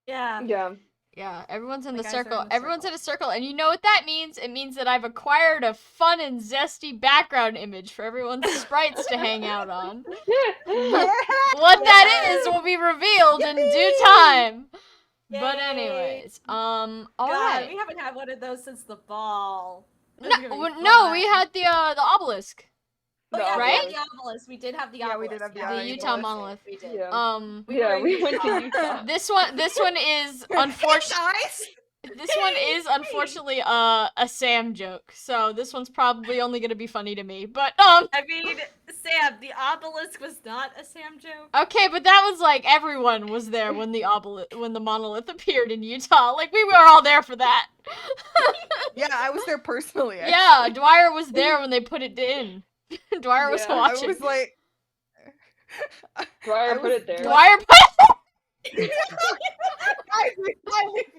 Yeah. Yeah. Yeah, everyone's in the guys are circle. in the Everyone's circle. in a circle, and you know what that means? It means that I've acquired a fun and zesty background image for everyone's sprites to hang out on. Yeah! What that is will be revealed in due time. But Yay. anyways, God, alright. we haven't had one of those since the ball. No, we had the obelisk. Oh, yeah, right? we had the obelisk. We did have the Yeah, obelisk. we did have the The obelisk. Utah monolith. We did. Yeah. We were in we went to Utah. Utah. This one is unfortunately. Guys! This one is unfortunately a Sam joke, so this one's probably only gonna be funny to me. But I mean, Sam, the obelisk was not a Sam joke. okay, but that was like everyone was there when the monolith appeared in Utah. Like we were all there for that. Yeah, I was there personally. Actually. Yeah, Dwyer was there when they put it in. Dwyer was Yeah, I watching. I was like. Dwyer put it there. Dwyer put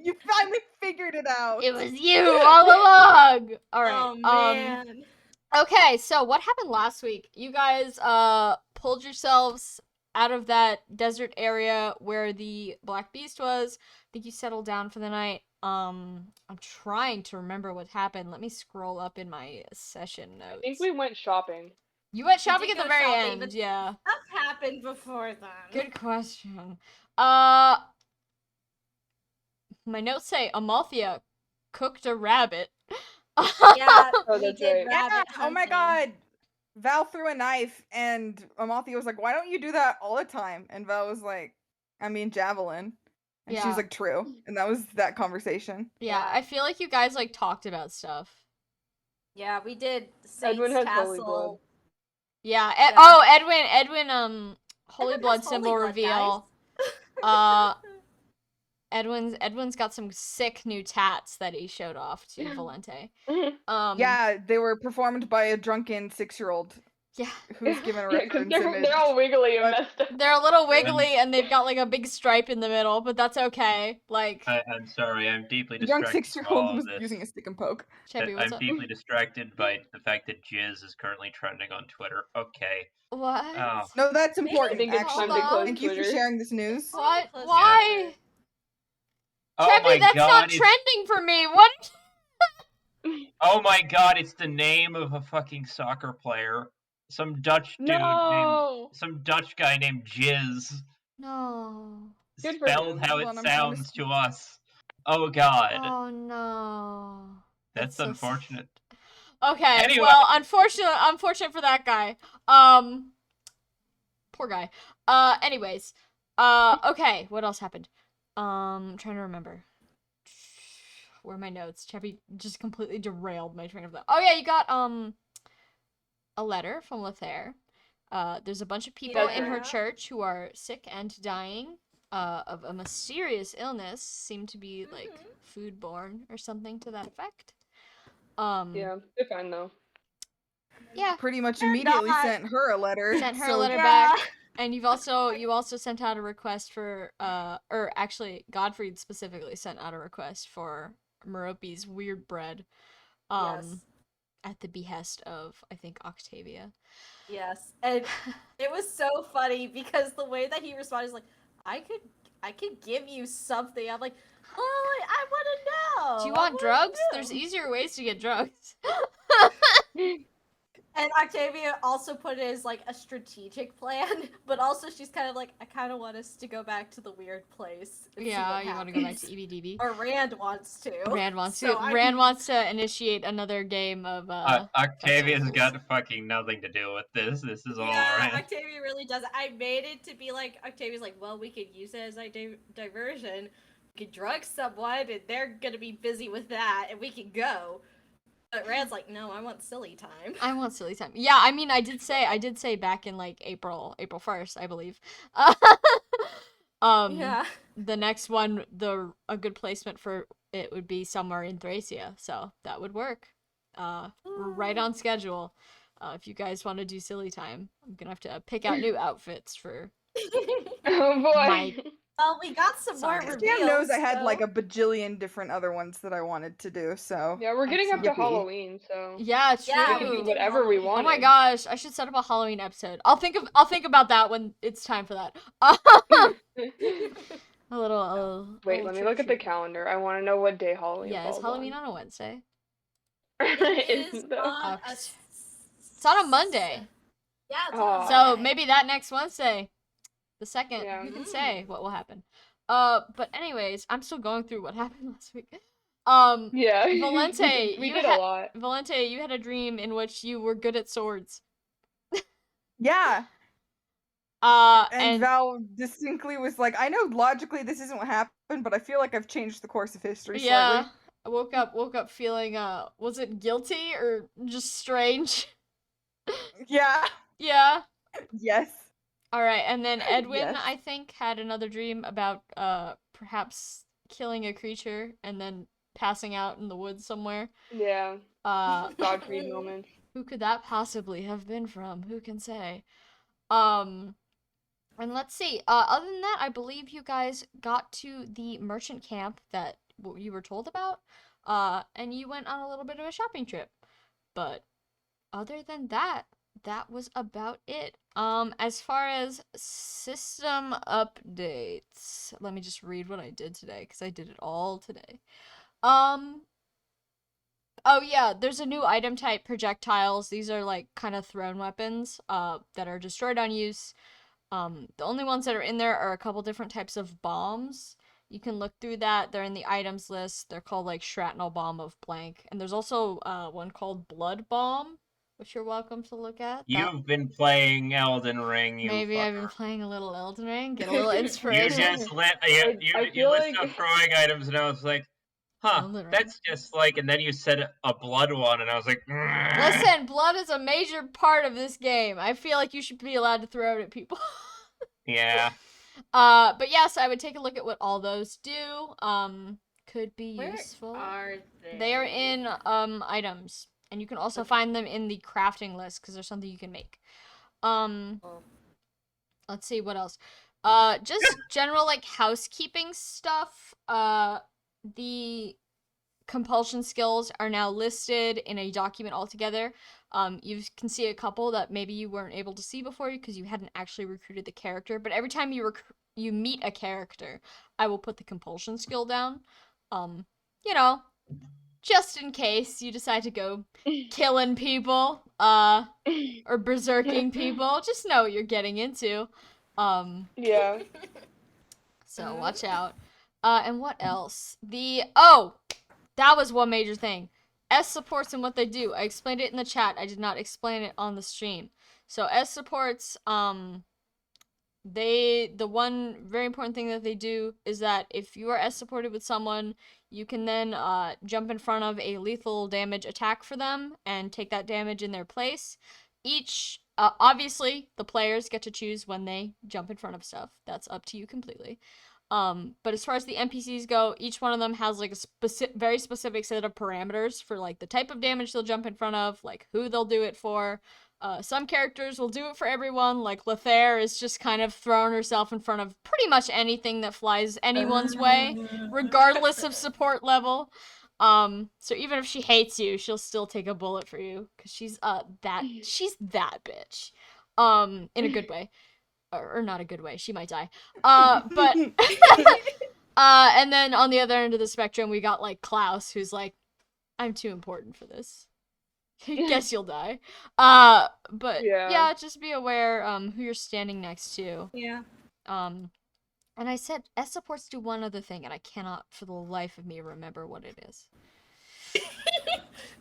You finally figured it out. it was you all along. All right. Oh man. Okay, so what happened last week? You guys pulled yourselves out of that desert area where the Black Beast was. I think you settled down for the night. I'm trying to remember what happened. Let me scroll up in my session notes. I think we went shopping. You went shopping at did the go very shopping, end, but yeah. Stuff happened before then. Good question. My notes say Amalthea cooked a rabbit. Yeah, Oh, we that's did right. Yeah, rabbit oh my hunting. god. Val threw a knife and Amalthea was like, why don't you do that all the time? And Val was like, I mean javelin. And she Yeah. was like, true. And that was that conversation. Yeah, I feel like you guys like talked about stuff. Yeah, we did Saints Edwin has holy Tassel. blood. Yeah. Yeah. Oh, Edwin, Holy Edwin Blood has symbol holy blood, reveal. Edwin's got some sick new tats that he showed off to Valente. Yeah, they were performed by a drunken 6-year-old Yeah. who's given a Yeah, because reference image. they're all wiggly and But- messed up. They're a little wiggly and they've got like a big stripe in the middle, but that's okay. Like, I'm sorry, I'm deeply The young distracted by all 6-year-old of was this. using a stick and poke. Chebby, what's I'm up? deeply distracted by the fact that Jizz is currently trending on Twitter. Okay. What? Oh. No, that's Maybe important, I think it's actually. time to close Thank you for Twitter. sharing this news. What? Close Why? Oh Chebby, my that's god, not it's- trending for me. What? Oh my god, it's the name of a fucking soccer player. Some Dutch dude named, No. some Dutch guy named Jizz. No. Good for Spelled him. how Hold it on, I'm trying to sounds to us. Oh god. Oh no. That's so unfortunate. Okay, Anyway. well, unfortunate for that guy. Poor guy. Anyways. Okay, what else happened? I'm trying to remember. Where are my notes? Chevy just completely derailed my train of thought. Oh yeah, you got, a letter from Lothair. There's a bunch of people in her Yeah. church who are sick and dying, of a mysterious illness, seem to be, like, foodborne or something to that effect. Yeah, they're fine though. Yeah. Pretty much They're immediately not. sent her a letter. Sent her a so- letter back, and you also sent out a request for or actually Godfrey specifically sent out a request for Merope's weird bread, Yes. at the behest of I think Octavia. Yes, and it was so funny because the way that he responded is like, I could give you something. I'm like, oh, I want to know. Do you I want wanna drugs? know." There's easier ways to get drugs. And Octavia also put it as like a strategic plan, but also she's kind of like, I kind of want us to go back to the weird place. And Yeah, see you what want to go back happens. to EBDB. Or Rand wants to. Rand wants So to. I'm- Rand wants to initiate another game of Octavia's festivals. got fucking nothing to do with this. This is all Yeah, right. Octavia really does. I made it to be like, Octavia's like, well, we could use it as a diversion. We could drug someone, and they're gonna be busy with that, and we can go. But Rand's like, no, I want silly time. I want silly time. Yeah, I mean, I did say back in like April 1st, I believe. Yeah. The next one, a good placement for it would be somewhere in Thracia, so that would work. Right on schedule. If you guys want to do silly time, I'm gonna have to pick out new outfits for Oh boy. my. Well, we got some Sorry. more Sam reveals. knows I had like so- a bajillion different other ones that I wanted to do, so. Yeah, we're getting up to Yippee. Halloween, so Yeah, true. Yeah, we can do whatever we want. Oh my gosh, I should set up a Halloween episode. I'll think about that when it's time for that. A little. Wait, let me look at the calendar. I want to know what day Halloween Yeah, falls it's Halloween on a Wednesday. It is Isn't though? on a It's on a Monday. Yeah, it's on a So Monday. maybe that next Wednesday, the 2nd, Yeah. who can say what will happen? But anyways, I'm still going through what happened last week. Yeah. Valente, we you did had a lot. Valente, you had a dream in which you were good at swords. Yeah. And And Val distinctly was like, I know logically this isn't what happened, but I feel like I've changed the course of history yeah, slightly. I woke up feeling was it guilty or just strange? Yeah. Yeah. Yes. All right, and then Edwin, Yes. I think, had another dream about perhaps killing a creature and then passing out in the woods somewhere. Yeah. Godfrey moments. Who could that possibly have been from? Who can say? And let's see. Other than that, I believe you guys got to the merchant camp that you were told about. And you went on a little bit of a shopping trip. But other than that, that was about it. As far as system updates, let me just read what I did today because I did it all today. Oh yeah, there's a new item type, projectiles. These are like kind of thrown weapons that are destroyed on use. The only ones that are in there are a couple different types of bombs. You can look through that. They're in the items list. They're called like shrapnel bomb of blank. And there's also one called blood bomb, which you're welcome to look at. You've been playing Elden Ring, you Maybe I've been fucker. playing a little Elden Ring, get a little You inspiration. just I you feel list like- of throwing items, and I was like, huh, Elden Ring. that's just like, and then you said a blood one, and I was like, Listen, blood is a major part of this game. I feel like you should be allowed to throw it at people. yeah. But yes, I would take a look at what all those do. Could be Where useful. are they? They are in items, and you can also find them in the crafting list because there's something you can make. Let's see what else. Just general like housekeeping stuff. The compulsion skills are now listed in a document altogether. You can see a couple that maybe you weren't able to see before because you hadn't actually recruited the character. But every time you meet a character, I will put the compulsion skill down. You know, just in case you decide to go killing people, or berserking people, just know what you're getting into. Yeah. So watch out. And what else? That was one major thing. S supports and what they do. I explained it in the chat. I did not explain it on the stream. So S supports, the one very important thing that they do is that if you are S supported with someone, you can then jump in front of a lethal damage attack for them and take that damage in their place. Obviously, the players get to choose when they jump in front of stuff. That's up to you completely. But as far as the NPCs go, each one of them has like a very specific set of parameters for like the type of damage they'll jump in front of, like who they'll do it for. Some characters will do it for everyone, like Lethair is just kind of throwing herself in front of pretty much anything that flies anyone's way, regardless of support level. So even if she hates you, she'll still take a bullet for you, because she's that bitch. In a good way. Or not a good way, she might die. But and then on the other end of the spectrum, we got like Klaus, who's like, I'm too important for this. Guess you'll die. But yeah, just be aware who you're standing next to. Yeah. And I said S supports do one other thing, and I cannot for the life of me remember what it is.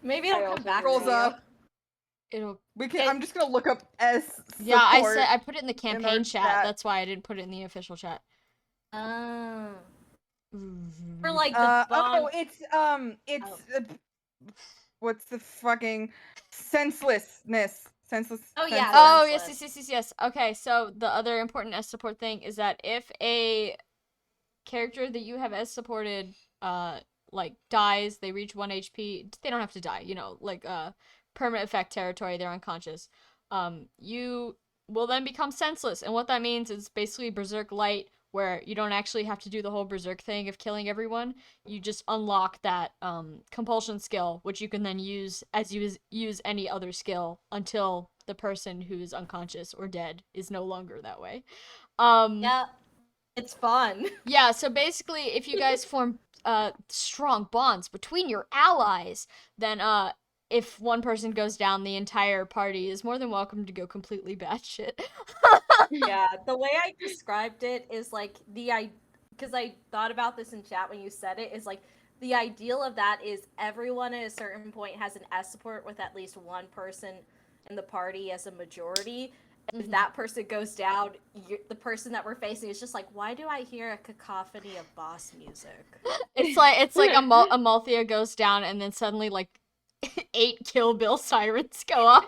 Maybe it'll come back. Rolls to you. up. I'm just gonna look up S support. Yeah, I put it in the campaign our chat. chat. That's why I didn't put it in the official chat. Oh. For like the bomb. What's the fucking senselessness? Oh, yeah. Oh, senseless. yes. Okay, so the other important S support thing is that if a character that you have S supported, like dies, they reach 1 HP, they don't have to die, like, permanent effect territory, they're unconscious. You will then become senseless, and what that means is basically Berserk Light, where you don't actually have to do the whole Berserk thing of killing everyone. You just unlock that compulsion skill, which you can then use as you use any other skill until the person who is unconscious or dead is no longer that way. Yeah. It's fun. Yeah, so basically, if you guys form strong bonds between your allies, then if one person goes down, the entire party is more than welcome to go completely batshit. Yeah, the way I described it is like because I thought about this in chat when you said it, is like the ideal of that is everyone at a certain point has an S support with at least one person in the party as a majority. If that person goes down, the person that we're facing is just like, why do I hear a cacophony of boss music? It's like Amalthea goes down, and then suddenly like 8 Kill Bill sirens go off.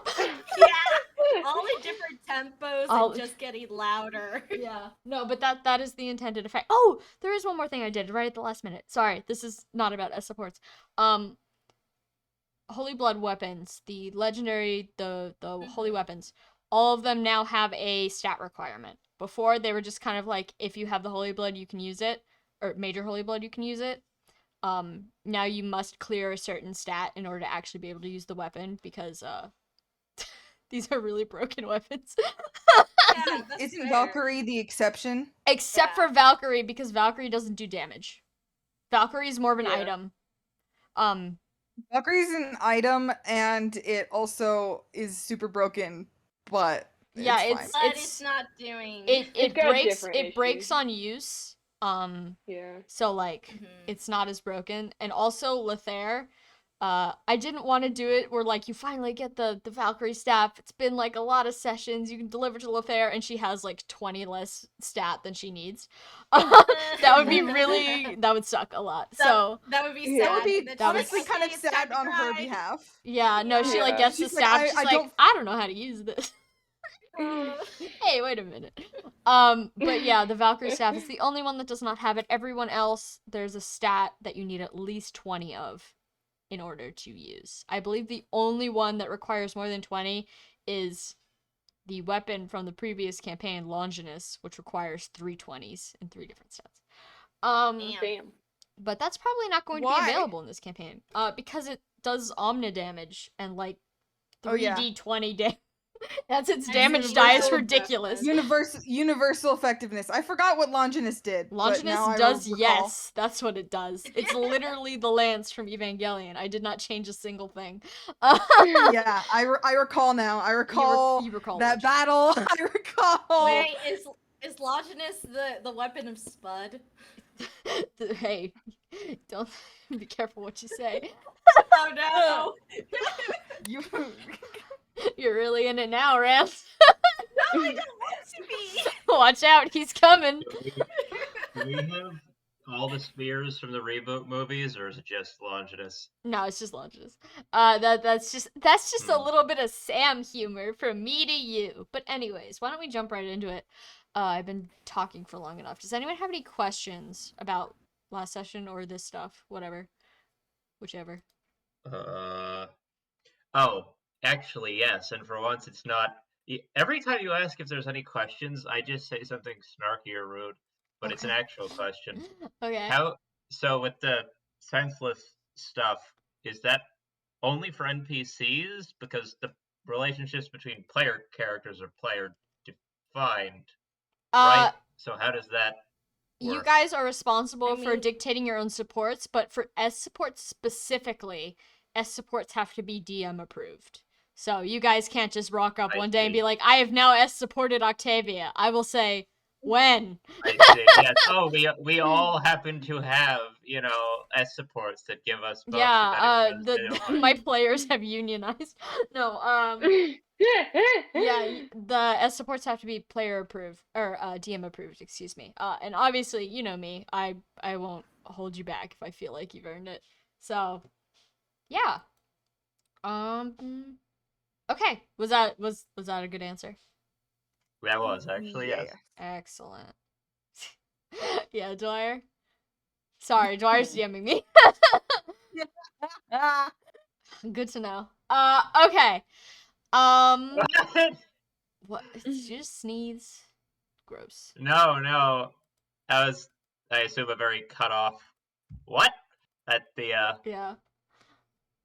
Yeah, all in different tempos All- and just getting louder. Yeah. No, but that is the intended effect. Oh, there is one more thing I did right at the last minute. Sorry, this is not about S supports. Holy Blood weapons, the legendary, the holy weapons, all of them now have a stat requirement. Before, they were just kind of like, if you have the Holy Blood, you can use it, or Major Holy Blood, you can use it. Now you must clear a certain stat in order to actually be able to use the weapon, because, these are really broken weapons. Yeah, that's Isn't fair. Valkyrie the exception? Except for Valkyrie, because Valkyrie doesn't do damage. Valkyrie is more of an Yeah. item. Valkyrie's an item, and it also is super broken, but Yeah, it's fine. But it's not doing. It got breaks different breaks issues. on use. Yeah. So like it's not as broken. And also Lethair, I didn't want to do it where like you finally get the Valkyrie staff. It's been like a lot of sessions. You can deliver to Lethair and she has like 20 less stat than she needs. That would be that would suck a lot. So that would be sad. Yeah. That would be That's honestly like, kind of okay, it's time sad to on her cry. behalf. yeah, no, she like Yeah. gets the She's like, staff. She's I like, don't- I don't know how to use this. Hey, wait a minute. But yeah, the Valkyrie staff is the only one that does not have it. Everyone else, there's a stat that you need at least 20 of in order to use. I believe the only one that requires more than 20 is the weapon from the previous campaign, Longinus, which requires 3 20s in 3 different stats. Damn. But that's probably not going to Why? be available in this campaign. Because it does omni damage and like 3d20 damage. That's its damage die is ridiculous. Universal effectiveness. I forgot what Longinus did. Longinus does yes. That's what it does. It's literally the lance from Evangelion. I did not change a single thing. Yeah, I recall now. I recall, you recall that Longinus. battle. I recall. Wait, is Longinus the weapon of Spud? Hey, don't be careful what you say. Oh no! You're really in it now, Rams. No, I don't want to be. Watch out, he's coming. Do we have all the spears from the reboot movies, or is it just Longinus? No, it's just Longinus. That's just a little bit of Sam humor from me to you. But anyways, why don't we jump right into it? I've been talking for long enough. Does anyone have any questions about last session or this stuff? Whatever. Whichever. Oh, actually, yes. And for once, it's not. Every time you ask if there's any questions, I just say something snarky or rude, but it's an actual question. Okay. So with the senseless stuff, is that only for NPCs? Because the relationships between player characters are player defined, right? So how does that work? You guys are responsible for dictating your own supports, but for S supports specifically, S supports have to be DM approved. So you guys can't just rock up one day and be like, I have now S supported Octavia. I will say, when? I see. Yes. Oh, we all happen to have, S supports that give us buffs. Yeah, my players have unionized. No, yeah, the S supports have to be player approved, or DM approved, excuse me. And obviously, you know me, I won't hold you back if I feel like you've earned it. So, yeah. Okay, was that a good answer? That was actually, yes. Excellent. Yeah, Dwyer. Sorry, Dwyer's DMing me. Good to know. Okay. What? Did you just sneeze? Gross. No. That was, I assume, a very cut off. What? At the Yeah.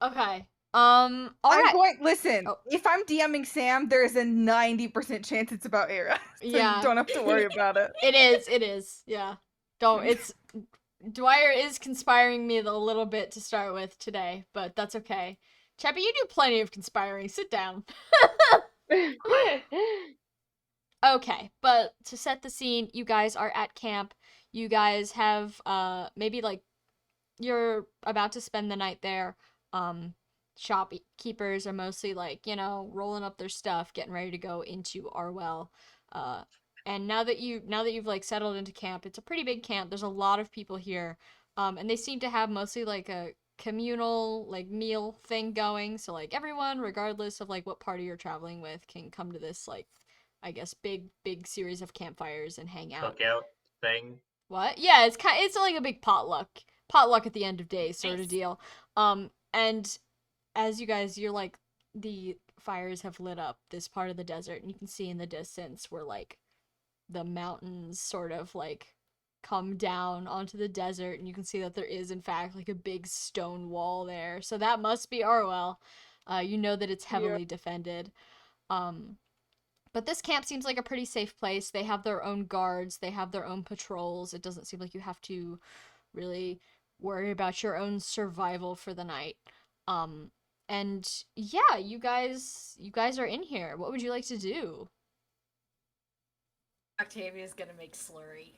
Okay. All right. Listen, if I'm DMing Sam, there's a 90% chance it's about Era. So Yeah. you don't have to worry about it. It is. Yeah. Dwyer is conspiring me a little bit to start with today, but that's okay. Chappie, you do plenty of conspiring. Sit down. Okay, but to set the scene, you guys are at camp. You guys have maybe like you're about to spend the night there. Shopkeepers are mostly like, rolling up their stuff, getting ready to go into Arwell. And now that you've like settled into camp, it's a pretty big camp. There's a lot of people here. And they seem to have mostly like a communal like meal thing going. So like everyone, regardless of like what party you're traveling with, can come to this like I guess big series of campfires and hang out. Cookout thing. What? Yeah, it's like a big potluck at the end of day sort of deal. And as you're like the fires have lit up this part of the desert, and you can see in the distance where like the mountains sort of like come down onto the desert, and you can see that there is in fact like a big stone wall there. So that must be Arwell. You know that it's heavily defended. But this camp seems like a pretty safe place. They have their own guards, they have their own patrols. It doesn't seem like you have to really worry about your own survival for the night. And yeah, you guys are in here. What would you like to do? Octavia's gonna make slurry.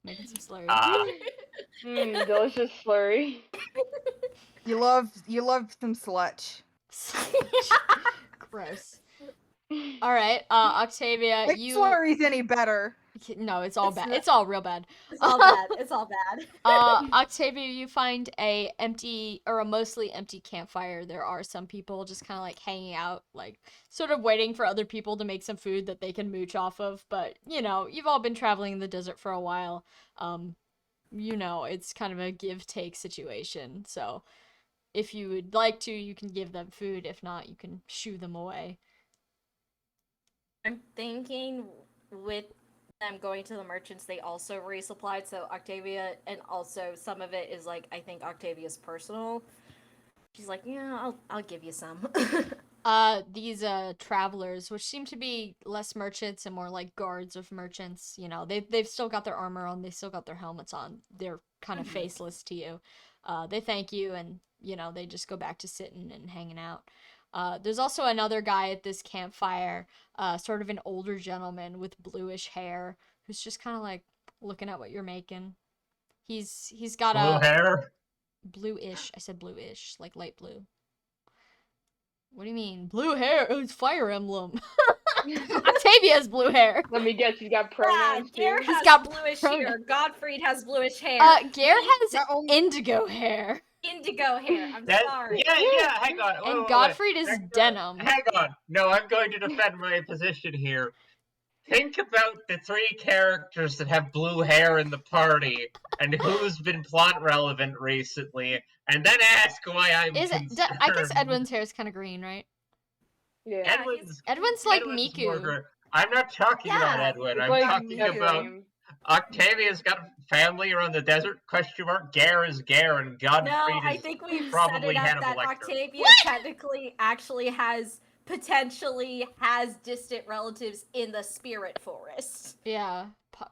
Making some slurry. Delicious slurry. You love some sludge. Gross. All right, Octavia, Like slurry's any better. No, it's all bad. It's all real bad. It's all bad. It's all bad. Octavia, you find a mostly empty campfire. There are some people just kind of like hanging out, like sort of waiting for other people to make some food that they can mooch off of. But you've all been traveling in the desert for a while. It's kind of a give-take situation. So if you would like to, you can give them food. If not, you can shoo them away. I'm thinking with them going to the merchants, they also resupplied, so Octavia, and also some of it is like, I think Octavia's personal. She's like, yeah, I'll give you some. These travelers, which seem to be less merchants and more like guards of merchants, they've still got their armor on, they still got their helmets on, they're kind of faceless to you. They thank you, and they just go back to sitting and hanging out. There's also another guy at this campfire, sort of an older gentleman with bluish hair, who's just kind of like looking at what you're making. He's got blue hair. Bluish. I said bluish, like light blue. What do you mean? Blue hair? Oh, it's Fire Emblem. Octavia has blue hair. Let me guess, he's got pronouns too. He's got bluish hair. Godfried has bluish hair. Garrett has indigo hair. Indigo hair. I'm sorry. Yeah, hang on. And Godfried is denim. Hang on. No, I'm going to defend my position here. Think about the 3 characters that have blue hair in the party and who's been plot relevant recently, and then ask why I'm concerned. I guess Edwin's hair is kind of green, right? Yeah. Edwin's like Miku. I'm not talking about Edwin. I'm talking about Octavia's got a family around the desert, ? Gare is Gare, and Godfried I think we've probably set it up that Octavia technically actually potentially has distant relatives in the spirit forest. Yeah,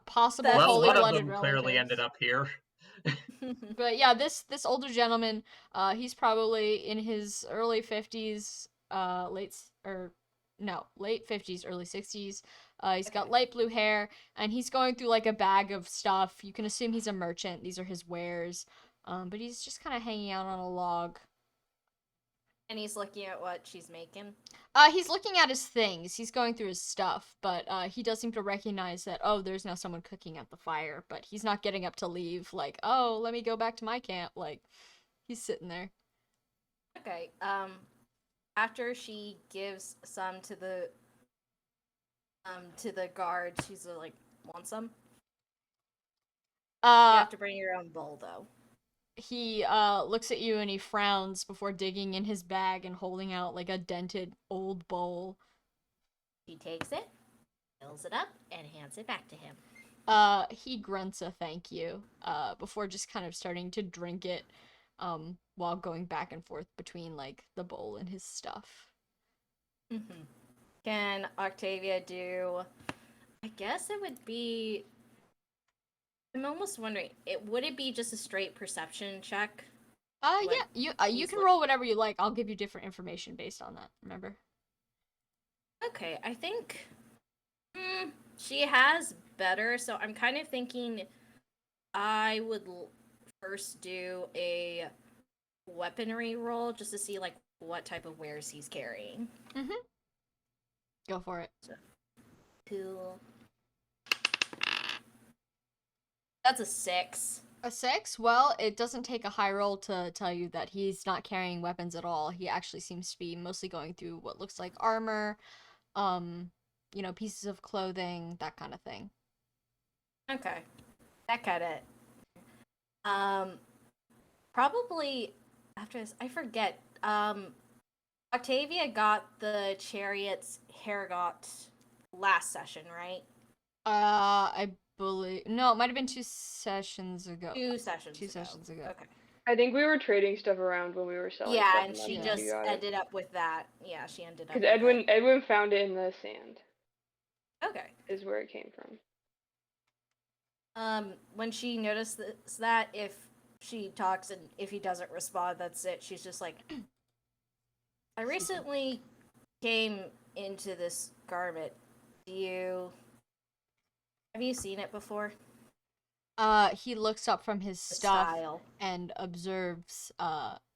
possible holy blooded one of them relatives. Clearly ended up here. But yeah, this older gentleman, he's probably in his early 50s, late 50s, early 60s. He's got light blue hair, and he's going through like a bag of stuff. You can assume he's a merchant. These are his wares. But he's just kind of hanging out on a log. And he's looking at what she's making? He's looking at his things. He's going through his stuff, but he does seem to recognize that, there's now someone cooking at the fire, but he's not getting up to leave, like, let me go back to my camp. Like, he's sitting there. Okay, after she gives some to the guard, she's like, want some? You have to bring your own bowl, though. He looks at you and he frowns before digging in his bag and holding out like a dented old bowl. He takes it, fills it up, and hands it back to him. He grunts a thank you before just kind of starting to drink it. while going back and forth between like the bowl and his stuff. Mm-hmm. Can Octavia do? I guess it would be. I'm almost wondering. Would it be just a straight perception check? Yeah, you can roll whatever you like. I'll give you different information based on that. Remember? Okay, I think she has better. So I'm kind of thinking I would first do a weaponry roll just to see like what type of wares he's carrying. Mm-hmm. Go for it. Cool. That's a 6. A 6? Well, it doesn't take a high roll to tell you that he's not carrying weapons at all. He actually seems to be mostly going through what looks like armor, pieces of clothing, that kind of thing. Okay. That got it. Probably after this, I forget. Octavia got the chariot's Hargot last session, right? I believe no, it might have been 2 sessions ago. 2 sessions. 2 sessions ago. Okay. I think we were trading stuff around when we were selling Yeah, stuff. and that's she when just got it. ended up with that. Yeah, she ended up. Because Edwin found it in the sand. Okay. Is where it came from. When she notices that, if she talks and if he doesn't respond, that's it. She's just like, I recently came into this garment. Have you seen it before? He looks up from his The stuff style. and observes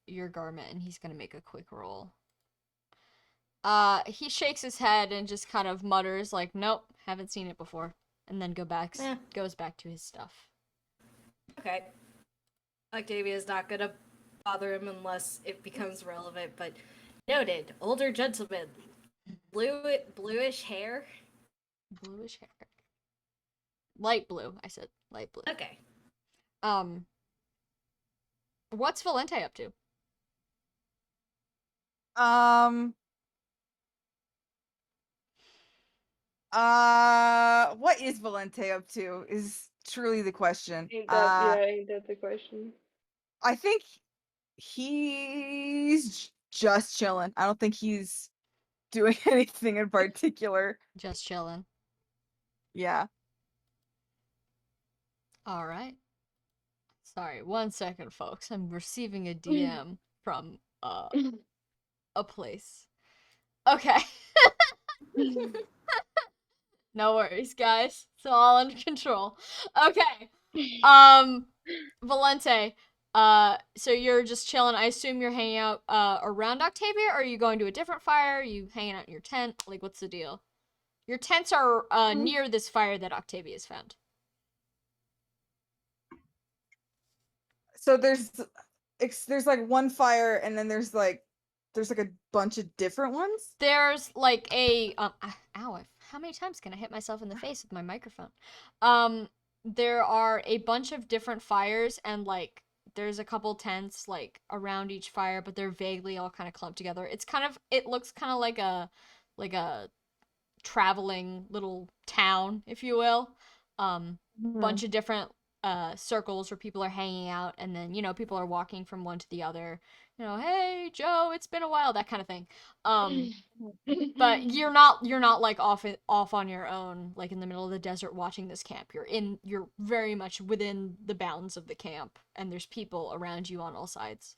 your garment, and he's gonna make a quick roll. He shakes his head and just kind of mutters like, "Nope, haven't seen it before," and then goes back to his stuff. Okay. Octavia's not gonna bother him unless it becomes relevant, but noted, older gentleman, bluish hair. Bluish hair. Light blue, I said. Light blue. Okay. What's Valente up to? What is Valente up to is truly the question. Ain't that the question? I think he's just chilling. I don't think he's doing anything in particular. Just chilling. Yeah. All right. Sorry, 1 second, folks. I'm receiving a DM from a place. Okay. No worries, guys. It's all under control. Okay. Valente, so you're just chilling. I assume you're hanging out around Octavia, or are you going to a different fire? Are you hanging out in your tent? Like, what's the deal? Your tents are near this fire that Octavia's found. So there's like one fire, and then there's like a bunch of different ones. There's like a ow! How many times can I hit myself in the face with my microphone? There are a bunch of different fires, and like there's a couple tents like around each fire, but they're vaguely all kind of clumped together. It looks kind of like a traveling little town, if you will. Bunch of different circles where people are hanging out, and then people are walking from one to the other. Hey Joe, it's been a while, that kind of thing. But you're not like off on your own, like in the middle of the desert watching this camp. You're very much within the bounds of the camp, and there's people around you on all sides.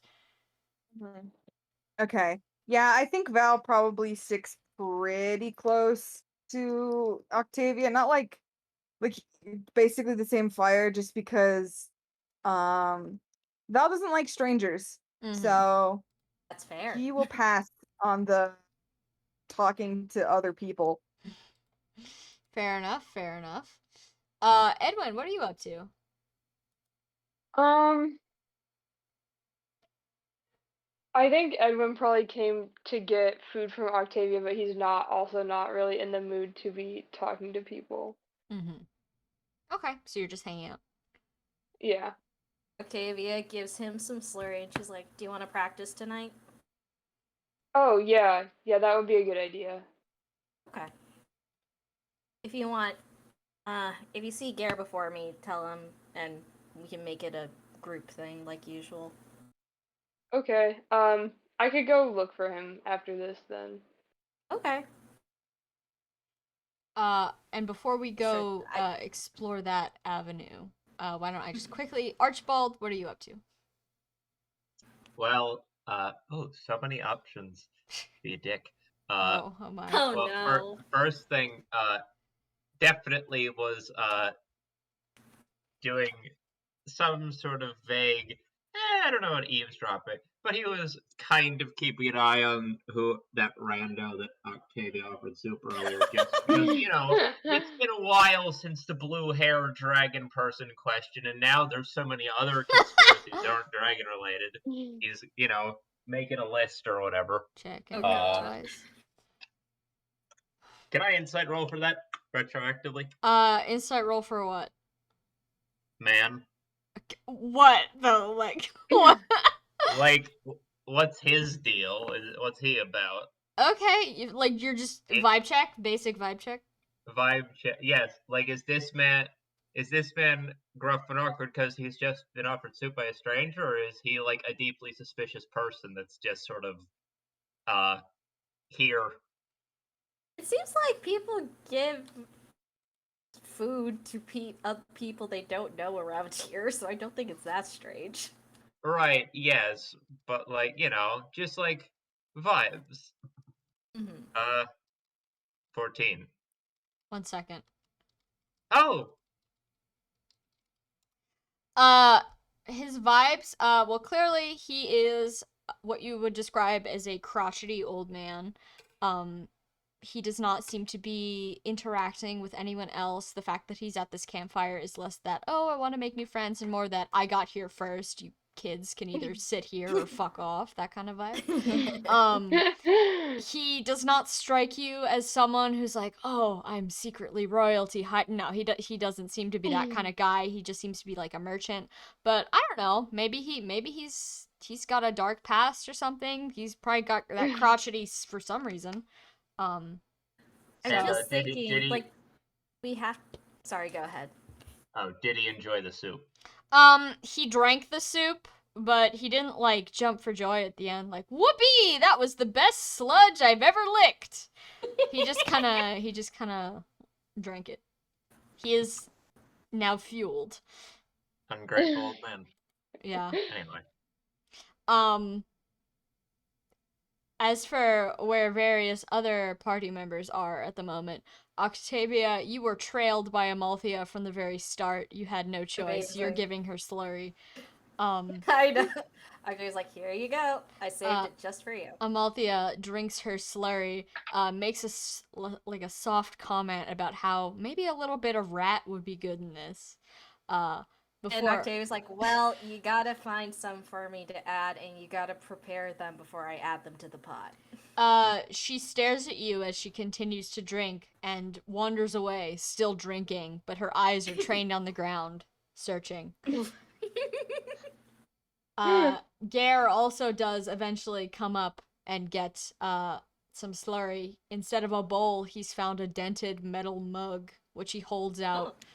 Okay. Yeah, I think Val probably sticks pretty close to Octavia. Not like basically the same fire, just because Val doesn't like strangers. So That's fair. he will pass on the talking to other people. Fair enough. Edwin, what are you up to? I think Edwin probably came to get food from Octavia, but he's also not really in the mood to be talking to people. Okay, so you're just hanging out. Yeah. Octavia gives him some slurry, and she's like, "Do you want to practice tonight?" Oh yeah, that would be a good idea. Okay. If you want, if you see Gare before me, tell him, and we can make it a group thing like usual. Okay. I could go look for him after this then. Okay. And before we go explore that avenue, why don't I just quickly, Archibald, what are you up to? Well, so many options. Be a dick. Oh my. Oh Well, no. first thing, definitely was doing some sort of vague, I don't know what eavesdropping, but he was kind of keeping an eye on who that rando that Octavia offered soup earlier, just because, it's been a while since the blue hair dragon person question, and now there's so many other conspiracies that aren't dragon related. He's, making a list or whatever. Check Oh, and God. twice. Can I insight roll for that retroactively? Insight roll for what? Man. What though? Like what? Like, what's his deal? What's he about? Okay, you're just vibe check, basic vibe check. Vibe check. Yes. Like, is this man gruff and awkward because he's just been offered soup by a stranger, or is he like a deeply suspicious person that's just sort of here? It seems like people give food to people they don't know around here, so I don't think it's that strange. Right. Yes. But like, just like vibes. Mm-hmm. 14. 1 second. Oh. His vibes. Well, clearly he is what you would describe as a crotchety old man. He does not seem to be interacting with anyone else. The fact that he's at this campfire is less that, oh, I want to make new friends, and more that I got here first. You kids can either sit here or fuck off. That kind of vibe. He does not strike you as someone who's like, oh, I'm secretly royalty. No, he doesn't seem to be that kind of guy. He just seems to be like a merchant. But I don't know. Maybe he's got a dark past or something. He's probably got that crotchety for some reason. I'm So- just did thinking, he- like, we have. Sorry, go ahead. Oh, did he enjoy the soup? He drank the soup, but he didn't like jump for joy at the end, like, whoopee, that was the best sludge I've ever licked. He just kinda drank it. He is now fueled. Ungrateful old man. Yeah. Anyway. As for where various other party members are at the moment, Octavia, you were trailed by Amalthea from the very start. You had no choice. Amazing. You're giving her slurry. I know. Octavia's like, here you go. I saved it just for you. Amalthea drinks her slurry, makes a soft comment about how maybe a little bit of rat would be good in this. And Octavia's like, well, you gotta find some for me to add, and you gotta prepare them before I add them to the pot. She stares at you as she continues to drink and wanders away, still drinking, but her eyes are trained on the ground, searching. Gare also does eventually come up and get some slurry. Instead of a bowl, he's found a dented metal mug, which he holds out. Oh.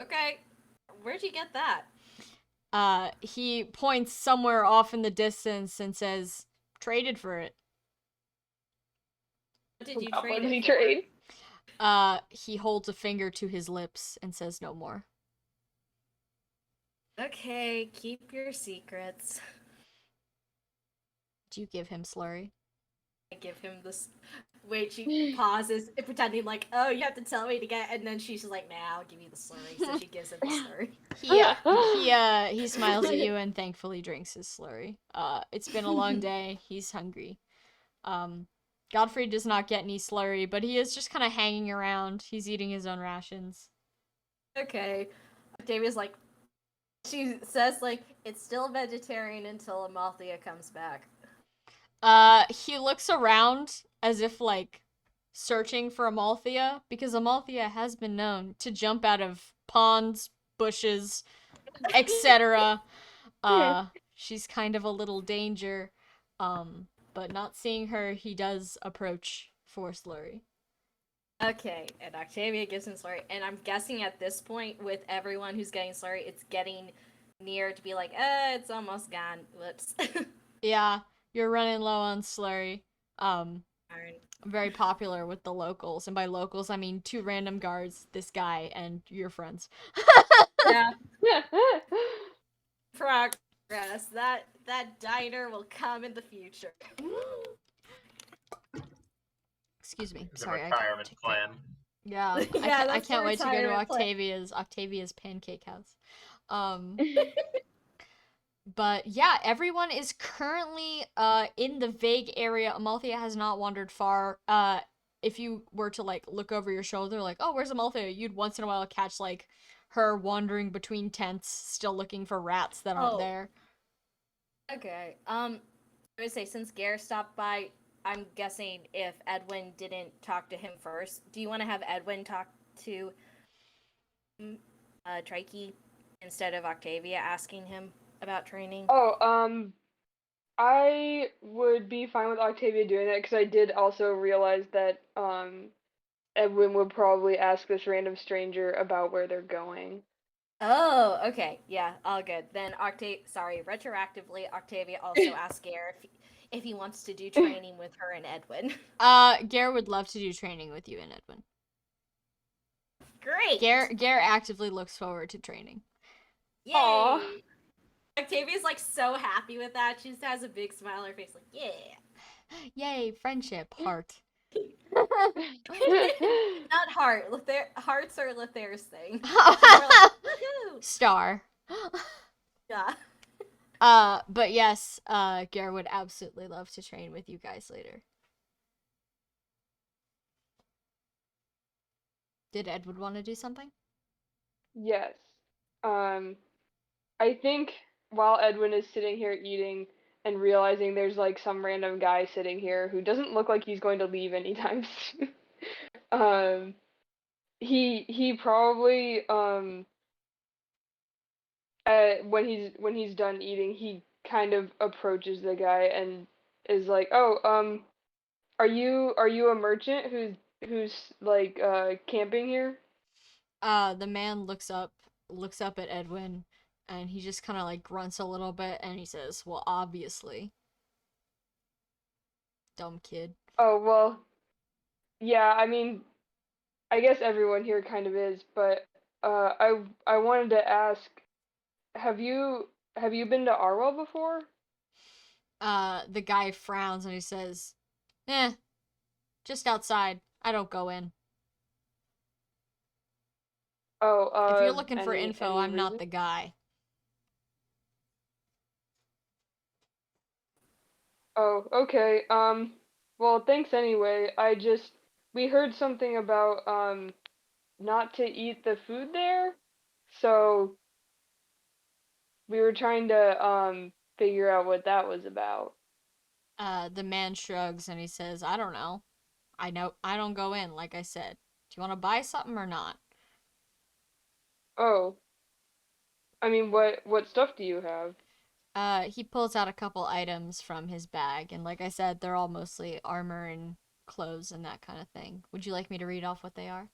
Okay, where'd you get that? He points somewhere off in the distance and says, traded for it. What did you What trade did he it trade? He holds a finger to his lips and says no more. Okay, keep your secrets. Do you give him slurry? I give him this. Wait, she pauses, pretending like, oh, you have to tell me to get, and then she's just like, nah, I'll give you the slurry. So she gives him the slurry. He smiles at you and thankfully drinks his slurry. It's been a long day. He's hungry. Godfrey does not get any slurry, but he is just kind of hanging around. He's eating his own rations. Okay. Octavia's like, she says, like, it's still vegetarian until Amalthea comes back. He looks around as if, like, searching for Amalthea, because Amalthea has been known to jump out of ponds, bushes, etc. She's kind of a little danger. But not seeing her, he does approach for slurry. Okay, and Octavia gives him slurry, and I'm guessing at this point, with everyone who's getting slurry, it's getting near to be like, it's almost gone. Whoops. Yeah, you're running low on slurry. Darn. Very popular with the locals, and by locals I mean 2 random guards, this guy, and your friends. Yeah. Progress. That diner will come in the future. Excuse me. The Sorry, I retirement took plan. Yeah, Yeah, I that's the can't wait to go to retirement plan. Octavia's pancake house. But yeah, everyone is currently in the vague area. Amalthea has not wandered far. If you were to like look over your shoulder, like, oh, where's Amalthea? You'd once in a while catch like her wandering between tents, still looking for rats that aren't Oh. there. Okay. I would say since Gare stopped by, I'm guessing if Edwin didn't talk to him first, do you want to have Edwin talk to Trikey instead of Octavia asking him about training? Oh, I would be fine with Octavia doing that because I did also realize that Edwin would probably ask this random stranger about where they're going. Oh, okay. Yeah, all good. Then retroactively, Octavia also asked Gare if he wants to do training with her and Edwin. Gare would love to do training with you and Edwin. Great. Gare actively looks forward to training. Yay. Aw. Octavia's like so happy with that. She just has a big smile on her face, like, yeah. Yay, friendship, heart. Not heart. Hearts are Lethair's thing. She's more like, woohoo! Star. Yeah. But yes, Gare would absolutely love to train with you guys later. Did Edward want to do something? Yes. I think while Edwin is sitting here eating and realizing there's like some random guy sitting here who doesn't look like he's going to leave anytime soon, he probably when he's done eating, he kind of approaches the guy and is like, "Oh, are you a merchant who's like camping here?" The man looks up at Edwin, and he just kind of like grunts a little bit, and he says, "Well, obviously." Dumb kid. Oh, well, yeah, I mean, I guess everyone here kind of is, but I wanted to ask, have you been to Arwell before? The guy frowns and he says, "Eh, just outside. I don't go in. Oh, If you're looking for any info, I'm not reason? the guy." Oh, okay. Well, thanks anyway. We heard something about not to eat the food there, so we were trying to figure out what that was about. The man shrugs and he says, "I don't know. I don't go in, like I said. Do you want to buy something or not?" Oh, I mean, what stuff do you have? He pulls out a couple items from his bag, and like I said, they're all mostly armor and clothes and that kind of thing. Would you like me to read off what they are?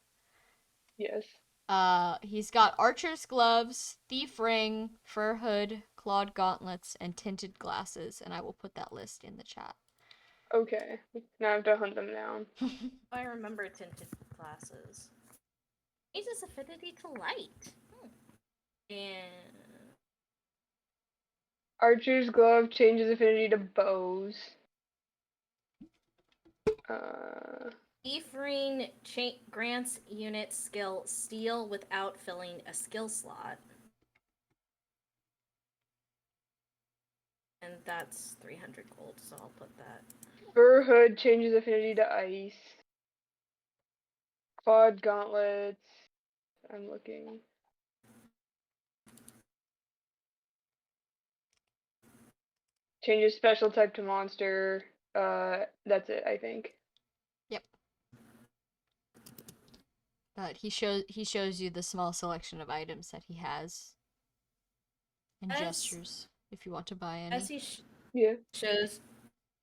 Yes. He's got archer's gloves, thief ring, fur hood, clawed gauntlets, and tinted glasses, and I will put that list in the chat. Okay. Now I have to hunt them down. I remember tinted glasses. Raises affinity to light. And Archer's glove changes affinity to bows. Ephraim grants unit skill steal without filling a skill slot. And that's 300 gold, so I'll put that. Fur hood changes affinity to ice. Clawed gauntlets. I'm looking. Changes special type to monster. That's it, I think. Yep. But he shows you the small selection of items that he has and gestures if you want to buy any. As he Yeah. shows.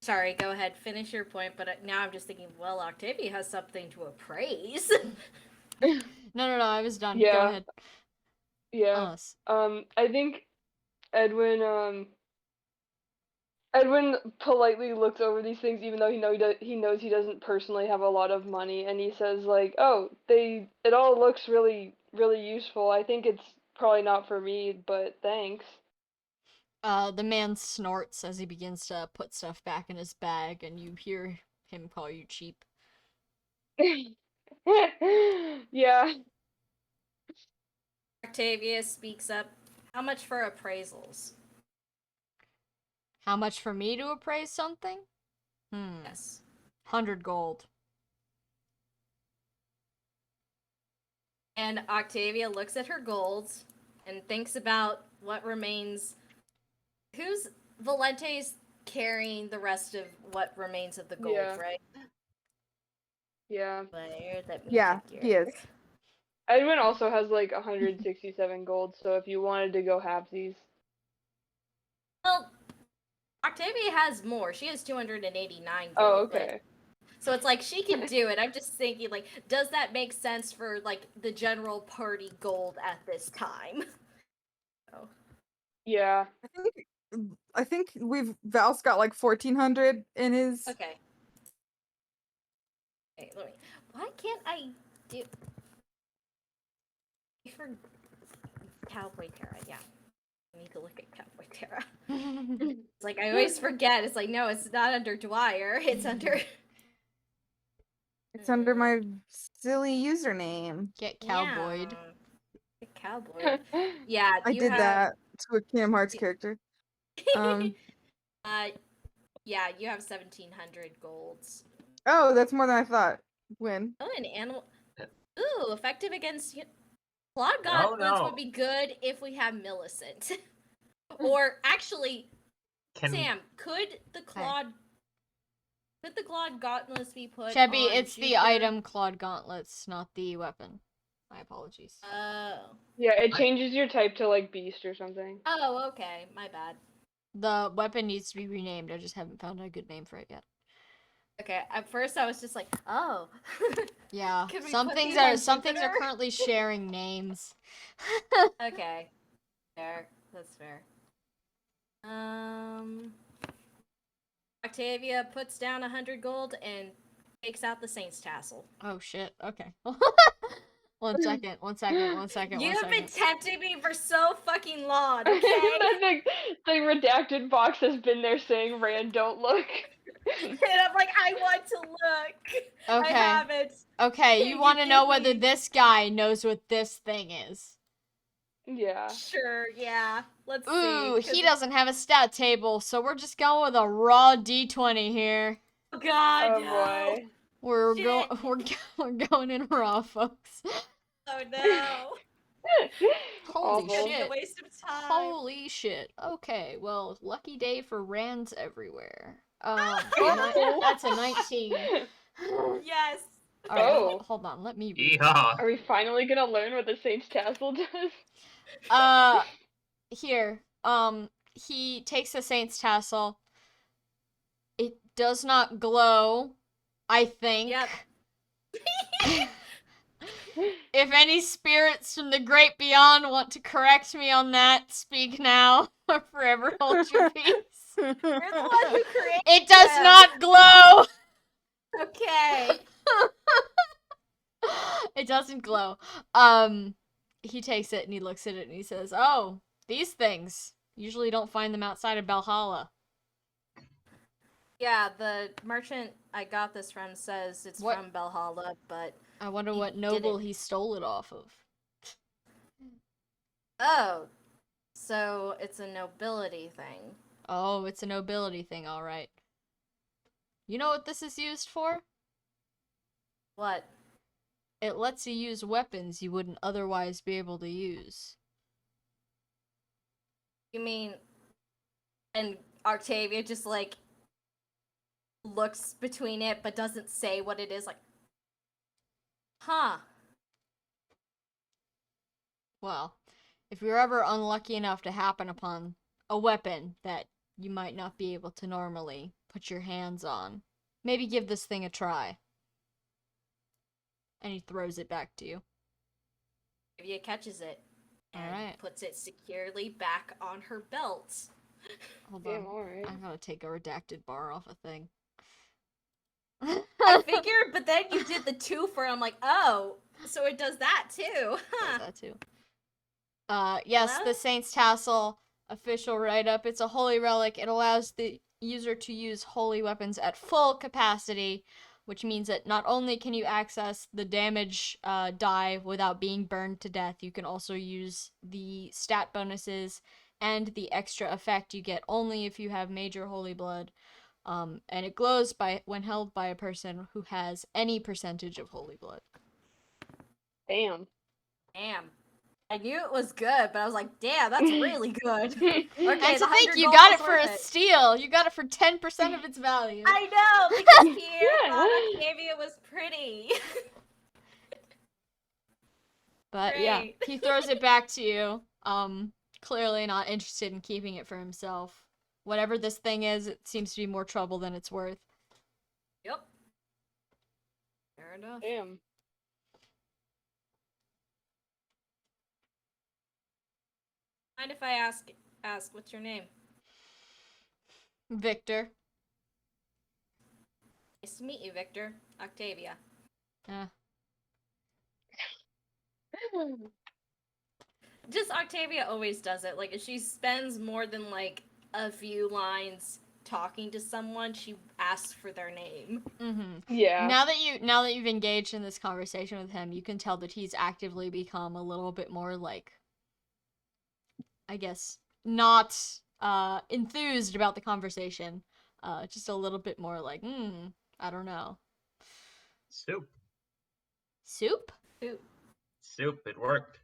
Sorry, go ahead, finish your point, but now I'm just thinking, well, Octavia has something to appraise. No, I was done. Go Yeah. ahead. Yeah. Unless. I think Edwin Edwin politely looks over these things, even though he knows he doesn't personally have a lot of money, and he says like, "Oh, it all looks really useful. I think it's probably not for me, but thanks." The man snorts as he begins to put stuff back in his bag, and you hear him call you cheap. Yeah. Octavia speaks up. How much for appraisals? How much for me to appraise something? Yes. 100 gold. And Octavia looks at her golds and thinks about what remains. Who's Valente's carrying the rest of what remains of the gold, Yeah. right? Yeah. Where that Yeah, he is. Edwin also has like 167 gold, so if you wanted to go halvesies. Well, Octavia has more. She has 289 gold. Oh, okay. So it's like she can do it. I'm just thinking, like, does that make sense for like the general party gold at this time? Oh. Yeah. I think Val's got like 1400 in his. Okay. Okay, let me. Why can't I do? For Cowboy Terra, yeah. I need to look at Cowboy Terra. It's like I always forget. It's like no, it's not under Dwyer. It's under. It's under my silly username. Get cowboyed. Yeah. Cowboy. Yeah, I you did have. that to a Kingdom Hearts character. Yeah, you have 1,700 golds. Oh, that's more than I thought. When? Oh, an animal. Ooh, effective against. Claude Oh, Gauntlets no. would be good if we have Millicent. Or actually, Sam, could the Claude Gauntlets be put Chebby, on it's the Jupiter? item Claude Gauntlets, not the weapon. My apologies. Oh. Yeah, it changes your type to like beast or something. Oh, okay. My bad. The weapon needs to be renamed. I just haven't found a good name for it yet. Okay, at first I was just like, oh. Yeah, Could we some put things these on are Jupiter? currently sharing names. Okay. Fair. That's fair. Octavia puts down 100 gold and takes out the Saint's tassel. Oh shit. Okay. One second. You have been tempting me for so fucking long, okay? the redacted box has been there saying, "Rand, don't look." And I'm like, I want to look. Okay. I haven't. Okay, you Can want to you know give whether me- this guy knows what this thing is? Yeah. Sure, yeah. Let's see. Ooh, 'cause he it's- doesn't have a stat table, so we're just going with a raw D20 here. Oh god, Oh no. boy. We're Shit. we're going in raw, folks. Oh no. Holy Awful. It's a shit. waste of time. Holy shit. Okay, well, lucky day for Rands everywhere. Oh. That's a 19. Yes. Alright, Oh. hold on, let me read. Yeehaw. Are we finally gonna learn what the Saint's tassel does? Here. He takes the Saint's tassel. It does not glow, I think. Yep. If any spirits from the great beyond want to correct me on that, speak now or forever hold your peace. You're the one who created It does them. not glow! Okay. It doesn't glow. He takes it and he looks at it and he says, "Oh, these things. Usually don't find them outside of Valhalla." Yeah, the merchant I got this from says it's What? from Valhalla, but I wonder He what noble didn't. he stole it off of. oh, so it's a nobility thing. Oh, it's a nobility thing, alright. You know what this is used for? What? It lets you use weapons you wouldn't otherwise be able to use. You mean? And Octavia just like looks between it, but doesn't say what it is. Like, huh? Well, if you're ever unlucky enough to happen upon a weapon that you might not be able to normally put your hands on, maybe give this thing a try. And he throws it back to you. Octavia catches it. and Alright. puts it securely back on her belt. Hold Damn, on. alright. I gotta take a redacted bar off a thing. I figured, but then you did the twofer. I'm like, oh, so it does that too. Does Huh. that too. Yes, Hello? the Saint's Tassel official write-up. It's a holy relic. It allows the user to use holy weapons at full capacity, which means that not only can you access the damage die without being burned to death, you can also use the stat bonuses and the extra effect you get only if you have major holy blood. And it glows when held by a person who has any percentage of holy blood. Damn. Damn. I knew it was good, but I was like, damn, that's really good. Okay, And to the think 100 you gold got was it for worth a it. steal. You got it for 10% of its value. I know, because Pierre thought Octavia was pretty. But Great. yeah, he throws it back to you. Clearly not interested in keeping it for himself. Whatever this thing is, it seems to be more trouble than it's worth. Yep. Fair enough. Damn. Mind if I ask what's your name? Victor. Nice to meet you, Victor. Octavia. Just Octavia always does it. Like, if she spends more than, like, a few lines talking to someone, she asks for their name. Mm-hmm. Yeah. Now that you've engaged in this conversation with him, you can tell that he's actively become a little bit more, like, I guess, not enthused about the conversation. Just a little bit more like, I don't know. Soup. Soup? Soup. It worked.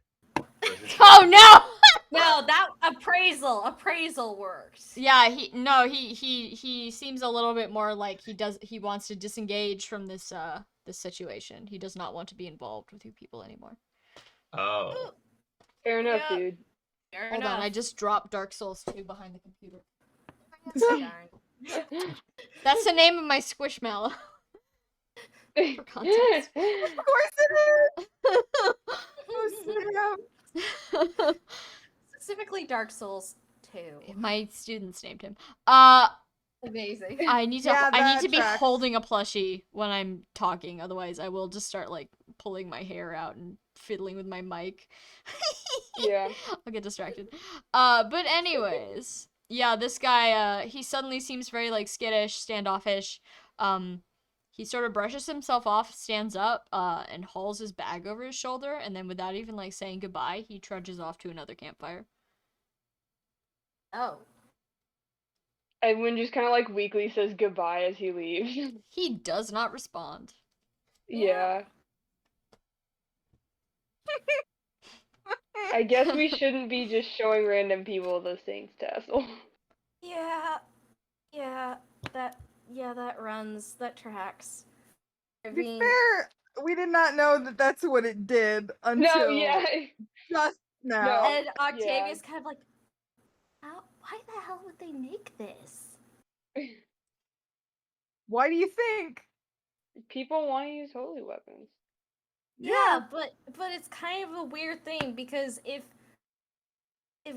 Oh no! No, that appraisal works. Yeah, he seems a little bit more like he wants to disengage from this situation. He does not want to be involved with you people anymore. Oh. Fair enough, Yeah. dude. Fair Hold enough. on, I just dropped Dark Souls 2 behind the computer. Darn. That's the name of my Squishmallow. For context. Of course it is. Oh, snap. Specifically Dark Souls 2. My students named him. Amazing. I need to Yeah, I need that to be tracks. holding a plushie when I'm talking, otherwise I will just start like pulling my hair out and fiddling with my mic. Yeah. I'll get distracted. But anyways, yeah, this guy he suddenly seems very like skittish, standoffish. He sort of brushes himself off, stands up, and hauls his bag over his shoulder, and then without even like saying goodbye, he trudges off to another campfire. Oh. Edwin just kind of like weakly says goodbye as he leaves. He does not respond. Yeah. I guess we shouldn't be just showing random people the Saint's Tassel. Yeah. That runs. That tracks. I To be mean, fair, we did not know that that's what it did until No, yeah. just now. No. and Octavia's kind of like, why the hell would they make this? Why do you think? People want to use holy weapons. Yeah, but it's kind of a weird thing because if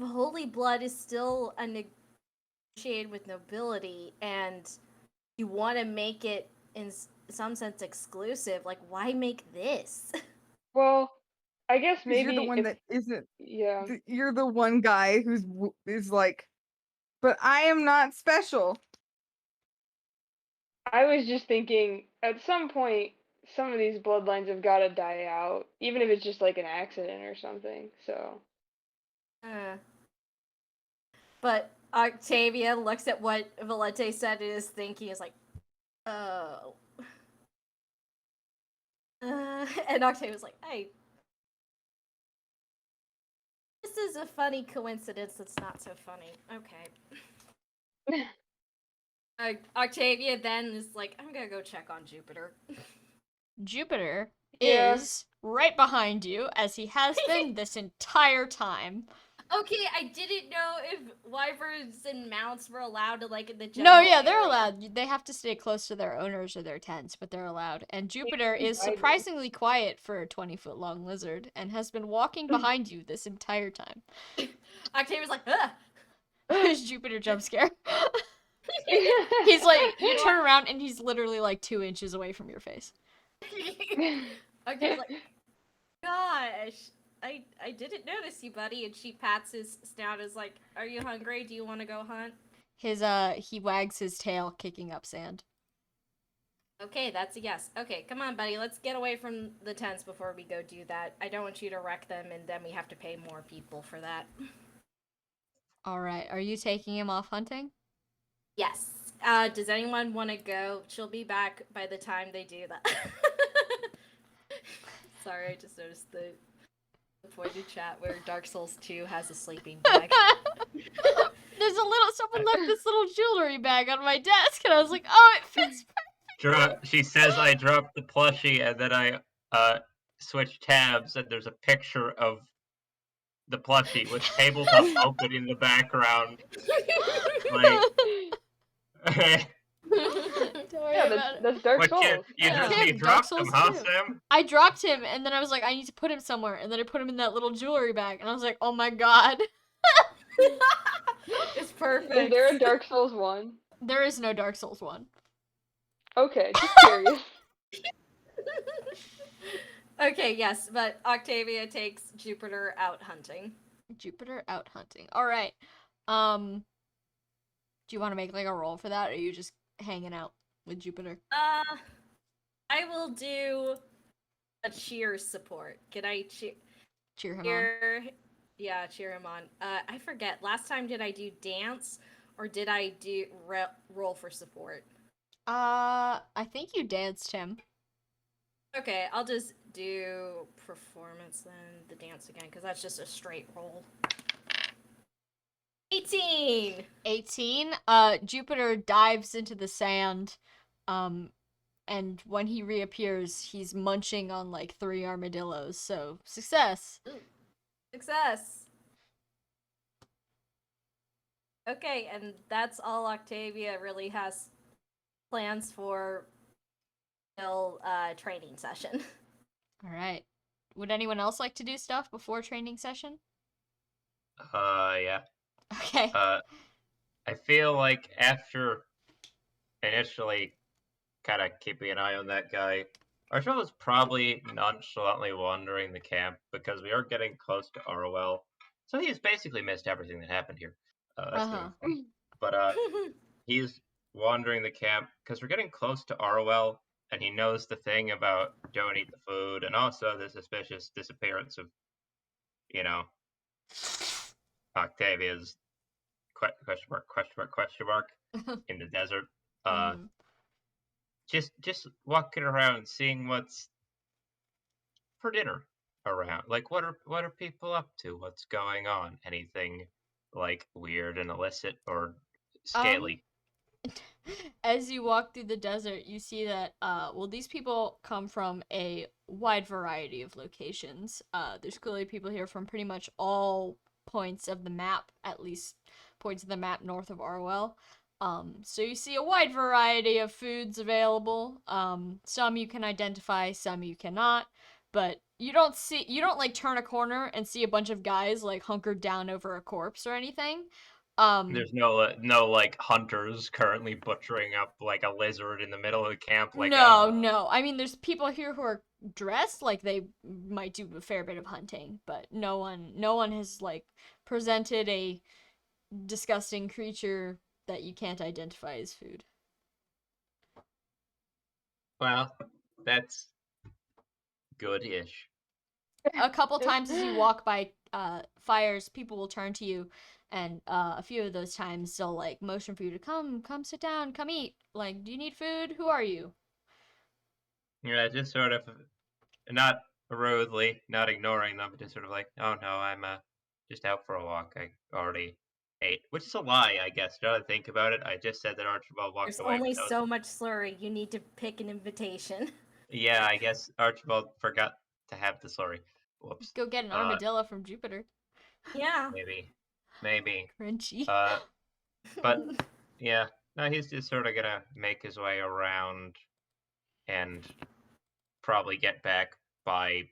holy blood is still negotiated with nobility and you want to make it in some sense exclusive, like why make this? Well, I guess 'Cause maybe you're the one if, that isn't. yeah. You're the one guy who's is like, but I am not special. I was just thinking at some point some of these bloodlines have got to die out, even if it's just like an accident or something. So, But Octavia looks at what Valente said and is thinking is like, oh. And Octavia's like, hey, this is a funny coincidence that's not so funny. Okay. Octavia then is like, I'm gonna go check on Jupiter. Jupiter Yeah. is right behind you, as he has been this entire time. Okay, I didn't know if wyverns and mounts were allowed to like in the No, general yeah, they're area? allowed. They have to stay close to their owners or their tents, but they're allowed. And Jupiter can is guide them. surprisingly quiet for a 20-foot long lizard and has been walking behind you this entire time. Octavia's like, ugh. There's Jupiter jump scare. He's like, you turn around and he's literally like 2 inches away from your face. Octavia's like, gosh, I didn't notice you, buddy. And she pats his snout, is like, are you hungry? Do you want to go hunt? He wags his tail, kicking up sand. Okay, that's a yes. Okay, come on, buddy. Let's get away from the tents before we go do that. I don't want you to wreck them, and then we have to pay more people for that. All right, are you taking him off hunting? Yes. Does anyone want to go? She'll be back by the time they do that. Sorry, I just noticed the voided chat where Dark Souls 2 has a sleeping bag. There's someone left this little jewelry bag on my desk, and I was like, oh, it fits. She says I dropped the plushie, and then I switch tabs, and there's a picture of the plushie with tabletop open in the background. Like, Don't worry Yeah, about it. that's Dark what Souls. you Yeah. you Dark dropped Souls them, huh, 2. Sam? I dropped him, and then I was like, I need to put him somewhere, and then I put him in that little jewelry bag, and I was like, oh my god. It's perfect. Is there a Dark Souls 1? There is no Dark Souls 1. Okay, just curious. Okay, yes, but Octavia takes Jupiter out hunting. Jupiter out hunting. All right. Do you want to make like a roll for that, or are you just hanging out with Jupiter? I will do a cheer support. Can I Cheer him on. cheer? Yeah, cheer him on. I forget. Last time, did I do dance or did I do roll for support? I think you danced him. Okay, I'll just do performance then, the dance again, because that's just a straight roll. 18! 18. Jupiter dives into the sand, and when he reappears, he's munching on like 3 armadillos. So success. Success! Okay, and that's all Octavia really has plans for till training session. All right. Would anyone else like to do stuff before training session? Yeah. Okay. I feel like after initially kind of keeping an eye on that guy, Archibald is probably nonchalantly wandering the camp because we are getting close to Orwell. So he's basically missed everything that happened here. That's gonna be fun. But he's wandering the camp because we're getting close to Orwell, and he knows the thing about don't eat the food, and also the suspicious disappearance of, Octavia's question mark in the desert. Just walking around, seeing what's for dinner around. Like, what are people up to? What's going on? Anything like weird and illicit or scaly? As you walk through the desert, you see that these people come from a wide variety of locations. There's clearly people here from pretty much all points of the map, at least points of the map north of Orwell. So you see a wide variety of foods available. Some you can identify, some you cannot. But you don't like turn a corner and see a bunch of guys like hunkered down over a corpse or anything. There's no like hunters currently butchering up like a lizard in the middle of the camp. Like no. I mean, there's people here who are dressed like they might do a fair bit of hunting, but no one has like presented a disgusting creature that you can't identify as food. Well, that's good-ish. A couple times as you walk by fires, people will turn to you, and a few of those times they'll like motion for you to come sit down, come eat. Like, do you need food? Who are you? Yeah, just sort of not rudely, not ignoring them, but just sort of like, oh no, I'm just out for a walk. I already ate, which is a lie, I guess. Now that I think about it, I just said that Archibald walked There's away. only so much slurry. You need to pick an invitation. Yeah, I guess Archibald forgot to have the slurry. Whoops. Go get an armadillo from Jupiter. Yeah. Maybe. maybe. Cringy. But yeah, no, he's just sort of gonna make his way around and probably get back by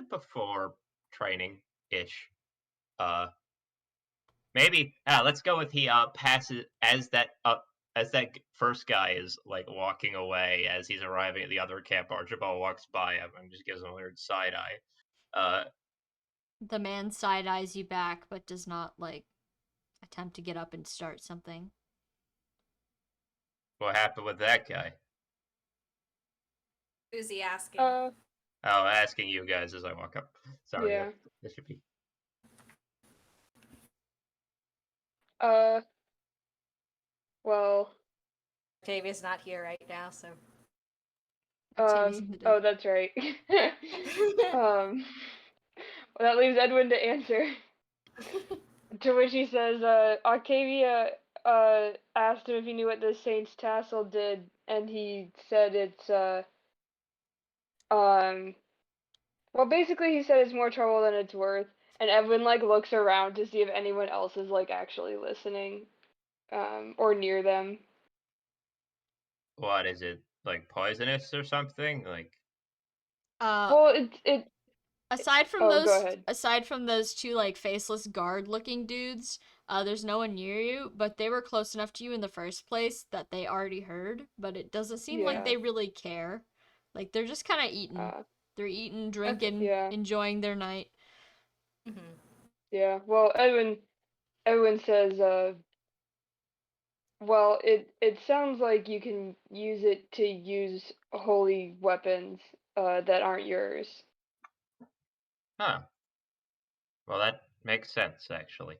before training ish. Maybe let's go with he passes as that first guy is like walking away as he's arriving at the other camp. Archibald walks by him and just gives him a weird side eye. The man side eyes you back, but does not like attempt to get up and start something. What happened with that guy? Who's he asking? Oh, asking you guys as I walk up. Sorry, Yeah. this should be. Well, Octavia's not here right now, so. Octavia's in the oh, that's right. Well, that leaves Edwin to answer. To which he says, Octavia asked him if he knew what the Saint's Tassel did, and he said it's, well, basically he said it's more trouble than it's worth, and Edwin, like, looks around to see if anyone else is, like, actually listening, or near them. What is it, like poisonous or something? Like, Well, it aside from oh, go ahead. those two like faceless guard looking dudes, there's no one near you, but they were close enough to you in the first place that they already heard, but it doesn't seem like Yeah. they really care. Like they're just kind of eating. They're eating, drinking, yeah. enjoying their night. Mm-hmm. Yeah, well, Edwin says, well, it sounds like you can use it to use holy weapons, that aren't yours. huh. Well, that makes sense, actually.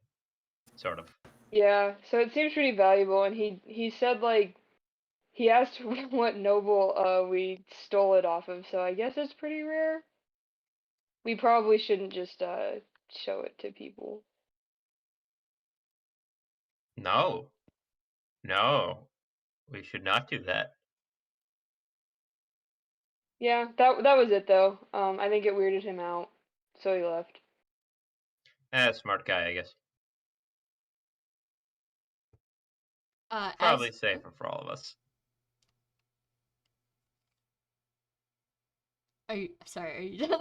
Sort of. Yeah, so it seems pretty valuable, and he said, like, he asked what noble, we stole it off of, so I guess it's pretty rare. We probably shouldn't just, show it to people. No. No. We should not do that. Yeah, that was it, though. I think it weirded him out, so he left. Smart guy, I guess. As Probably safer for all of us. are you done?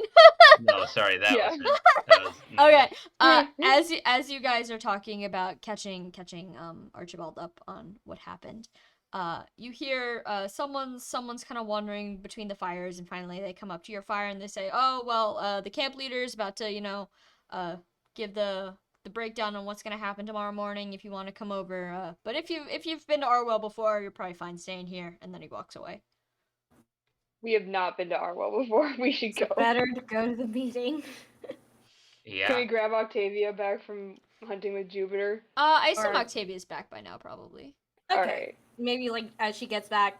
No, sorry, that Yeah. was it. That was, Okay. As you guys are talking about catching Archibald up on what happened, you hear someone's kind of wandering between the fires, and finally they come up to your fire and they say, "Oh well, the camp leader is about to give the breakdown on what's gonna happen tomorrow morning. If you want to come over, but if you've been to Arwell before, you're probably fine staying here." And then he walks away. We have not been to Arwell before. We should go. Better to go to the meeting. yeah. Can we grab Octavia back from hunting with Jupiter? I assume Or- Octavia's back by now, probably. Okay. Alright. Maybe like as she gets back,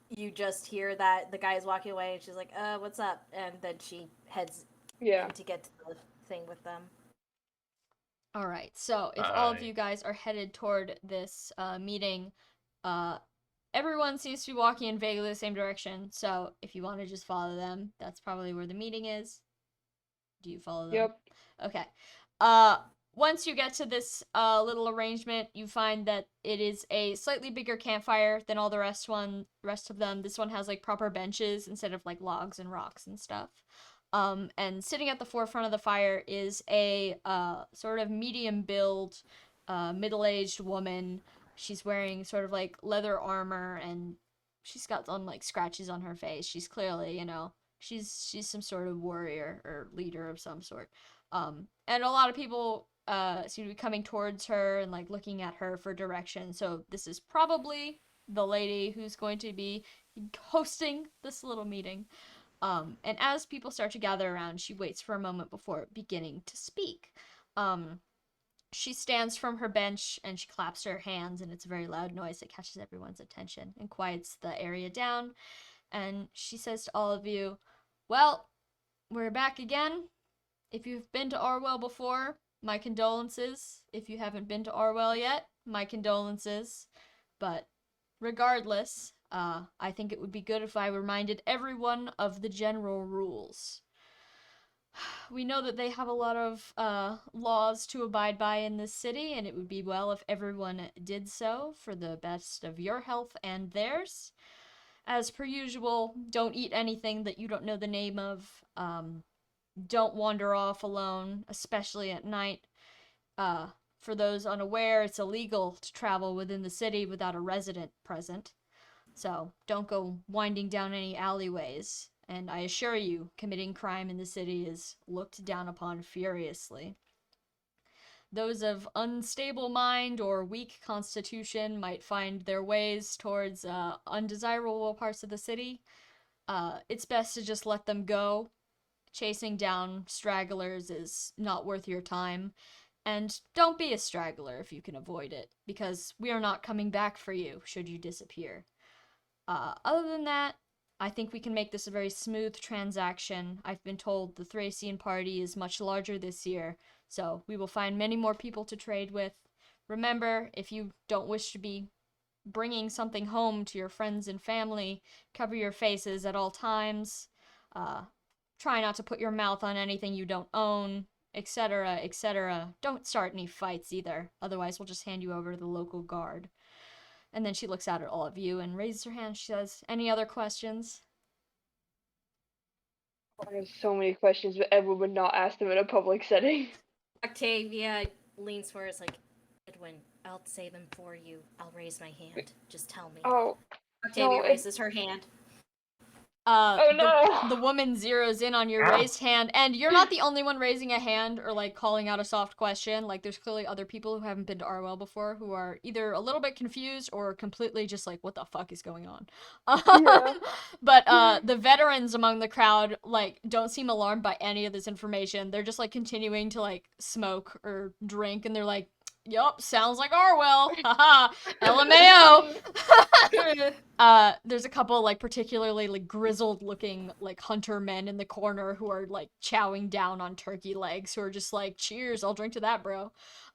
you just hear that the guy is walking away, and she's like, what's up?" And then she heads Yeah. in to get to the thing with them. All right. So if all of you guys are headed toward this meeting, everyone seems to be walking in vaguely the same direction. So if you want to just follow them, that's probably where the meeting is. Do you follow them? Yep. Okay. Once you get to this little arrangement, you find that it is a slightly bigger campfire than all the rest of them. This one has like proper benches instead of like logs and rocks and stuff. And sitting at the forefront of the fire is a sort of medium build, middle-aged woman. She's wearing sort of like leather armor, and she's got some like scratches on her face. She's clearly, she's some sort of warrior or leader of some sort. And a lot of people seem to be coming towards her and like looking at her for direction. So this is probably the lady who's going to be hosting this little meeting. And as people start to gather around, she waits for a moment before beginning to speak. She stands from her bench and she claps her hands, and it's a very loud noise that catches everyone's attention and quiets the area down. And she says to all of you, "Well, we're back again. If you've been to Arwell before, my condolences. If you haven't been to Arwell yet, my condolences. But regardless, I think it would be good if I reminded everyone of the general rules. We know that they have a lot of laws to abide by in this city, and it would be well if everyone did so for the best of your health and theirs. As per usual, don't eat anything that you don't know the name of. Don't wander off alone, especially at night. For those unaware, it's illegal to travel within the city without a resident present. So don't go winding down any alleyways. And I assure you, committing crime in the city is looked down upon furiously. Those of unstable mind or weak constitution might find their ways towards undesirable parts of the city. It's best to just let them go. Chasing down stragglers is not worth your time. And don't be a straggler if you can avoid it, because we are not coming back for you should you disappear. Other than that, I think we can make this a very smooth transaction. I've been told the Thracian party is much larger this year, so we will find many more people to trade with. Remember, if you don't wish to be bringing something home to your friends and family, cover your faces at all times. Try not to put your mouth on anything you don't own, etc., etc. Don't start any fights either, otherwise we'll just hand you over to the local guard. And then she looks out at all of you and raises her hand. She says, "Any other questions?" I have so many questions, but Edwin would not ask them in a public setting. Octavia leans forward. It's like, Edwin, I'll say them for you. I'll raise my hand. Just tell me. Oh, Octavia no, raises her hand. Oh, no. The woman zeroes in on your Ah. raised hand, and you're not the only one raising a hand or like calling out a soft question. Like there's clearly other people who haven't been to Arwell before who are either a little bit confused or completely just like, what the fuck is going on? Yeah. But the veterans among the crowd like don't seem alarmed by any of this information. They're just like continuing to like smoke or drink, and they're like, "Yup, sounds like Arwell. Haha, LMAO." There's a couple like particularly like grizzled looking like hunter men in the corner who are like chowing down on turkey legs, who are just like, "Cheers, I'll drink to that, bro."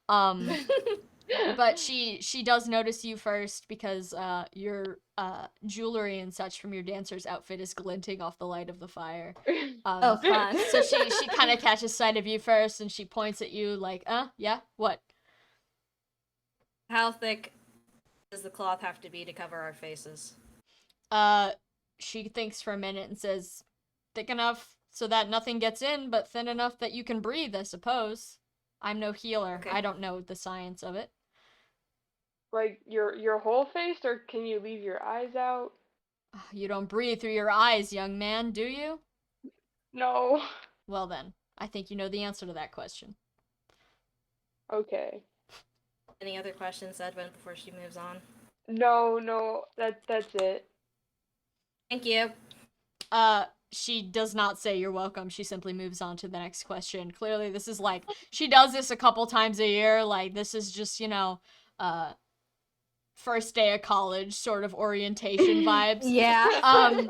But she does notice you first because your jewelry and such from your dancer's outfit is glinting off the light of the fire. Oh, fun. So she kind of catches sight of you first, and she points at you like, yeah, what?" How thick does the cloth have to be to cover our faces? She thinks for a minute and says, "Thick enough so that nothing gets in, but thin enough that you can breathe, I suppose. I'm no healer. Okay. I don't know the science of it." Like your whole face, or can you leave your eyes out? "You don't breathe through your eyes, young man, do you?" No. "Well then, I think you know the answer to that question." Okay. Any other questions, Edwin, before she moves on? No, that's it. Thank you. She does not say you're welcome. She simply moves on to the next question. Clearly, this is like, she does this a couple times a year. Like, this is just, first day of college sort of orientation vibes. Yeah.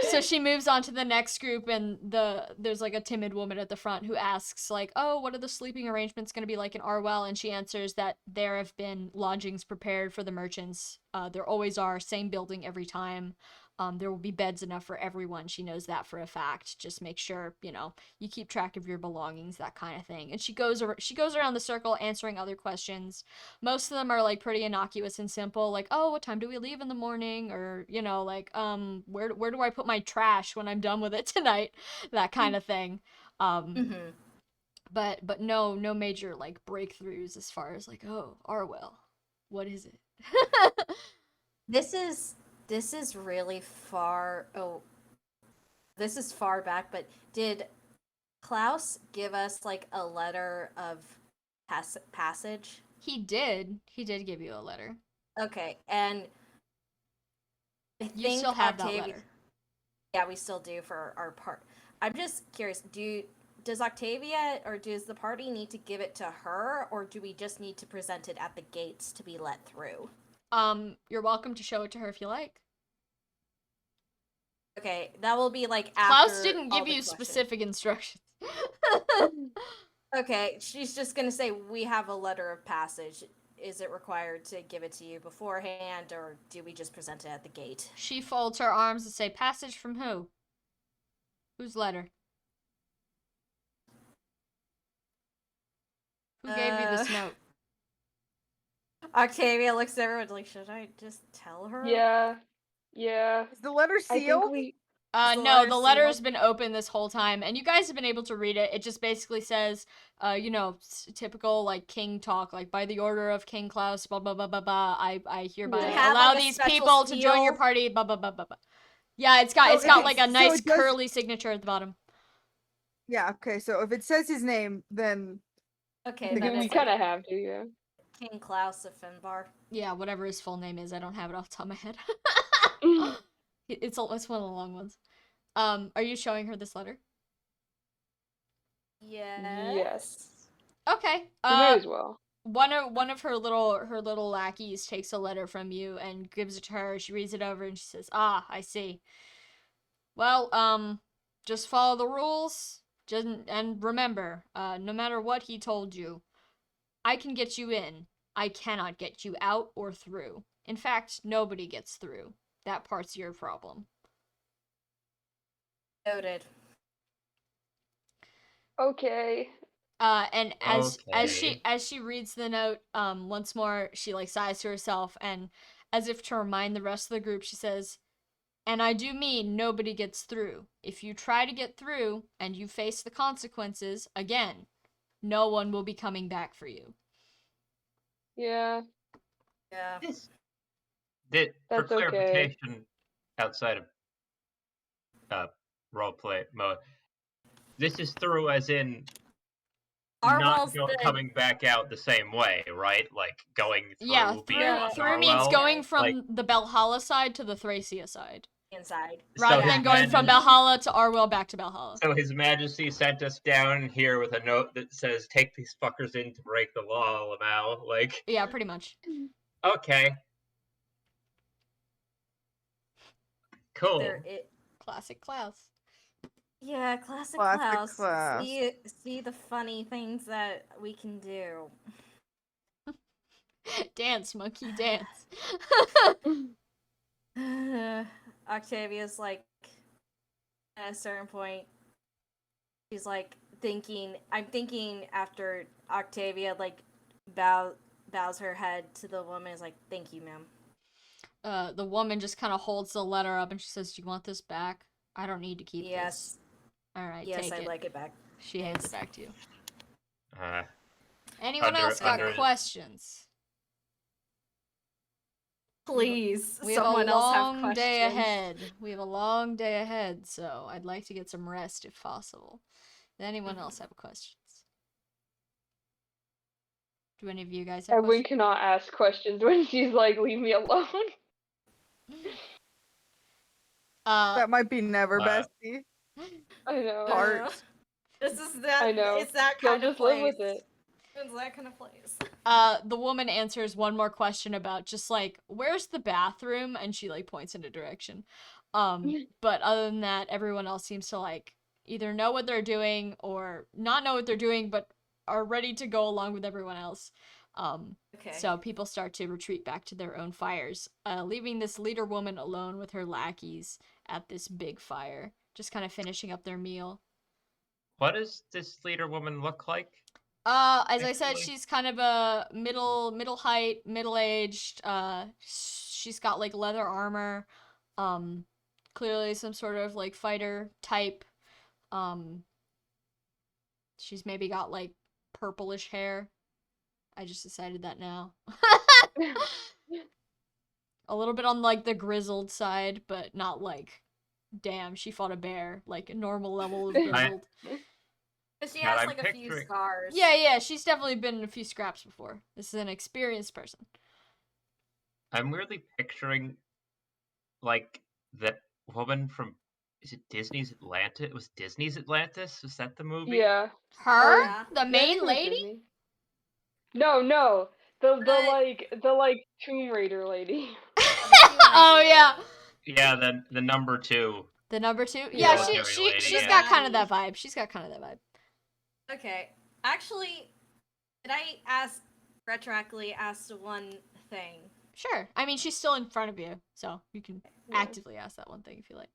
So she moves on to the next group, and there's like a timid woman at the front who asks like, "Oh, what are the sleeping arrangements going to be like in Arwell?" And she answers that there have been lodgings prepared for the merchants. There always are, same building every time. There will be beds enough for everyone. She knows that for a fact. Just make sure, you keep track of your belongings, that kind of thing. And she goes around the circle answering other questions. Most of them are like pretty innocuous and simple, like, "Oh, what time do we leave in the morning?" Or, like, where do I put my trash when I'm done with it tonight? That kind of thing. Mm-hmm. But no major like breakthroughs as far as like, "Oh, Arwell, what is it?" This is really far. Oh, this is far back. But did Klaus give us like a letter of passage? He did give you a letter. Okay, and I You think still have that Octavia. letter. Yeah, we still do for our part. I'm just curious. Does Octavia or does the party need to give it to her, or do we just need to present it at the gates to be let through? You're welcome to show it to her if you like. Okay, that will be like after. Klaus didn't give you specific instructions. Okay, she's just gonna say, "We have a letter of passage. Is it required to give it to you beforehand, or do we just present it at the gate?" She folds her arms and say, "Passage from who? Whose letter?" Who gave you this note? Octavia looks at everyone like, should I just tell her? Yeah. Is the letter I think sealed? we. Is the No, letter the letter's sealed? been open this whole time, and you guys have been able to read it. It just basically says, typical, like, king talk, like, by the order of King Klaus, blah, blah, blah, blah, blah, I hereby Does it have, allow like, a these special people to join your seal? party, blah, blah, blah, blah, blah. Yeah, it's got, Oh, it's got, okay, like, a so nice it does- curly signature at the bottom. Yeah, okay, so if it says his name, then Okay, We then kind it's like of have to, yeah. King Klaus of Finbar. Yeah, whatever his full name is, I don't have it off the top of my head. It's one of the long ones. Are you showing her this letter? Yes. Okay. We may as well. One of her little lackeys takes a letter from you and gives it to her. She reads it over and she says, "Ah, I see. Well, just follow the rules. And remember, no matter what he told you, I can get you in. I cannot get you out or through. In fact, nobody gets through. That part's your problem." Noted. Okay. And as Okay. she reads the note, once more, she like sighs to herself, and as if to remind the rest of the group, she says, "And I do mean nobody gets through. If you try to get through and you face the consequences, again, no one will be coming back for you." Yeah, Yeah. For that's okay. clarification, outside of roleplay mode, this is through as in Arwell's coming back out the same way, right? Like going Yeah, through Yeah. through means Narwhal. going from Like, the Belhalla side to the Thracia side, inside. rather his than going from Majesty- Valhalla to Arwell back to Valhalla. So His Majesty sent us down here with a note that says, "Take these fuckers in to break the law, Lamau." Like, Yeah, pretty much. okay, cool. There it. Classic Klaus. Yeah, classic Classic Klaus. Klaus. See the funny things that we can do. Dance, monkey, dance. Octavia's like, at a certain point, she's like thinking. I'm thinking after Octavia like bows her head to the woman, is like, "Thank you, ma'am." The woman just kind of holds the letter up and she says, "Do you want this back? I don't need to keep this." Yes. All right, Yes, take I'd it. like it back. She hands it back to you. Anyone else got under- questions? Please, We have someone a else have long questions. day ahead. We have a long day ahead, so I'd like to get some rest if possible. Does anyone else have questions? Do any of you guys have Edwin questions? cannot ask questions when she's like, "Leave me alone." That might be never, bestie. I know. Heart. This is that. I know. It's that She'll kind of just place. live with it. It's that kind of place. The woman answers one more question about just like, where's the bathroom? And she like points in a direction. But other than that, everyone else seems to like either know what they're doing or not know what they're doing, but are ready to go along with everyone else. Okay. So people start to retreat back to their own fires, leaving this leader woman alone with her lackeys at this big fire, just kind of finishing up their meal. What does this leader woman look like? As I said, Actually- she's kind of a middle height, middle-aged. She's got like leather armor. Clearly some sort of like fighter type. She's maybe got like purplish hair. I just decided that now. A little bit on like the grizzled side, but not like, damn, she fought a bear. Like a normal level of grizzled. But she God, has I'm like a few picturing- scars. Yeah, she's definitely been in a few scraps before. This is an experienced person. I'm weirdly picturing, like, that woman from, is it Disney's Atlantis? It was Disney's Atlantis? Was that the movie? Yeah. Her? Yeah. The Yeah, I main think it was lady? Disney. No. The Right. like Tomb Raider lady. Oh yeah. Yeah, the number 2. The number 2? Yeah. Yeah, Military lady, she's yeah. got kind of that vibe. She's got kind of that vibe. Okay. Actually, did I retroactively ask one thing? Sure. I mean, she's still in front of you, so you can Yeah. actively ask that one thing if you like.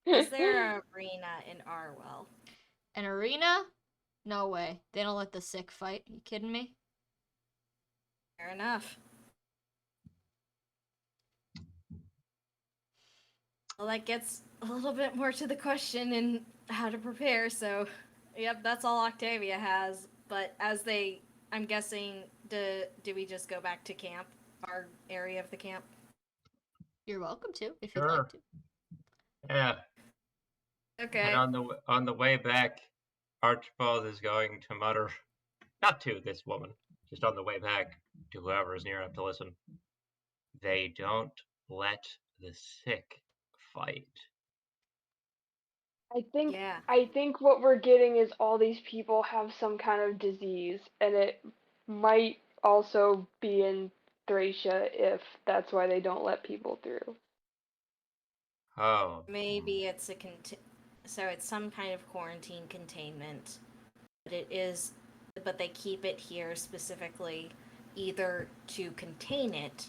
Is there an arena in Arwell? An arena? No way. They don't let the sick fight. You kidding me? Fair enough. Well, that gets a little bit more to the question and how to prepare. So, yep, that's all Octavia has. But I'm guessing, do we just go back to camp, our area of the camp? You're welcome to, if you'd like Sure. to. Yeah. Okay. And on the way back, Archibald is going to mutter, not to this woman, just on the way back to whoever is near enough to listen. They don't let the sick fight. Yeah. I think what we're getting is all these people have some kind of disease, and it might also be in Thracia if that's why they don't let people through. Oh. Maybe it's so it's some kind of quarantine containment. But but they keep it here specifically either to contain it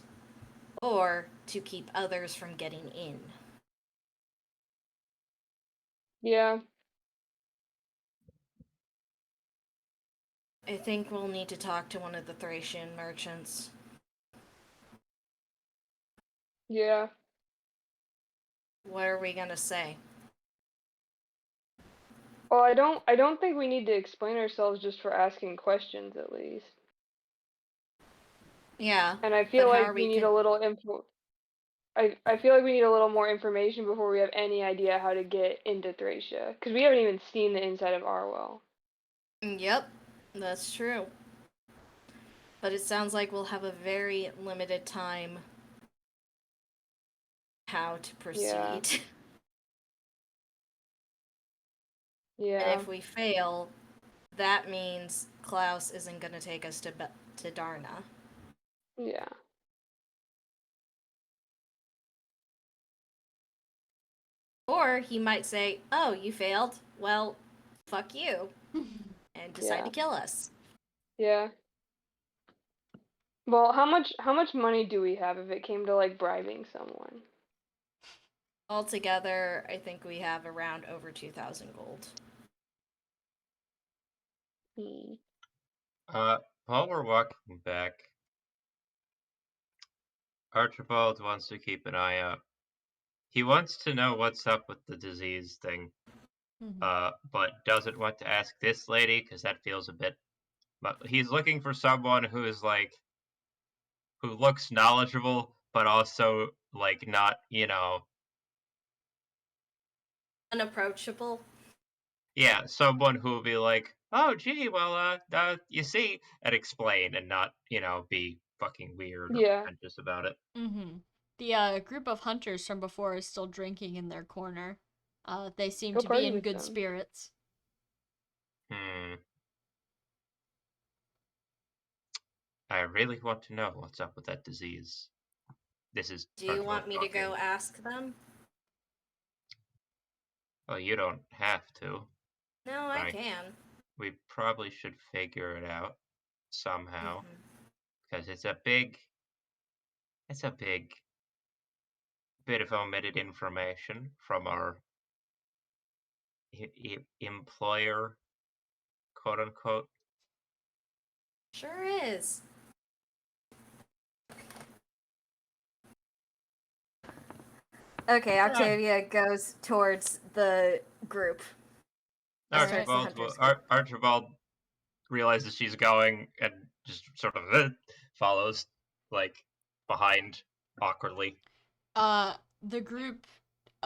or to keep others from getting in. Yeah, I think we'll need to talk to one of the Thracian merchants. yeah. What are we gonna say? Well, I don't think we need to explain ourselves just for asking questions at least. Yeah, And I but feel how like are we we need a little info. I feel like we need a little more information before we have any idea how to get into Thracia, because we haven't even seen the inside of Arwell. Yep, that's true. But it sounds like we'll have a very limited time how to Yeah, proceed. And yeah, if we fail, that means Klaus isn't going to take us to Darna. yeah, Or he might say, "Oh, you failed. Well, fuck you," and decide to yeah, kill us. yeah. Well, how much money do we have if it came to like bribing someone? Altogether, I think we have around over 2,000 gold. Hmm. While we're walking back, Archibald wants to keep an eye out. He wants to know what's up with the disease thing, but doesn't want to ask this lady because that feels a bit. But he's looking for someone who is like, who looks knowledgeable, but also like not, Unapproachable. yeah, someone who will be like, oh, gee, well, you see, and explain and not, be fucking weird or Yeah, pretentious about it. The group of hunters from before is still drinking in their corner. They seem go to be party in with good them. spirits. Hmm. I really want to know what's up with that disease. This is Do you Archibald want me to talking. go ask them? Well, you don't have to. No, But I can. we probably should figure it out somehow Mhm. because it's a big bit of omitted information from our employer, quote unquote. Sure is. Okay, Yeah. Octavia goes towards the group. All right. Towards the hunters group. Archibald realizes she's going and just sort of follows, like, behind awkwardly. The group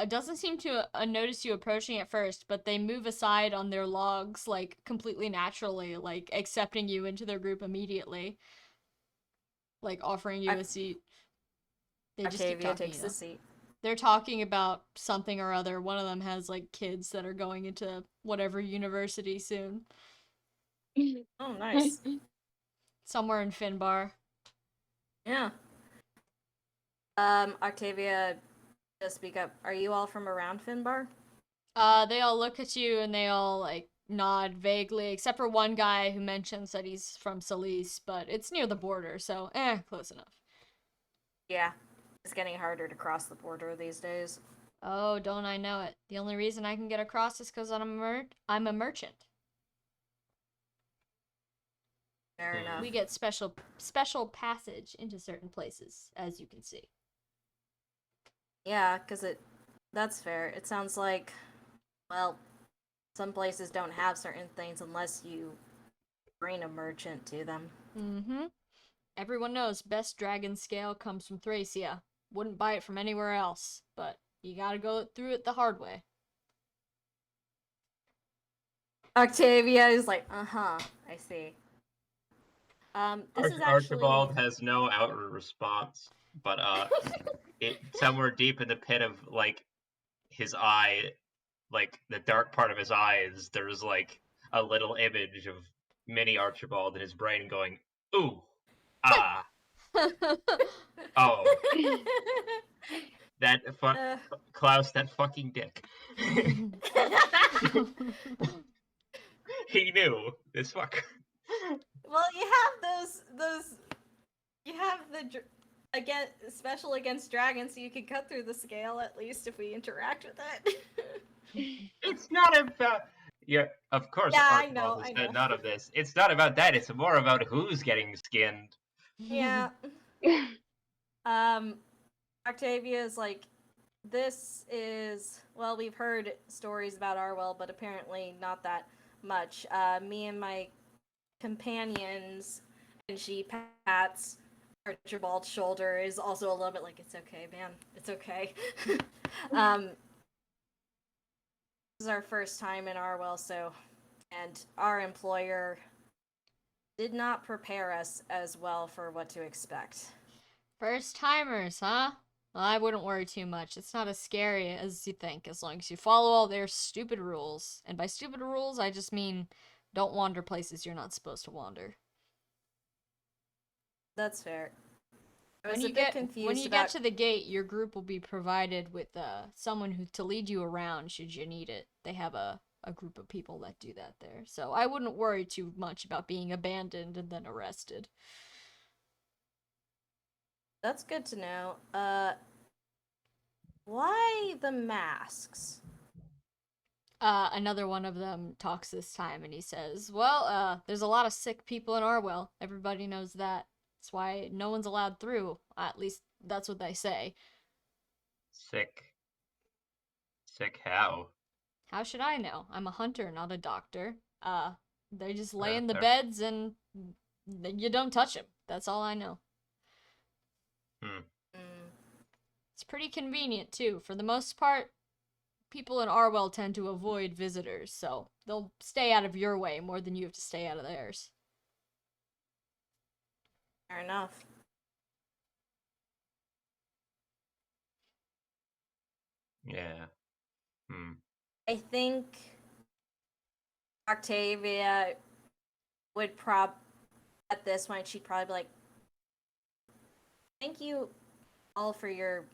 doesn't seem to notice you approaching at first, but they move aside on their logs, like, completely naturally, like, accepting you into their group immediately, like, offering you a seat. They just keep Octavia talking, takes the seat. They're talking about something or other. One of them has, like, kids that are going into whatever university soon. Oh, nice. Somewhere in Finbar. Yeah. Octavia, just speak up. Are you all from around Finbar? They all look at you and they all, like, nod vaguely, except for one guy who mentions that he's from Solis, but it's near the border, so, close enough. Yeah. It's getting harder to cross the border these days. Oh, don't I know it. The only reason I can get across is because I'm a merchant. Fair enough. We get special passage into certain places, as you can see. Yeah, because that's fair. It sounds like, well, some places don't have certain things unless you bring a merchant to them. Mm-hmm. Everyone knows best dragon scale comes from Thracia. Wouldn't buy it from anywhere else, but you gotta go through it the hard way. Octavia is like, I see. This is actually... Archibald has no outward response, but it somewhere deep in the pit of like his eye, like the dark part of his eyes, there's like a little image of mini Archibald in his brain going, "Ooh, ah, oh, that Klaus, that fucking dick." He knew this fucker. Well, you have those. You have the again special against dragons, so you can cut through the scale at least if we interact with it. It's not about. Yeah, of course. Yeah, Archibald has I know. said none of this. It's not about that. It's more about who's getting skinned. Yeah. Octavia's like, this is, well, we've heard stories about Arwell, but apparently not that much. Me and my companions, and she pats Archibald's shoulder, is also a little bit like, it's okay, man. It's okay. This is our first time in Arwell, and our employer did not prepare us as well for what to expect. First timers, huh? Well, I wouldn't worry too much. It's not as scary as you think, as long as you follow all their stupid rules. And by stupid rules, I just mean don't wander places you're not supposed to wander. That's fair. I was When a you bit get confused get to the gate, your group will be provided with someone to lead you around should you need it. They have a group of people that do that there. So I wouldn't worry too much about being abandoned and then arrested. That's good to know. Why the masks? Another one of them talks this time, and he says, well, there's a lot of sick people in Arwell. Everybody knows that. That's why no one's allowed through. At least that's what they say. Sick. Sick how? How should I know? I'm a hunter, not a doctor. They just lay in the Fair. beds and you don't touch them. That's all I know. It's pretty convenient, too. For the most part, people in Arwell tend to avoid visitors, so they'll stay out of your way more than you have to stay out of theirs. Fair enough. Yeah. I think Octavia would at this point, she'd probably be like, thank you all for your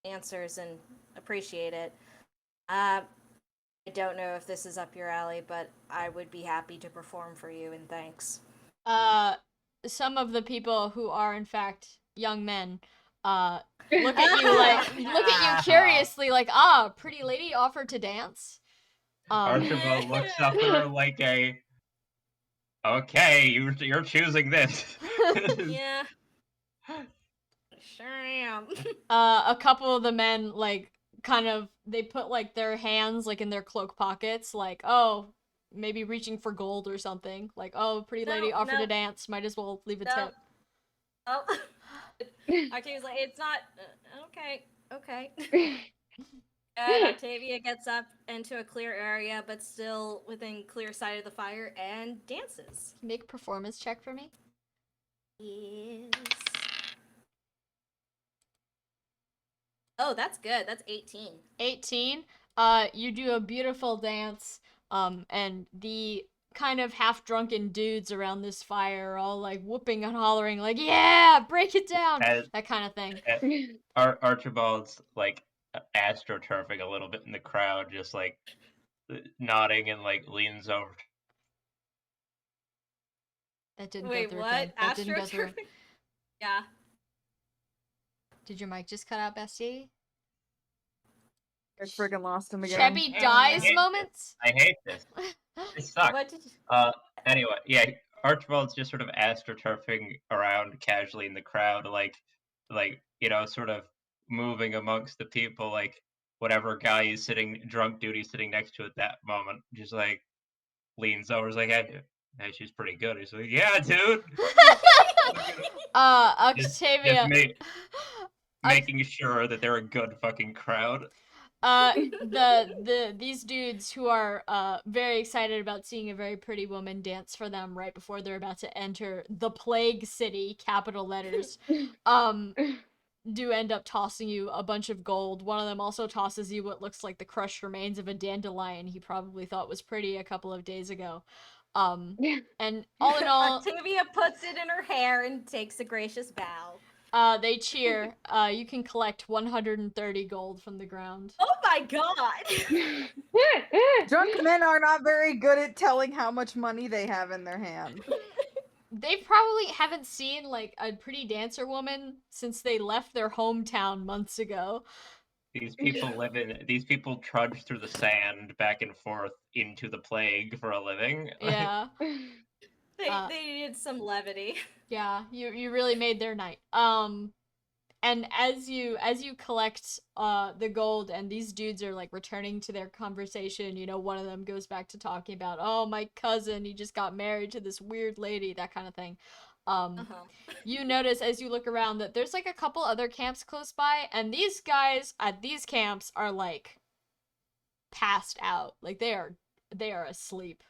answers and appreciate it. I don't know if this is up your alley, but I would be happy to perform for you, and thanks. Some of the people who are in fact young men look at you curiously like, pretty lady offered to dance. Archibald looks up at her like okay, you're choosing this. Yeah. Sure am. A couple of the men they put like their hands like in their cloak pockets, like, oh, maybe reaching for gold or something. Like, oh, pretty lady offered to dance, might as well leave a tip. Oh. Octavia's like, it's not okay. And Octavia gets up into a clear area, but still within clear sight of the fire, and dances. Make a performance check for me. Yes. Oh, that's good. That's 18. 18. You do a beautiful dance, and the kind of half-drunken dudes around this fire are all like whooping and hollering like, yeah, break it down, that kind of thing. Archibald's like astroturfing a little bit in the crowd, just like nodding and like leans over. That didn't Wait, go through. what? That didn't go through. Yeah. Did your mic just cut out, Bestie? I friggin' lost him again. Chebby dies moments? I hate this. It sucks. What did you... Anyway, yeah, Archibald's just sort of astroturfing around casually in the crowd, like sort of moving amongst the people, like whatever guy he's sitting drunk dude he's sitting next to at that moment, just like leans over, is like, hey, she's pretty good. He's like, yeah, dude. just Octavia. making sure that they're a good fucking crowd. These dudes who are very excited about seeing a very pretty woman dance for them right before they're about to enter the Plague City, capital letters, do end up tossing you a bunch of gold. One of them also tosses you what looks like the crushed remains of a dandelion he probably thought was pretty a couple of days ago. And all in all, Octavia puts it in her hair and takes a gracious bow. they cheer. You can collect 130 gold from the ground. Oh my god! Drunk men are not very good at telling how much money they have in their hand. They probably haven't seen like a pretty dancer woman since they left their hometown months ago. These people trudge through the sand back and forth into the plague for a living. Yeah. They needed some levity. Yeah, you really made their night. And as you collect the gold and these dudes are like returning to their conversation, you know, one of them goes back to talking about, oh, my cousin, he just got married to this weird lady, that kind of thing. You notice as you look around that there's like a couple other camps close by, and these guys at these camps are like passed out. Like they are asleep.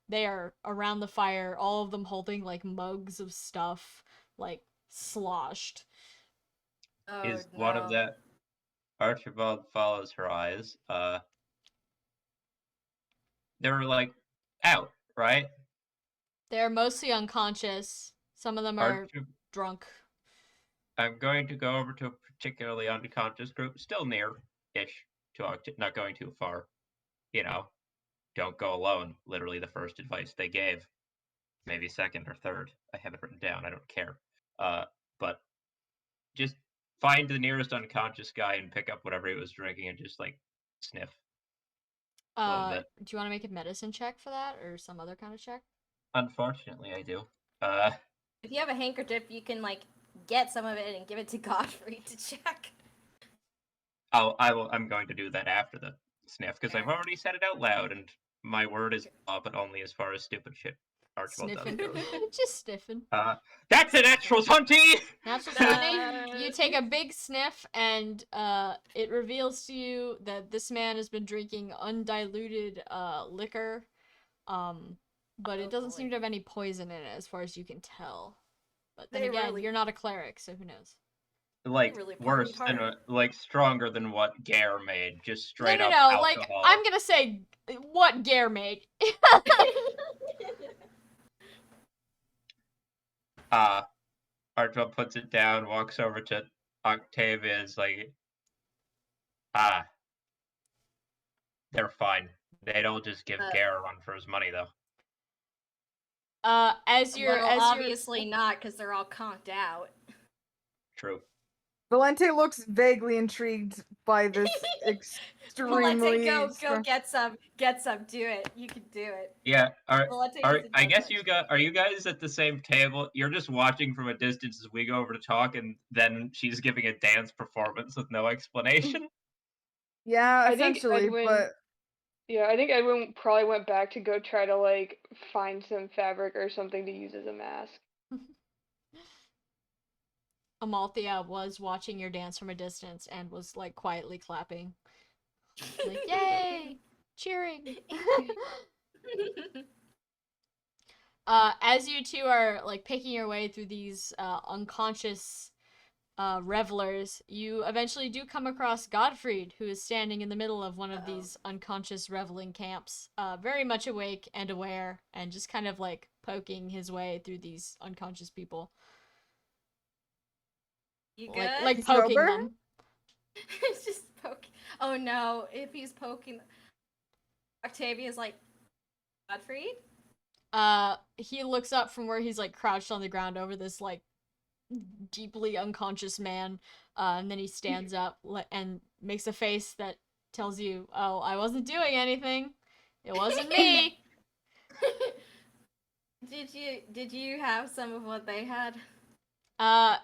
They are around the fire, all of them holding like mugs of stuff, like sloshed. Oh, Is no. one of that Archibald follows her eyes. They're like out, right? They're mostly unconscious. Some of them are drunk. I'm going to go over to a particularly unconscious group, still near-ish to not going too far. You know, don't go alone. Literally the first advice they gave. Maybe second or third. I have it written down. I don't care. But just find the nearest unconscious guy and pick up whatever he was drinking and just like sniff a little bit. Do you want to make a medicine check for that or some other kind of check? Unfortunately, I do. If you have a handkerchief, you can like get some of it and give it to Godfrey to check. I'm going to do that after the sniff because I've already said it out loud, and my word is law, but only as far as stupid shit Archibald Sniffing. does. Just sniffing. That's a natural 20! Natural 20. You take a big sniff, and it reveals to you that this man has been drinking undiluted liquor, but it doesn't seem to have any poison in it as far as you can tell. But then again, you're not a cleric, so who knows? Like really worse than like stronger than what Gare made, just straight up No, alcohol. like I'm gonna say what Gare made. Archibald puts it down, walks over to Octavia, is like, they're fine. They don't just give Gare a run for his money, though. Obviously not, because they're all conked out. True. Valente looks vaguely intrigued by this extremely. Valente, go get some, do it. You can do it. Yeah. I guess are you guys at the same table? You're just watching from a distance as we go over to talk, and then she's giving a dance performance with no explanation. Yeah, essentially, but yeah, I think Edwin probably went back to go try to like find some fabric or something to use as a mask. Amalthea was watching your dance from a distance and was like quietly clapping. Like, yay! Cheering! As you two are like picking your way through these unconscious revelers, you eventually do come across Godfried, who is standing in the middle of one of these unconscious reveling camps, very much awake and aware, and just kind of like poking his way through these unconscious people. You good? Like poking them. It's just poking. Oh no! If he's poking, Octavia's like, Godfried? He looks up from where he's like crouched on the ground over this like deeply unconscious man, and then he stands up and makes a face that tells you, "Oh, I wasn't doing anything. It wasn't me." Did you have some of what they had? Uh,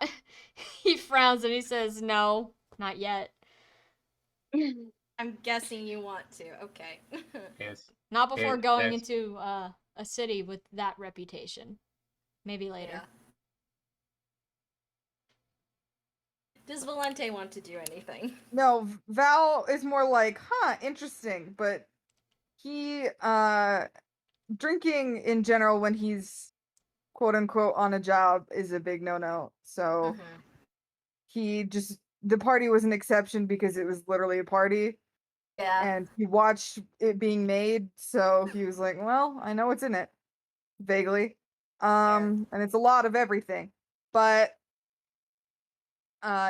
he frowns and he says, "No, not yet. I'm guessing you want to. Okay. Is Not before going there's into a city with that reputation. Maybe later." Yeah. Does Valente want to do anything? No, Val is more like, huh, interesting, but he drinking in general when he's quote unquote on a job is a big no-no. So Mhm. he just the party was an exception because it was literally a party Yeah. and he watched it being made, so he was like, well, I know what's in it vaguely. And it's a lot of everything. But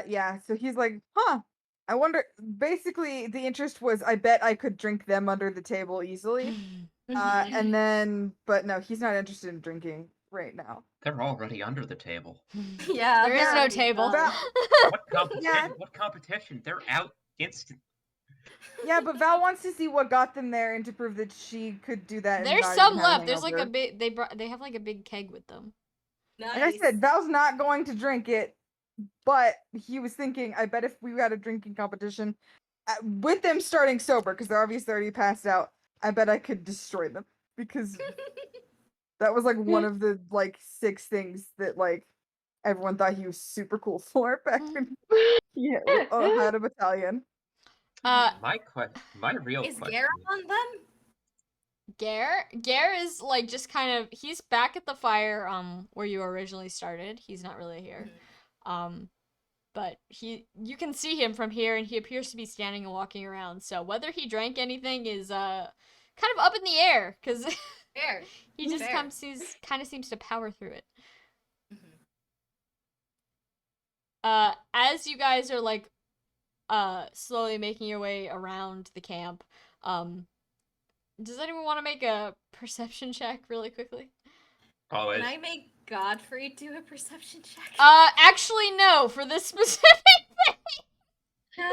yeah, so he's like, huh, I wonder, basically the interest was I bet I could drink them under the table easily. Mhm. And then but no, he's not interested in drinking right now. they're already under the table. Yeah. There is Yeah, no already table. done. What competition? Yeah. What competition? They're out instant. Yeah, but Val wants to see what got them there and to prove that she could do that and There's not some even have a left. There's like a hangover. big. They have like a big keg with them. Nice. Like I said, Val's not going to drink it, but he was thinking, I bet if we had a drinking competition with them starting sober, because they're obviously already passed out, I bet I could destroy them because that was like one of the like 6 things that like everyone thought he was super cool for back when he had a battalion. Uh, My real Is question Gare on them? Gare is like just kind of he's back at the fire where you originally started. He's not really here. But you can see him from here and he appears to be standing and walking around. So whether he drank anything is kind of up in the air cuz Fair. he just Fair. kind of seems to power through it. Mhm. As you guys are like slowly making your way around the camp, does anyone want to make a perception check really quickly? always. Can I make Godfrey do a perception check? Actually no, for this specific No.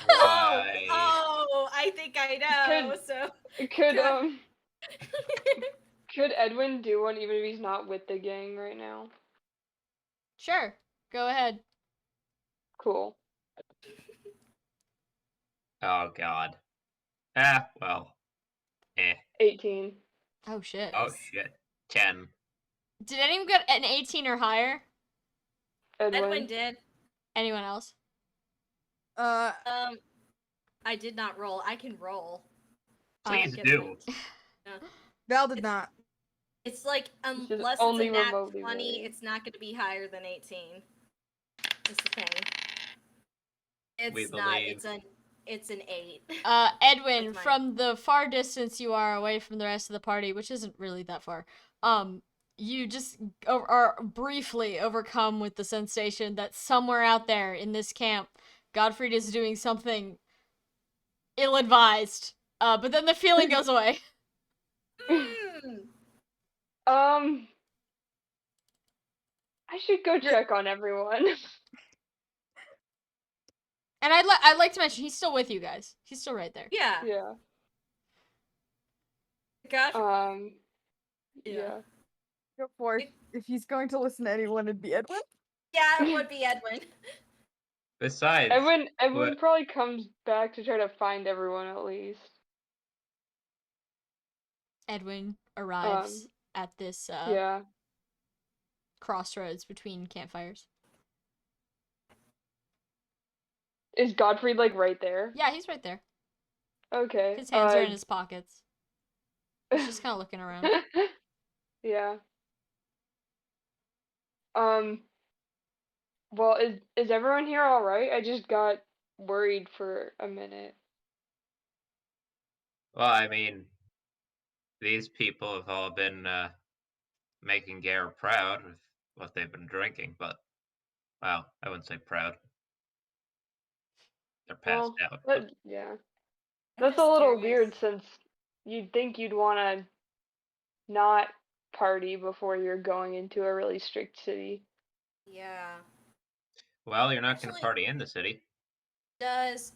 Why? Oh, I think I know. So Could Good. could Edwin do one even if he's not with the gang right now? Sure, go ahead. Cool. Oh God. Ah, well. 18. Oh shit. Oh shit. 10. Did anyone get an 18 or higher? Edwin did. Anyone else? I did not roll. I can roll. Please Get do. it. No. Val did not. It's like This is unless only it's a nat remotely 20, related. it's not going to be higher than 18. It's the thing. We It's not. believe. It's an 8. Edwin, With mine. from the far distance you are away from the rest of the party, which isn't really that far, you just are briefly overcome with the sensation that somewhere out there in this camp, Godfrey is doing something ill-advised. But then the feeling goes away. I should go check on everyone. And I'd like to mention he's still with you guys. He's still right there. Yeah. Yeah. Godfrey. Yeah. Go for it. If he's going to listen to anyone, it'd be Edwin. Yeah, it would be Edwin. Besides, Edwin probably comes back to try to find everyone at least. Edwin arrives at this Yeah. crossroads between campfires. Is Godfrey like right there? Yeah, he's right there. Okay. His hands are in his pockets. He's just kind of looking around. Yeah. Well, is everyone here all right? I just got worried for a minute. well, I mean, these people have all been making Gare proud with what they've been drinking, but well, I wouldn't say proud. They're passed Well, out. But yeah. I'm That's a just little curious. weird since you'd think you'd want to not party before you're going into a really strict city. Yeah. well, you're not going to Actually- party in the city. Does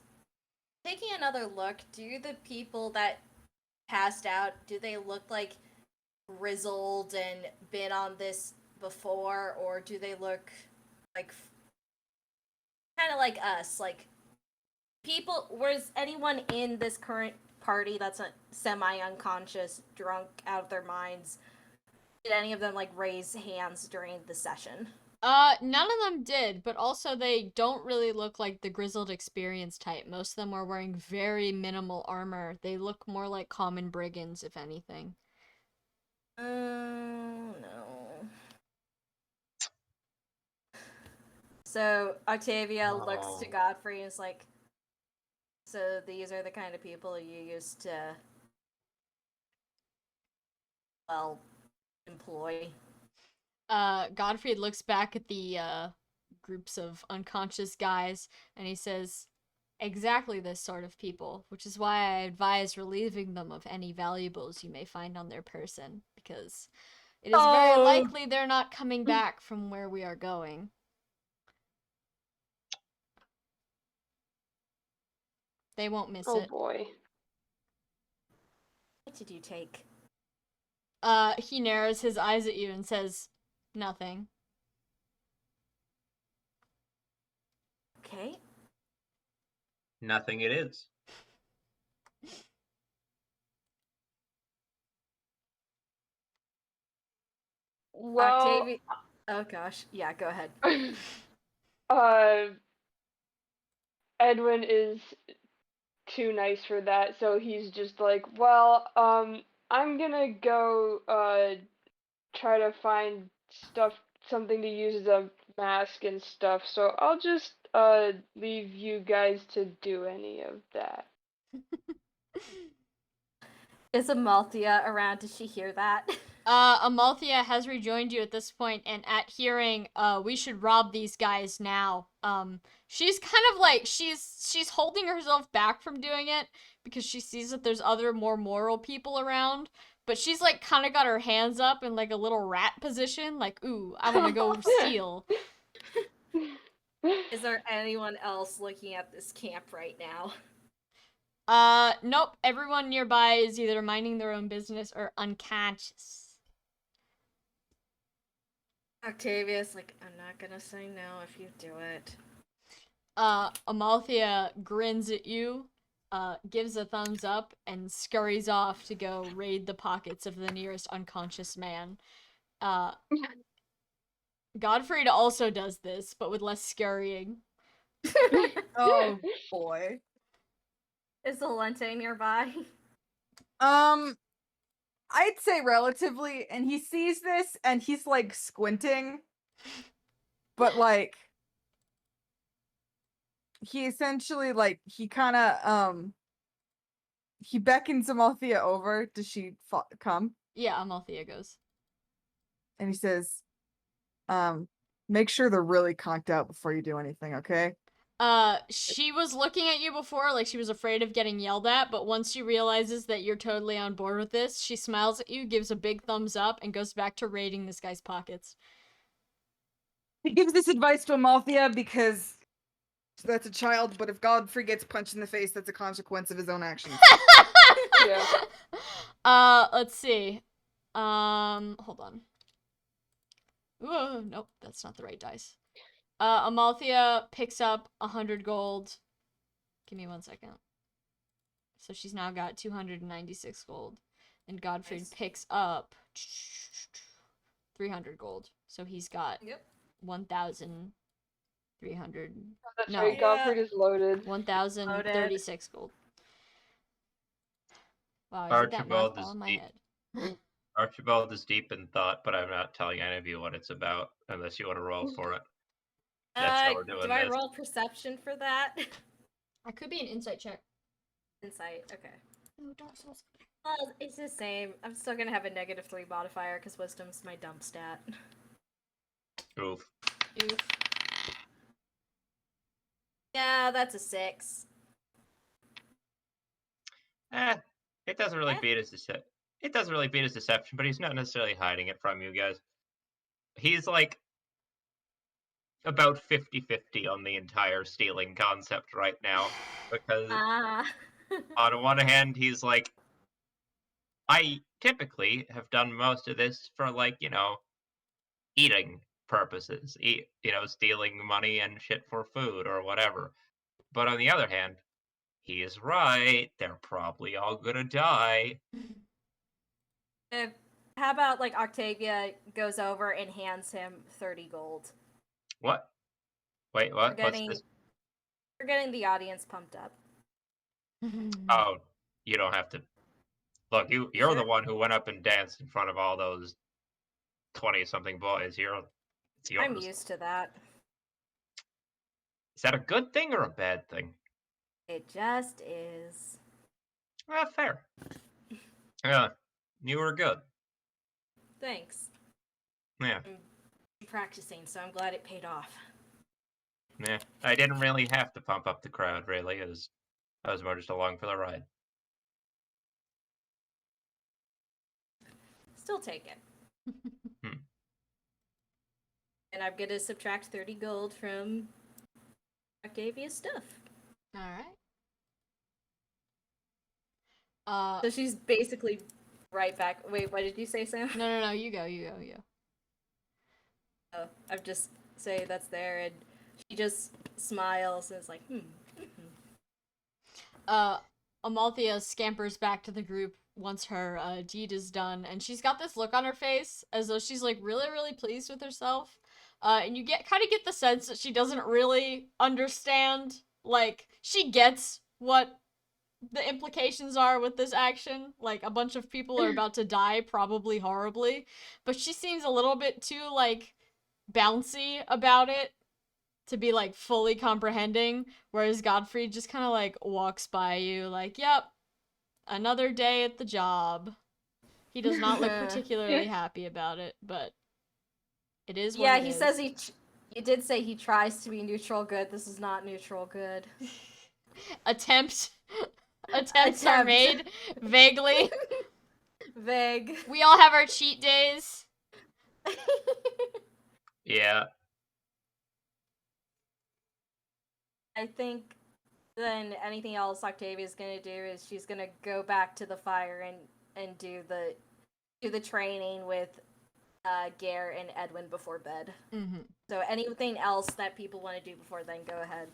taking another look, do the people that passed out, do they look like grizzled and been on this before, or do they look like kind of like us, like people? Was anyone in this current party that's a semi-unconscious, drunk, out of their minds? Did any of them like raise hands during the session? None of them did, but also they don't really look like the grizzled experience type. Most of them are wearing very minimal armor. They look more like common brigands, if anything. No. So Octavia looks to Godfrey and is like, so these are the kind of people you used to, well, employ. Godfrey looks back at the groups of unconscious guys and he says, exactly this sort of people, which is why I advise relieving them of any valuables you may find on their person, because it is very likely they're not coming back from where we are going. They won't miss it. Oh boy. What did you take? He narrows his eyes at you and says, nothing. Okay. Nothing it is. Well, Octavia. Oh gosh. Yeah, go ahead. Edwin is too nice for that, so he's just like, well, I'm gonna go try to find something to use as a mask and stuff, so I'll just leave you guys to do any of that. Is Amalthea around? Did she hear that? Amalthea has rejoined you at this point, and at hearing, we should rob these guys now. She's kind of like, she's holding herself back from doing it, because she sees that there's other more moral people around, but she's like kind of got her hands up in like a little rat position, like, ooh, I want to go steal. Is there anyone else looking at this camp right now? Nope, everyone nearby is either minding their own business or unconscious. Octavia's like, I'm not gonna say no if you do it. Amalthea grins at you, gives a thumbs up, and scurries off to go raid the pockets of the nearest unconscious man. Godfrey also does this, but with less scurrying. Oh boy. Is Valente nearby? I'd say relatively, and he sees this and he's like squinting, but like he essentially like he kind of he beckons Amalthea over. Does she come? Yeah, Amalthea goes. And he says, make sure they're really conked out before you do anything, okay? She was looking at you before, like she was afraid of getting yelled at, but once she realizes that you're totally on board with this, she smiles at you, gives a big thumbs up, and goes back to raiding this guy's pockets. He gives this advice to Amalthea because that's a child, but if Godfrey gets punched in the face, that's a consequence of his own actions. Yeah. Let's see. Hold on. Ooh, nope, that's not the right dice. Amalthea picks up 100 gold. Give me 1 second. So she's now got 296 gold. And Godfrey picks up 300 gold. So he's got 1,300. That's No. right, Godfrey is loaded. 1,036 gold. Wow, I did that math all in my head. Archibald is deep in thought, but I'm not telling any of you what it's about unless you want to roll for it. That's how we're doing do I this. roll perception for that? That could be an insight check. Insight, okay. No, don't so Well, it's the same. I'm still gonna have a -3 modifier because wisdom's my dump stat. Oof. Oof. Yeah, that's a 6. It doesn't really beat his deception. It doesn't really beat his deception, but he's not necessarily hiding it from you guys. He's like about 50-50 on the entire stealing concept right now, because on one hand he's like, I typically have done most of this for, like, eating purposes, stealing money and shit for food or whatever. But on the other hand, he is right. They're probably all gonna die. How about like Octavia goes over and hands him 30 gold? What? Wait, We're what? What's getting this? we're getting the audience pumped up. Oh, you don't have to. Look, you're Sure? the one who went up and danced in front of all those 20-something boys. It's I'm yours. used to that. Is that a good thing or a bad thing? It just is. Fair. Yeah, you were good. Thanks. Yeah, I'm practicing, so I'm glad it paid off. yeah. I didn't really have to pump up the crowd, really. I was more just along for the ride. Still take it. Hmm. And I'm gonna subtract 30 gold from Octavia's stuff. All right. So she's basically right back. Wait, what did you say, Sam? No, you go. Oh, I'm just saying that's there, and she just smiles and is like, Amalthea scampers back to the group once her deed is done, and she's got this look on her face as though she's like really pleased with herself. And you kind of get the sense that she doesn't really understand. Like, she gets what the implications are with this action. Like, a bunch of people are about to die, probably horribly, but she seems a little bit too like bouncy about it to be like fully comprehending, whereas Godfrey just kind of like walks by you like, yep, another day at the job. He does not look particularly happy about it, but it is what yeah, it he is. says you did say he tries to be neutral good. This is not neutral good. Attempts are made vaguely. Vague. We all have our cheat days. Yeah. I think then anything else Octavia's gonna do is she's gonna go back to the fire and do the training with Gare and Edwin before bed. Mm-hmm. So anything else that people want to do before then, go ahead.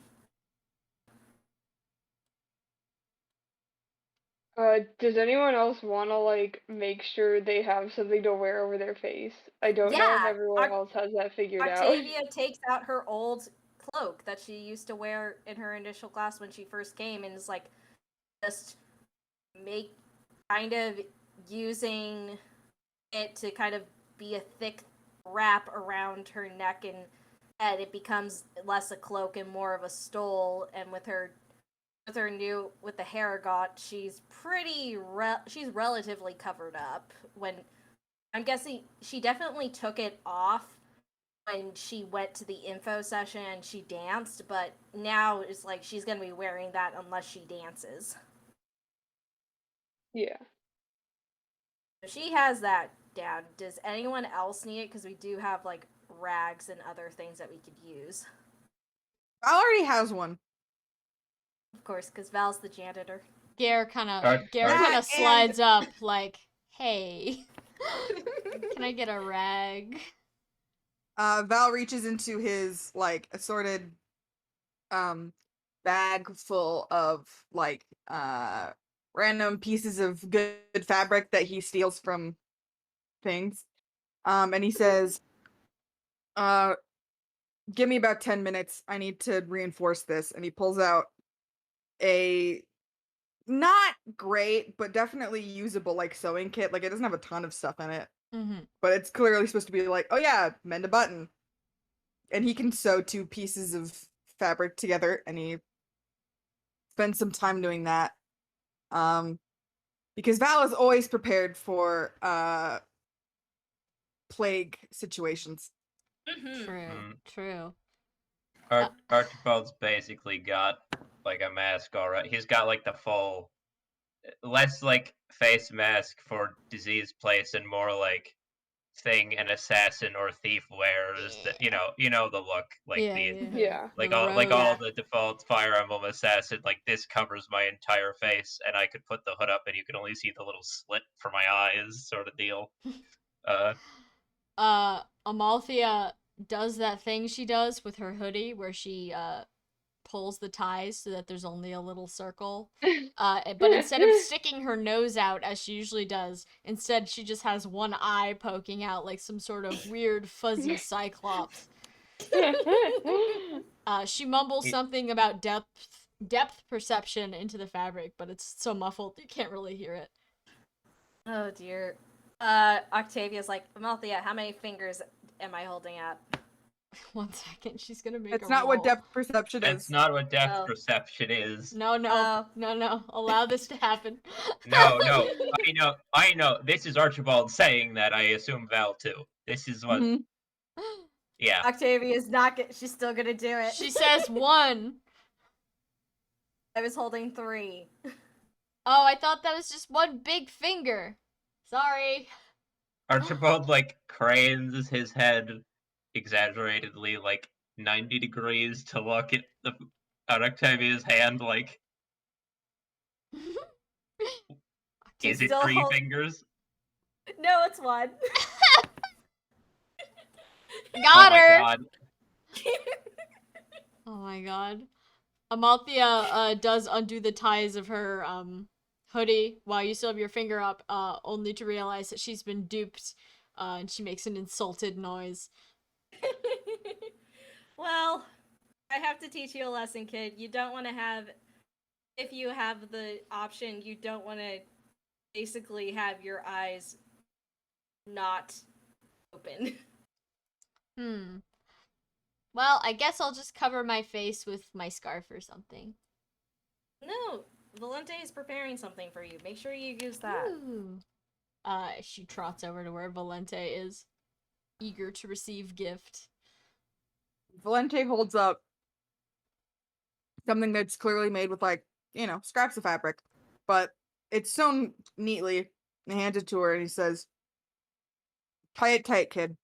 Does anyone else want to like make sure they have something to wear over their face? I don't know if Yeah, everyone else has that figured out. Octavia takes out her old cloak that she used to wear in her initial class when she first came and is like just make kind of using it to kind of be a thick wrap around her neck and head. It becomes less a cloak and more of a stole, and with her with the hair got, she's she's relatively covered up. When I'm guessing she definitely took it off when she went to the info session and she danced, but now it's like she's gonna be wearing that unless she dances. Yeah. So she has that down. Does anyone else need it? Because we do have like rags and other things that we could use. Val already has one. Of course, because Val's the janitor. Gare kind That of slides up like, hey, can I get a rag? Val reaches into his like assorted bag full of like random pieces of good fabric that he steals from things. And he says, give me about 10 minutes. I need to reinforce this. And he pulls out a not great, but definitely usable like sewing kit. Like it doesn't have a ton of stuff in it. Mm-hmm. But it's clearly supposed to be like, oh yeah, mend a button. And he can sew two pieces of fabric together, and he spends some time doing that. Because Val is always prepared for plague situations. True. Archibald's basically got like a mask already. He's got like the full, less like face mask for disease place and more like thing an assassin or thief wears. That you know the look, like Yeah, the yeah. Yeah. like The all robe. the default Fire Emblem assassin. Like this covers my entire face, and I could put the hood up, and you could only see the little slit for my eyes, sort of deal. Amalthea does that thing she does with her hoodie where she pulls the ties so that there's only a little circle. But instead of sticking her nose out as she usually does, instead she just has one eye poking out like some sort of weird fuzzy cyclops. She mumbles something about depth perception into the fabric, but it's so muffled you can't really hear it. Oh dear. Octavia's like, Amalthea, how many fingers am I holding up? 1 second, she's gonna make It's a not roll. what depth perception That's is. not what depth Oh. perception is. No. Allow this to happen. No. I know. This is Archibald saying that. I assume Val too. This is what. Mhm. Yeah. Octavia's not. She's still gonna do it. She says 1. I was holding 3. Oh, I thought that was just one big finger. Sorry. Archibald like cranes his head exaggeratedly like 90 degrees to look at Octavia's hand. Like, is it Still 3 hold- fingers? No, it's 1. Got Oh my her. god. Oh my god. Amalthea does undo the ties of her hoodie while you still have your finger up, only to realize that she's been duped, and she makes an insulted noise. Well, I have to teach you a lesson, kid. You don't want to have, if you have the option, you don't want to basically have your eyes not open. Well, I guess I'll just cover my face with my scarf or something. No, Valente is preparing something for you. Make sure you use that. Ooh. She trots over to where Valente is, eager to receive gift. Valente holds up something that's clearly made with, like, scraps of fabric, but it's sewn neatly. He hands it to her and he says, "Tie it tight, kid."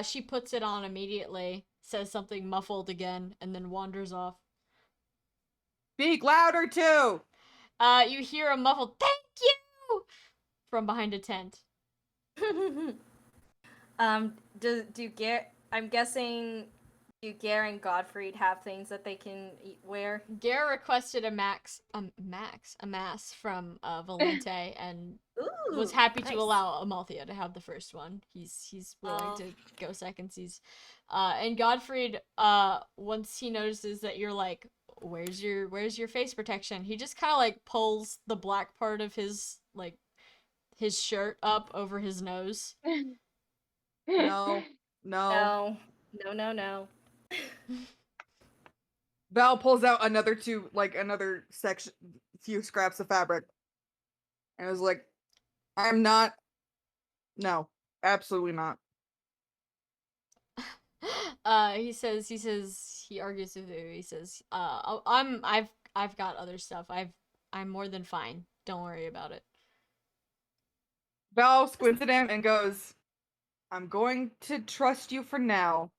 She puts it on immediately, says something muffled again, and then wanders off. Speak louder too. You hear a muffled "Thank you" from behind a tent. I'm guessing, do Gare and Godfrey have things that they can wear? Gare requested a mass from Valente and Ooh, was happy nice. to allow Amalthea to have the first one. He's willing to go seconds. And Godfrey, once he notices that you're like, where's your face protection? He just kind of like pulls the black part of his shirt up over his nose. No. No. Val pulls out another section, few scraps of fabric, and was like, "I'm not. No, absolutely not." He argues with you. He says, I've got other stuff. I'm more than fine. Don't worry about it. Val squints at him and goes, "I'm going to trust you for now,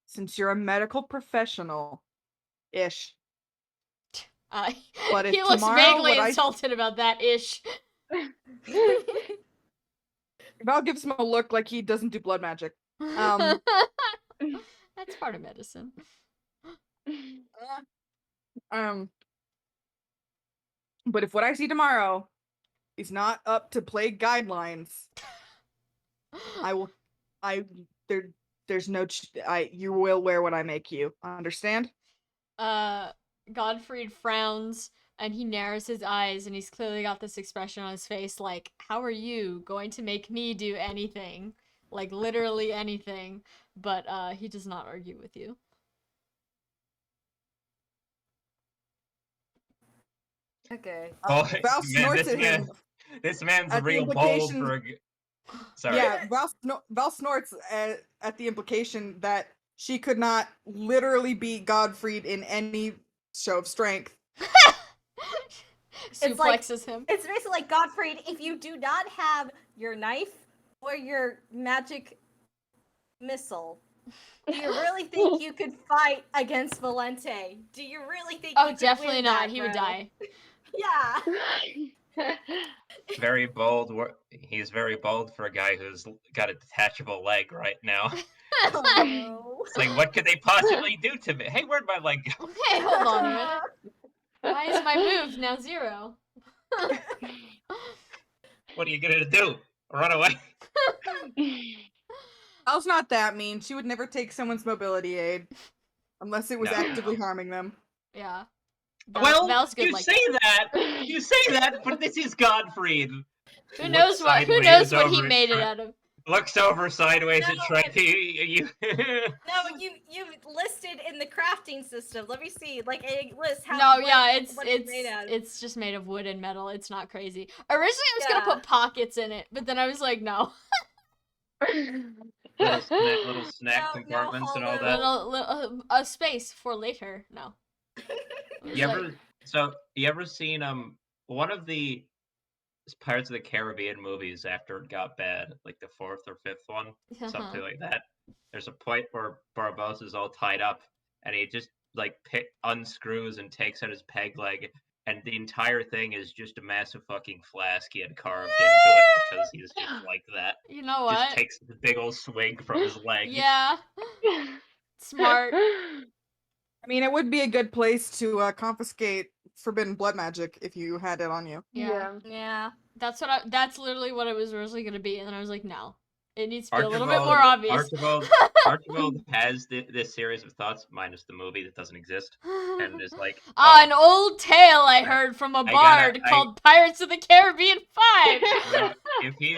since you're a medical professional, ish." But if he looks tomorrow vaguely insulted about that ish. Val gives him a look like he doesn't do blood magic. That's part of medicine. But if what I see tomorrow is not up to plague guidelines, you will wear what I make you. Understand? Godfried frowns and he narrows his eyes and he's clearly got this expression on his face like, how are you going to make me do anything? Like literally anything. But he does not argue with you. Okay. Oh, Val snorts at him. This man's At the real bold implication- for a. Sorry. Yeah, Val snorts at the implication that she could not literally beat Godfried in any show of strength. Suplexes him. It's basically like, Godfrey, if you do not have your knife or your magic missile. Do you really think you could fight against Valente? Do you really think Oh, you could definitely win not. that, He would bro? die. Yeah. Very bold. He's very bold for a guy who's got a detachable leg right now. Oh no. It's like, what could they possibly do to me? Hey, where'd my leg go? Hey, hold on a minute. Why is my move now 0? What are you gonna do? Run away? Val's not that mean. She would never take someone's mobility aid unless it was No. actively harming them. Yeah. Val's good you like say that. You say that, but this is Godfried. Who knows what he made it out of. Looks over sideways No, at Trey. No, you listed in the crafting system. Let me see. Like it lists how. No, yeah, it's just made of wood and metal. It's not crazy. Originally I was gonna put pockets in it, but then I was like, no. little snack No, compartments and all hollow. that. Little a space for later. No. You ever seen one of the Pirates of the Caribbean movies after it got bad, like the 4th or 5th one, something like that? There's a point where Barbossa's all tied up, and he just like unscrews and takes out his peg leg, and the entire thing is just a massive fucking flask he had carved into it because he's just like that. You know what? Just takes the big old swig from his leg. Yeah. Smart. I mean, it would be a good place to confiscate forbidden blood magic if you had it on you. Yeah. That's literally what it was originally gonna be, and then I was like, no. It needs to be a little Archibald- bit more obvious. Archibald has this series of thoughts, minus the movie that doesn't exist, and is like, an old tale I heard from a bard called Pirates of the Caribbean 5. If he's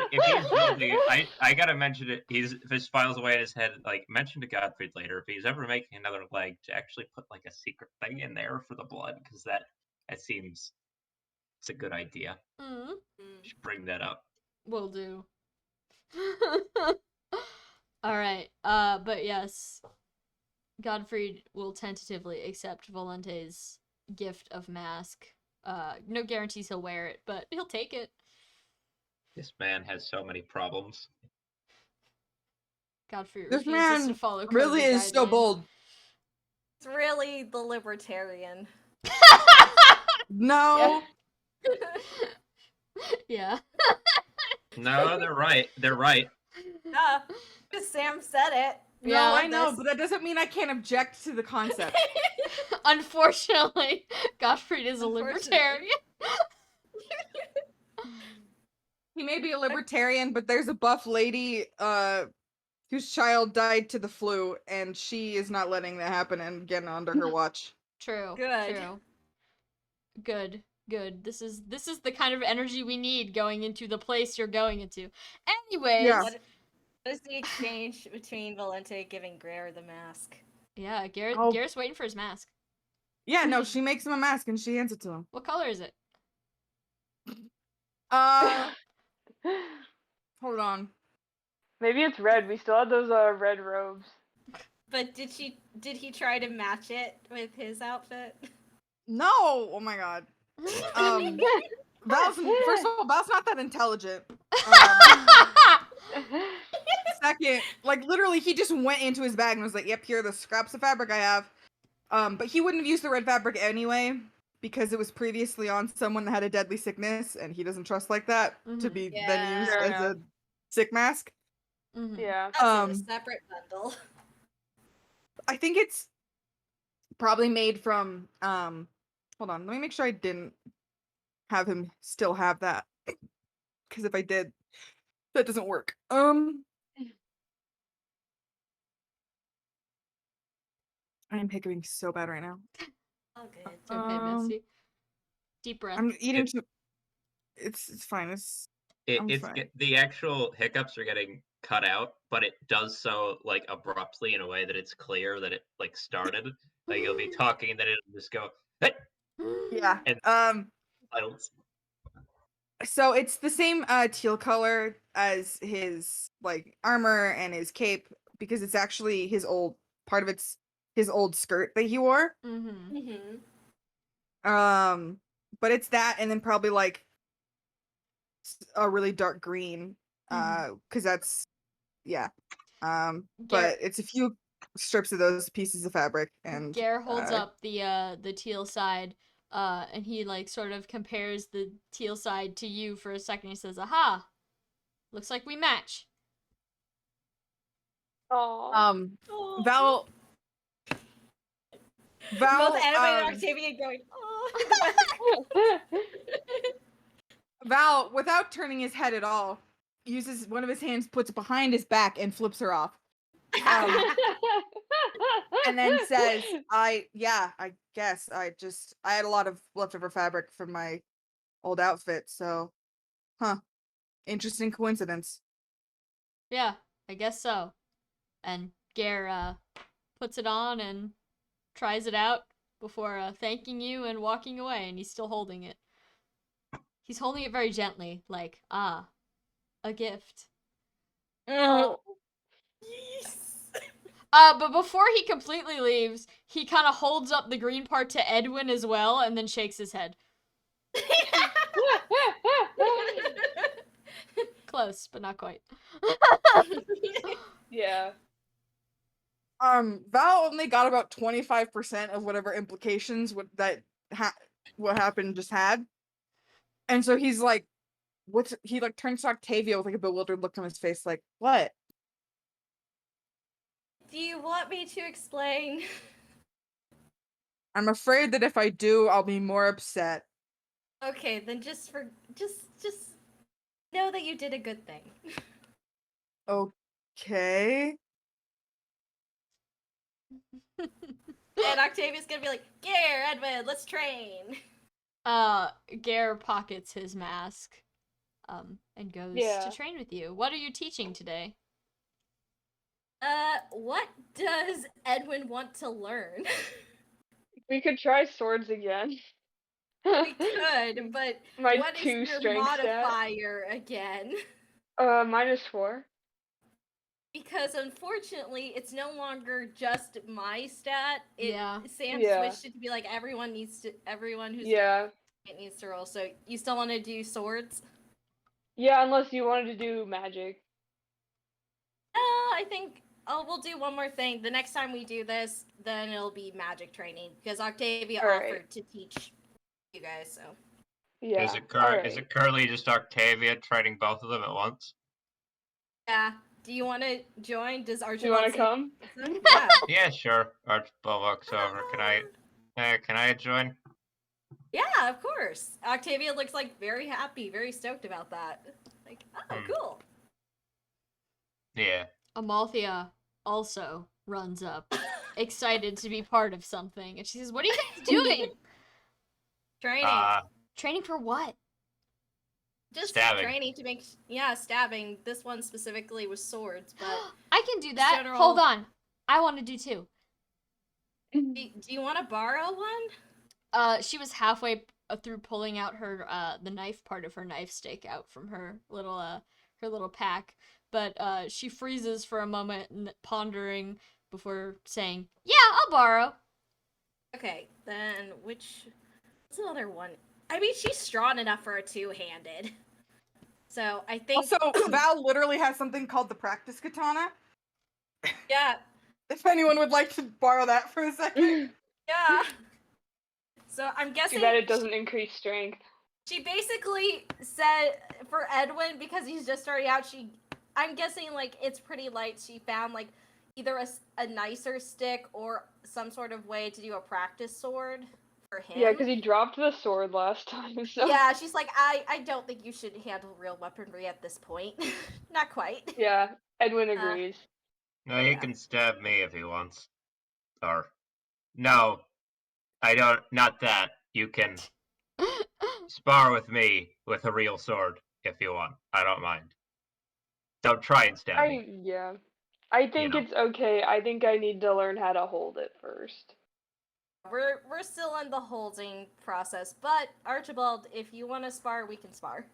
really, I gotta mention it. If his files away in his head, like mention to Godfrey later. If he's ever making another leg, to actually put like a secret thing in there for the blood, because that seems it's a good idea. Should bring that up. Will do. Alright, but yes, Godfrey will tentatively accept Valente's gift of mask. No guarantees he'll wear it, but he'll take it. This man has so many problems. Godfrey This refuses man to follow really COVID is so guidelines. bold. It's really the libertarian. No. Yeah. No, they're right. They're right. Because Sam said it. No, I know, but that doesn't mean I can't object to the concept. Unfortunately, Godfrey is a libertarian. He may be a libertarian, but there's a buff lady whose child died to the flu, and she is not letting that happen and getting under her watch. True. Good. True. Good. This is the kind of energy we need going into the place you're going into. Anyways. Yeah. What is the exchange between Valente giving Greer the mask? Yeah, Garrett's waiting for his mask. Yeah, no, she makes him a mask and she hands it to him. What color is it? Hold on. Maybe it's red. We still had those red robes. But did he try to match it with his outfit? No! Oh my god. Val's, first of all, Val's not that intelligent. Second, like literally he just went into his bag and was like, yep, here are the scraps of fabric I have. But he wouldn't have used the red fabric anyway, because it was previously on someone that had a deadly sickness, and he doesn't trust like that to be then used as a sick mask. Yeah. That's a separate bundle. I think it's probably made from hold on, let me make sure I didn't have him still have that. Because if I did, that doesn't work. I'm hiccuping so bad right now. Oh, good. It's okay, Misty. Deep breath. I'm eating it's fine. The actual hiccups are getting cut out, but it does so like abruptly in a way that it's clear that it like started. Like you'll be talking and then it'll just go, hey! Yeah. And so it's the same teal color as his like armor and his cape, because it's actually his old part of it's his old skirt that he wore. But it's that, and then probably like a really dark green Because that's yeah. Gar- But it's a few strips of those pieces of fabric, and Gare holds up the teal side, and he like sort of compares the teal side to you for a second. He says, "Aha, looks like we match." Oh. Val Both Anime and um, Octavia going, oh. Val, without turning his head at all, uses one of his hands, puts it behind his back, and flips her off. And then says, I guess I had a lot of leftover fabric from my old outfit, so interesting coincidence. Yeah, I guess so. And Gare puts it on and tries it out before thanking you and walking away, and he's still holding it. He's holding it very gently, like, a gift. Oh. Yes. But before he completely leaves, he kind of holds up the green part to Edwin as well, and then shakes his head. Close, but not quite. Yeah. Val only got about 25% of whatever implications what happened just had. And so he's like, he like turns to Octavia with like a bewildered look on his face, like, what? Do you want me to explain? I'm afraid that if I do, I'll be more upset. Okay, then just know that you did a good thing. Okay. And Octavia's gonna be like, Gare, Edwin, let's train. Gare pockets his mask, and goes to train with you. What are you teaching today? What does Edwin want to learn? We could try swords again. We could, but My what is 2 your strength stat. modifier again? -4. Because unfortunately, it's no longer just my stat. Sam Yeah. switched it to be like everyone who's it needs to roll. So you still want to do swords? Yeah, unless you wanted to do magic. I think we'll do one more thing. The next time we do this, then it'll be magic training because Octavia offered to teach you guys. So Yeah. Is it currently just Octavia training both of them at once? yeah. Do you want to join? Does Archibald? Do you want to come? Yeah. Yeah, sure. Archibald walks over. Can I join? Yeah, of course. Octavia looks like very happy, very stoked about that. Like, oh, cool. Yeah. Amalthea also runs up, excited to be part of something, and she says, "What are you guys doing?" Training. Training for what? Just stabbing. Training to make stabbing. This one specifically was swords, but I can do that. general... Hold on, I want to do too. Do you want to borrow one? She was halfway through pulling out her the knife part of her knife stick out from her little pack, but she freezes for a moment, pondering before saying, "Yeah, I'll borrow." Okay, then what's another one? I mean, she's strong enough for a two-handed. So I think. Also, Val literally has something called the practice katana. Yeah. If anyone would like to borrow that for a second. Yeah. So I'm guessing. Too bad it doesn't increase strength. She basically said for Edwin, because he's just starting out, I'm guessing like it's pretty light. She found like either a nicer stick or some sort of way to do a practice sword for him. Yeah, because he dropped the sword last time. So. Yeah, she's like, I don't think you should handle real weaponry at this point. Not quite. Yeah, Edwin agrees. No, he can stab me if he wants. Or, no, I don't. Not that. You can spar with me with a real sword if you want. I don't mind. Don't try and stab me. Yeah. I think it's okay. I think I need to learn how to hold it first. We're still in the holding process, but Archibald, if you want to spar, we can spar.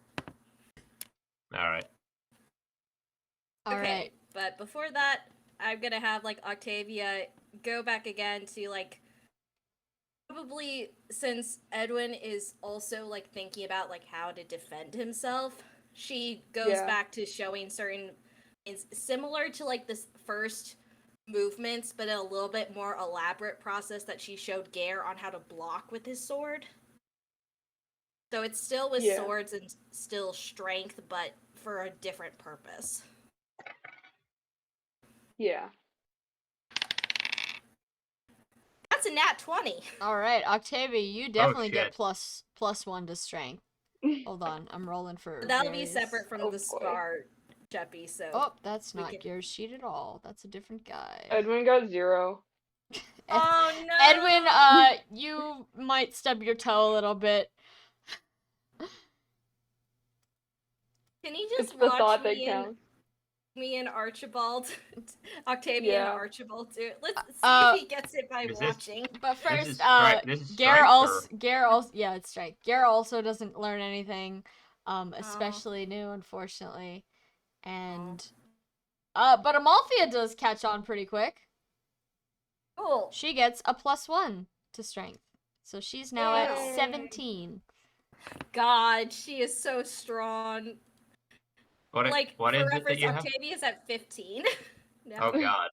Alright. Okay, but before that, I'm gonna have like Octavia go back again to like probably, since Edwin is also like thinking about like how to defend himself, she goes Yeah. back to showing certain, it's similar to like this first movements, but a little bit more elaborate process that she showed Gare on how to block with his sword. So it's still with Yeah. swords and still strength, but for a different purpose. Yeah. That's a nat 20. All right, Octavia, you definitely get shit. +1 to strength. Hold on, I'm rolling for. That'll be various- separate from Oh, the boy. spar, Jeppy, so. Oh, that's we not can- Gear's sheet at all. That's a different guy. Edwin got 0. Oh no! Edwin, you might stub your toe a little bit. Can you It's just the watch thought that me and counts. me and Archibald, Octavia Yeah. and Archibald do it? Let's see Uh, if he gets it by Is this- watching. But This first, is Gare strength, also, or- yeah, it's strength. Gare also doesn't learn anything, especially new, unfortunately. And, but Amalthea does catch on pretty quick. Cool. She gets a +1 to strength. So she's now at Yay. 17. God, she is so strong. What is Like, what for is it that reference, you have? Octavia's at 15. No. Oh god.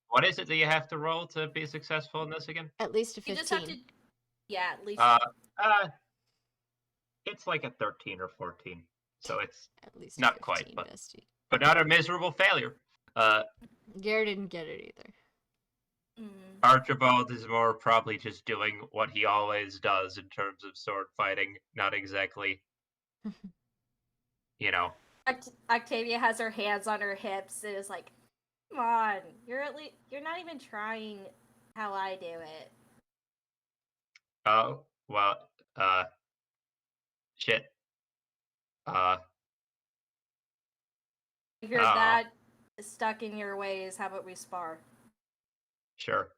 What is it that you have to roll to be successful in this again? At least a You 15. just have to. Yeah, at least. It's like a 13 or 14, so it's At least not 15, quite, but- bestie. but not a miserable failure. Gare didn't get it either. Archibald is more probably just doing what he always does in terms of sword fighting, not exactly, you know. Octavia has her hands on her hips and is like, "Come on, you're not even trying how I do it." Oh, well, shit. If you're that stuck in your ways, how about we spar? Sure.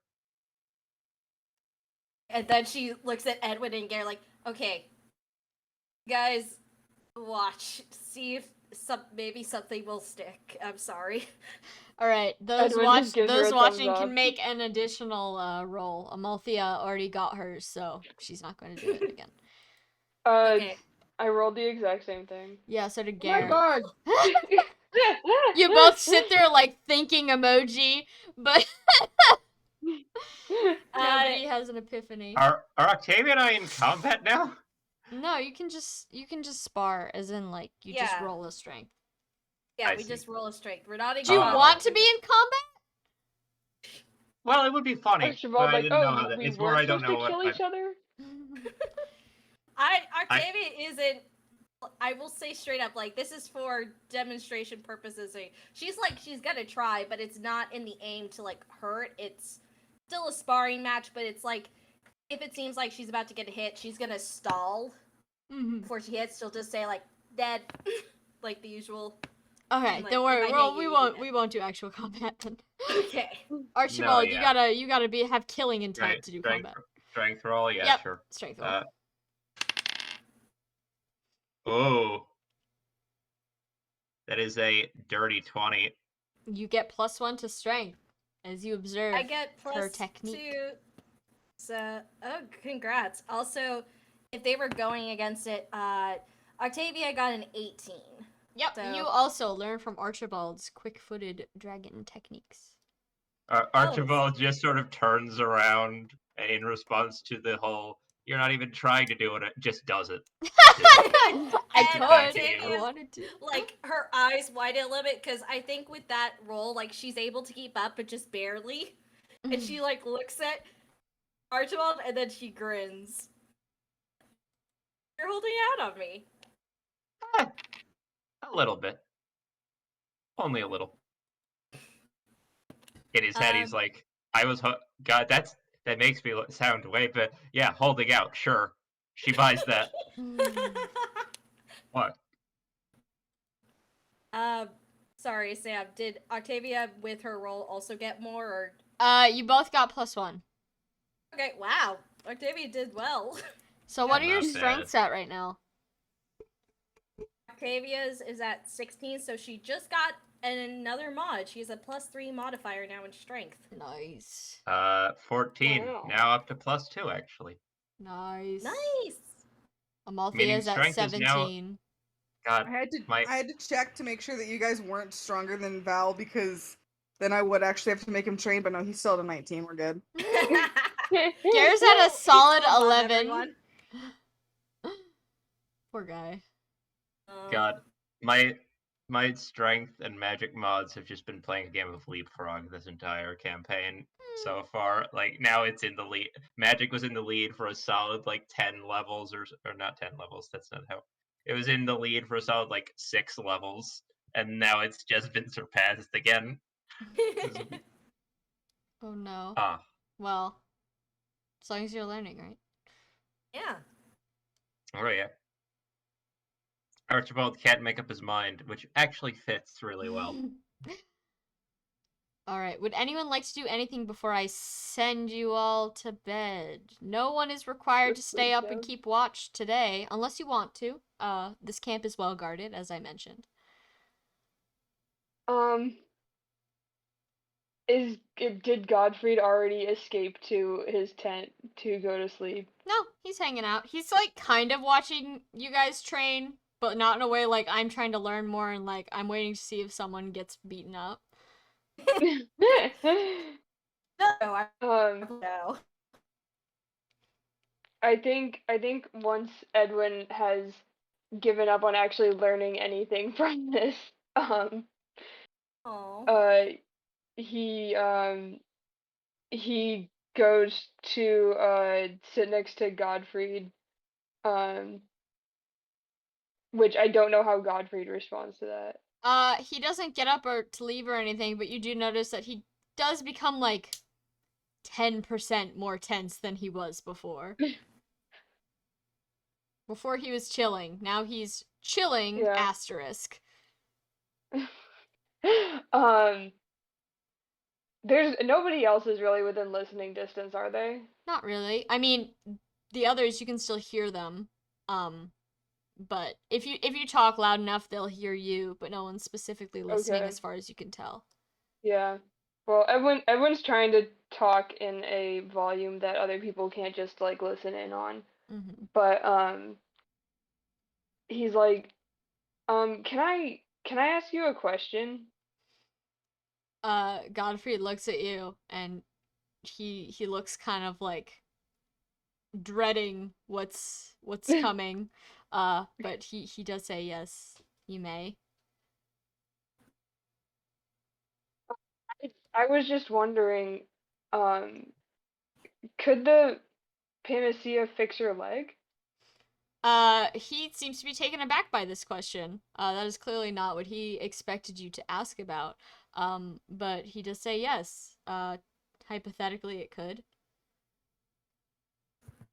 And then she looks at Edwin and Gare like, "Okay, guys, watch, see if maybe something will stick. I'm sorry." All right, those Edwin just gives her those a watching thumbs can up. make an additional roll. Amalthea already got hers, so she's not going to do it again. Okay. I rolled the exact same thing. Yeah, so did Oh my Gare. god! You both sit there like thinking emoji, but nobody has an epiphany. Are Octavia and I in combat now? No, you can just spar, as in like you just Yeah. roll a strength. Yeah, I we see. just roll a strength. We're not in Do you combat, want to we're be in combat? Well, it would be funny. Archibald, but I like, didn't know oh, how that. we It's more weren't I don't supposed know to kill what. each other? Octavia isn't. I will say straight up, like, this is for demonstration purposes. She's like, she's gonna try, but it's not in the aim to like hurt. It's still a sparring match, but it's like, if it seems like she's about to get a hit, she's gonna stall before she hits. She'll just say like, "Dead," like the usual. Okay, like, don't if worry. I Well, hit we you, won't then- we won't do actual combat then. Okay. Archibald, yeah. you gotta have killing intent to do strength, combat. strength roll, yeah, Yep. sure. Strength roll. Oh, that is a dirty 20. You get +1 to strength as you observe I get her plus technique. 2. So, oh, congrats. Also, if they were going against it, Octavia got an 18. Yep. So- You also learn from Archibald's quick-footed dragon techniques. Archibald just sort of turns around in response to the whole, you're not even trying to do it, just does it. I And could. Octavia's, I wanted to. like, her eyes widen a little bit, because I think with that roll, like, she's able to keep up, but just barely. And she, like, looks at Archibald, and then she grins. You're holding out on me. A little bit. Only a little. In his head, he's like, I was, God, that makes me sound way, but yeah, holding out, sure. She buys that. What? Sorry, Sam. Did Octavia with her roll also get more, or? You both got +1. Okay, wow. Octavia did well. So what are your Not bad. strengths at right now? Octavia's is at 16, so she just got another mod. She has a +3 modifier now in strength. Nice. 14. Wow. Now up to +2, actually. Nice. Nice. Amalthea Meaning is at strength is now- 17. God, I had to check to make sure that you guys weren't stronger than Val, because then I would actually have to make him train. But no, he's still at a 19. We're good. Gare's at a solid He's still above 11. everyone. Poor guy. God, my strength and magic mods have just been playing a game of Leapfrog this entire campaign so far. Like now it's in the lead. Magic was in the lead for a solid like 10 levels or not 10 levels. That's not how. It was in the lead for a solid like 6 levels, and now it's just been surpassed again. Oh no. Ah, Well, as long as you're learning, right? Yeah. oh yeah. Archibald can't make up his mind, which actually fits really well. Alright, would anyone like to do anything before I send you all to bed? No one is required to stay up and keep watch today, unless you want to. This camp is well guarded, as I mentioned. Did Godfrey already escape to his tent to go to sleep? No, he's hanging out. He's like kind of watching you guys train, but not in a way like I'm trying to learn more and like I'm waiting to see if someone gets beaten up. No, um, no. I think once Edwin has given up on actually learning anything from this, Oh. he he goes to sit next to Godfried, which I don't know how Godfried responds to that. He doesn't get up or to leave or anything, but you do notice that he does become like 10% more tense than he was before. Before he was chilling. Now he's chilling, Yeah. asterisk. There's nobody else is really within listening distance, are they? Not really. I mean, the others you can still hear them. But if you talk loud enough, they'll hear you, but no one's specifically listening Okay. as far as you can tell. Yeah. Well, everyone's trying to talk in a volume that other people can't just like listen in on. Mm-hmm. But he's like, can I ask you a question? Godfrey looks at you and he looks kind of like dreading what's coming. But he does say yes, you may. I was just wondering, um, could the panacea fix your leg? He seems to be taken aback by this question. That is clearly not what he expected you to ask about. But he does say yes. Hypothetically, it could.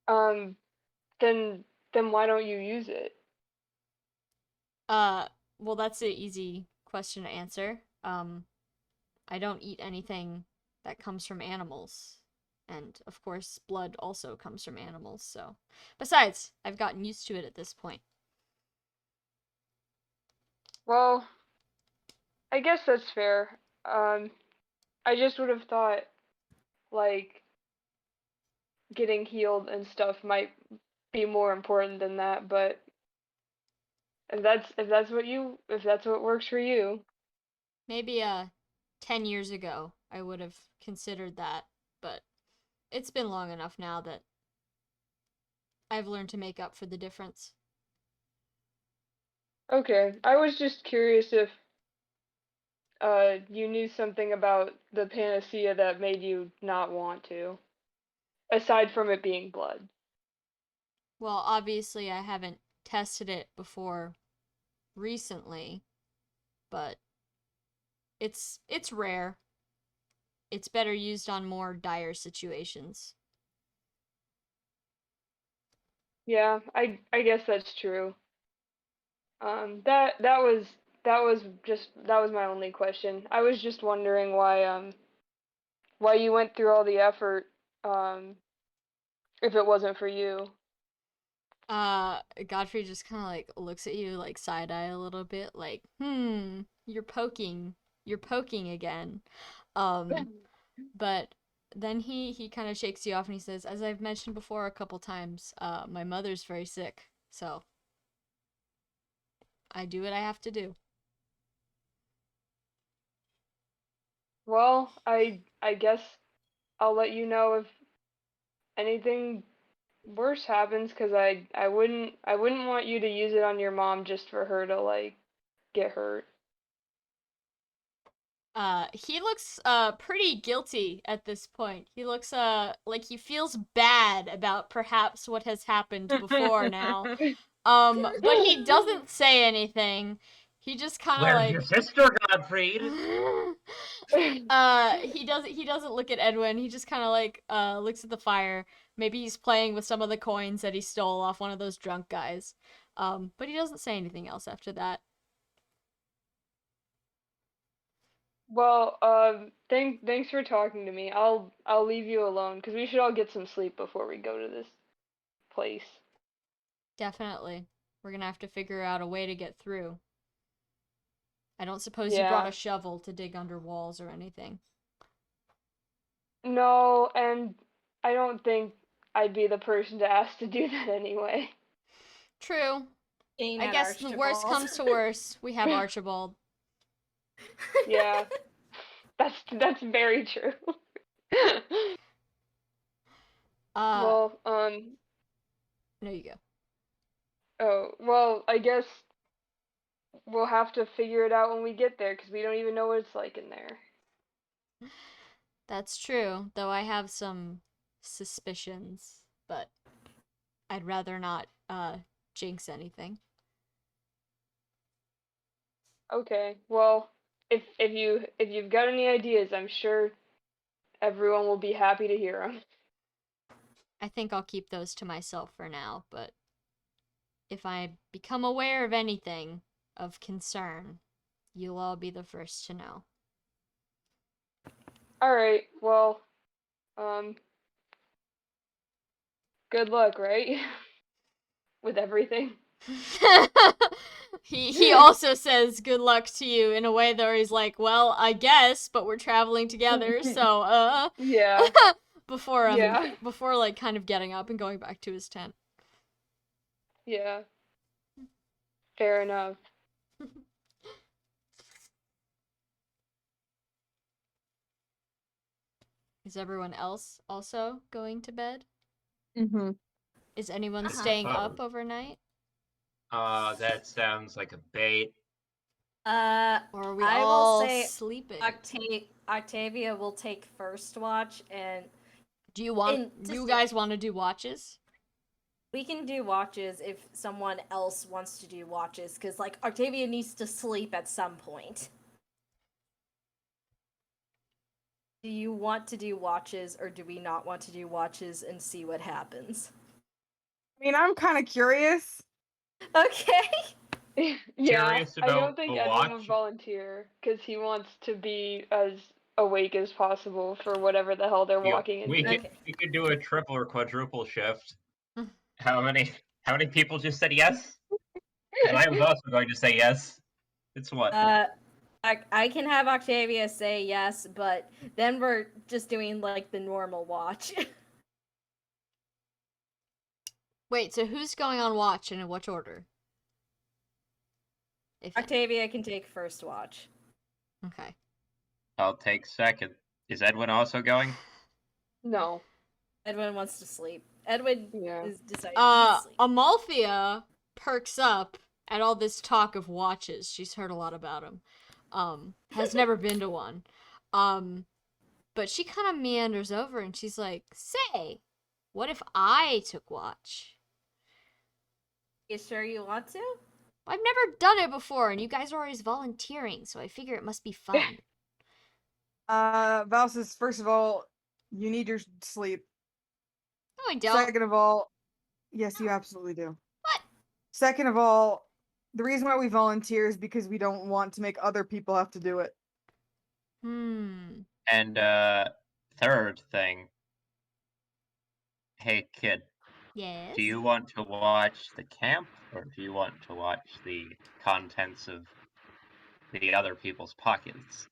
Um, then why don't you use it? Well, that's an easy question to answer. I don't eat anything that comes from animals. And, of course, blood also comes from animals, so. Besides, I've gotten used to it at this point. Well, I guess that's fair. I just would have thought, like, getting healed and stuff might be more important than that, but if that's what works for you. Maybe 10 years ago I would have considered that, but it's been long enough now that I've learned to make up for the difference. Okay, I was just curious if you knew something about the panacea that made you not want to, aside from it being blood. Well, obviously I haven't tested it before recently, but it's rare. It's better used on more dire situations. Yeah, I guess that's true. That was my only question. I was just wondering why you went through all the effort um if it wasn't for you. Godfrey just kind of like looks at you like side eye a little bit, like, you're poking again. But then he kind of shakes you off and he says, as I've mentioned before a couple times, my mother's very sick, so I do what I have to do. Well, I guess I'll let you know if anything worse happens, cause I wouldn't want you to use it on your mom just for her to like get hurt. He looks pretty guilty at this point. He looks like he feels bad about perhaps what has happened before now. But he doesn't say anything. He just kind of Where's like your sister, Godfried? he doesn't look at Edwin. He just kind of like looks at the fire. Maybe he's playing with some of the coins that he stole off one of those drunk guys. But he doesn't say anything else after that. Well, thanks for talking to me. I'll leave you alone, cause we should all get some sleep before we go to this place. Definitely. We're gonna have to figure out a way to get through. I don't suppose you brought Yeah. a shovel to dig under walls or anything. No, and I don't think I'd be the person to ask to do that anyway. True. Aim I at guess the worst Archibald. comes to worst. We have Archibald. Yeah, that's very true. Uh, Well, there you go. oh, well, I guess we'll have to figure it out when we get there, because we don't even know what it's like in there. That's true, though I have some suspicions, but I'd rather not jinx anything. Okay, well, if you've got any ideas, I'm sure everyone will be happy to hear them. I think I'll keep those to myself for now, but if I become aware of anything of concern, you'll all be the first to know. All right, well, good luck, right? With everything. He also says good luck to you in a way that he's like, well, I guess, but we're traveling together, so Yeah, before yeah, before like kind of getting up and going back to his tent. yeah. Fair enough. Is everyone else also going to bed? Mm-hmm. Is anyone Uh-huh. staying up overnight? That sounds like a bait. Or are we I will all say sleeping? Octavia will take first watch, and Do you want and to you say- guys want to do watches? we can do watches if someone else wants to do watches, because like Octavia needs to sleep at some point. Do you want to do watches, or do we not want to do watches and see what happens? I mean, I'm kind of curious. Okay. Yeah, Curious I about don't think a Edwin would watch? volunteer because he wants to be as awake as possible for whatever the hell they're walking We into. could we could do a triple or quadruple shift. How many people just said yes? Because I was also going to say yes. It's what? I can have Octavia say yes, but then we're just doing like the normal watch. Wait, so who's going on watch and in what order? If Octavia can take first watch. okay. I'll take second. Is Edwin also going? No. Edwin wants to sleep. Edwin Yeah. is deciding to sleep. Amalthea perks up at all this talk of watches. She's heard a lot about them. Has never been to one. But she kind of meanders over and she's like, "Say, what if I took watch? You sure you want to? I've never done it before, and you guys are always volunteering, so I figure it must be fun." Val says, first of all, you need your sleep. No, I don't. Second of all, yes, you absolutely do. What? Second of all, the reason why we volunteer is because we don't want to make other people have to do it. And third thing. Hey kid, Yes. do you want to watch the camp or do you want to watch the contents of the other people's pockets?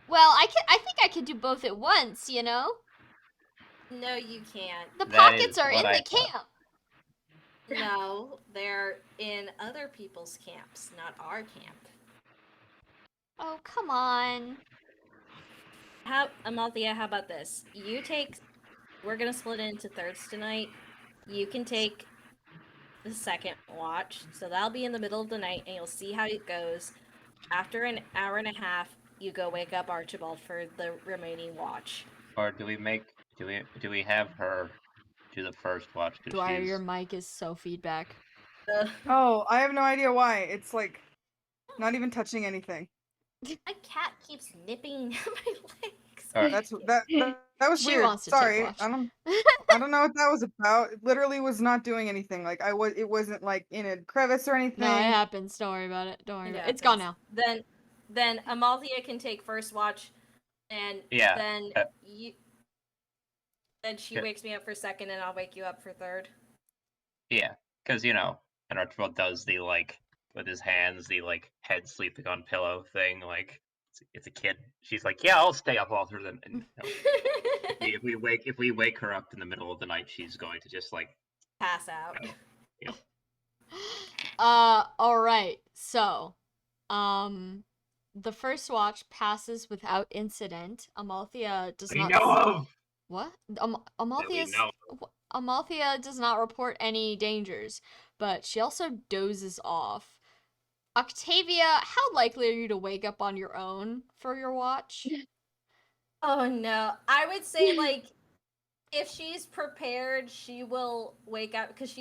Well, I think I could do both at once, you know? No, you can't. The That pockets is are what in I the thought. camp. No, they're in other people's camps, not our camp. Oh, come on. Amalthea, how about this? We're gonna split into thirds tonight. You can take the second watch, so that'll be in the middle of the night, and you'll see how it goes. After an hour and a half, you go wake up Archibald for the remaining watch. Or do we have her do the first watch because Dwyer, she's your mic is so feedback. Oh, I have no idea why. It's like not even touching anything. My cat keeps nipping my legs. Alright. That was She weird. wants to take Sorry, watch. I don't know what that was about. It literally was not doing anything. Like it wasn't like in a crevice or anything. No, it happens. Don't worry about it. Don't worry about it. It's gone now. Then Amalthea can take first watch, and Yeah. then then she Yeah. wakes me up for second, and I'll wake you up for third. Yeah, because and Archibald does the with his hands, the head sleeping on pillow thing. Like it's a kid. She's like, yeah, I'll stay up all through the. And, if we wake her up in the middle of the night, she's going to just pass out. All right. So, the first watch passes without incident. Amalthea does We not. know of. What? We know. Amalthea does not report any dangers, but she also dozes off. Octavia, how likely are you to wake up on your own for your watch? Oh no, I would say if she's prepared, she will wake up because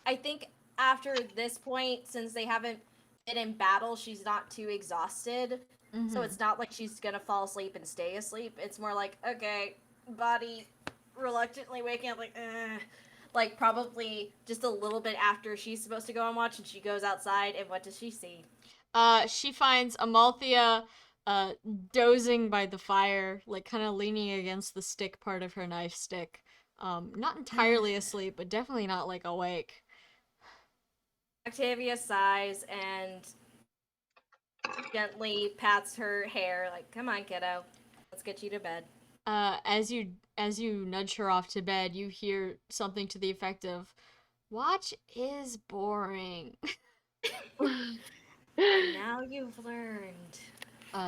I think after this point, since they haven't been in battle, she's not too exhausted. So it's not like she's gonna fall asleep and stay asleep. It's more like, okay, body reluctantly waking up, like probably just a little bit after she's supposed to go on watch, and she goes outside, and what does she see? She finds Amalthea dozing by the fire, like kind of leaning against the stick part of her knife stick. Not entirely asleep, but definitely not like awake. Octavia sighs and gently pats her hair, like, come on, kiddo, let's get you to bed. As you nudge her off to bed, you hear something to the effect of, "Watch is boring." Now you've learned.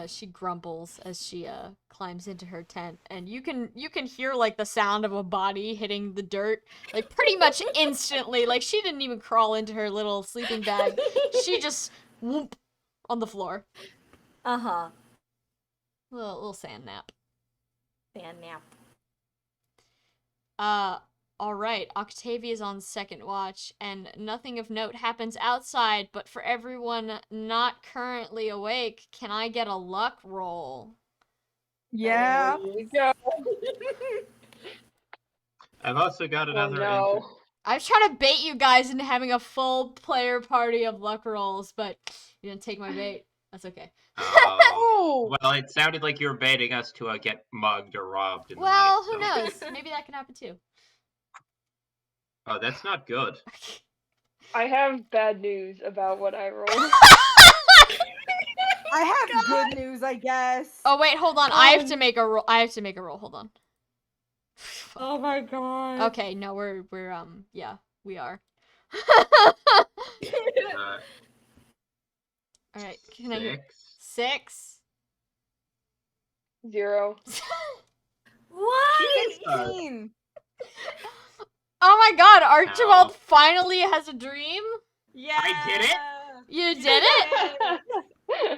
She grumbles as she climbs into her tent, and you can hear like the sound of a body hitting the dirt, like pretty much instantly. Like she didn't even crawl into her little sleeping bag; she just whoop on the floor. Little sand nap. Sand nap. All right. Octavia's on second watch, and nothing of note happens outside. But for everyone not currently awake, can I get a luck roll? Yeah. There you go. I've also got another. No. I was trying to bait you guys into having a full player party of luck rolls, but you didn't take my bait. That's okay. Oh. Well, it sounded like you were baiting us to get mugged or robbed in Well, the who night. knows? Maybe that can happen too. Oh, that's not good. I have bad news about what I rolled. I have good news, I guess. Oh wait, hold on. I have to make a roll. Hold on. Oh my god. Okay, no, we're yeah, we are. All right, can I hear 6? 0. What? 16. Oh my god, Archibald finally has a dream? Yeah. I did it? You did it?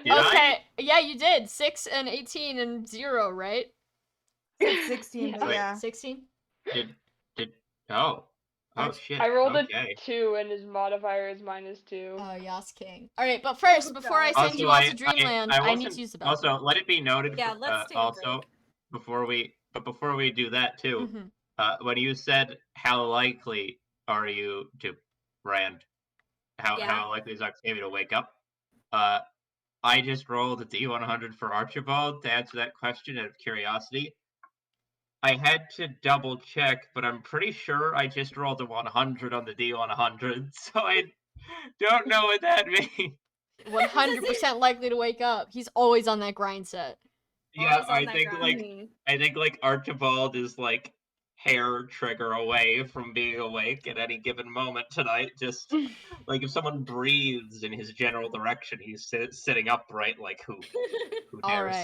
Did Okay, yeah, you did. 6 and 18 and 0, right? It's 16, but Wait. yeah. 16? Oh shit. I rolled okay. a 2 and his modifier is -2. Oh, Yas King. Alright, but first, before I send you off to Dreamland, I need to use the bathroom. Also, let it be noted. Yeah, let's take a also before we do that too. Mhm. When you said how likely are you to Rand, how likely is Octavia to wake up? I just rolled a D100 for Archibald to answer that question out of curiosity. I had to double check, but I'm pretty sure I just rolled a 100 on the D100, so I don't know what that means. 100% likely to wake up. He's always on that grind set. Yeah, I think Archibald is hair trigger away from being awake at any given moment tonight. Just like if someone breathes in his general direction, he's sitting upright. Like who All dares?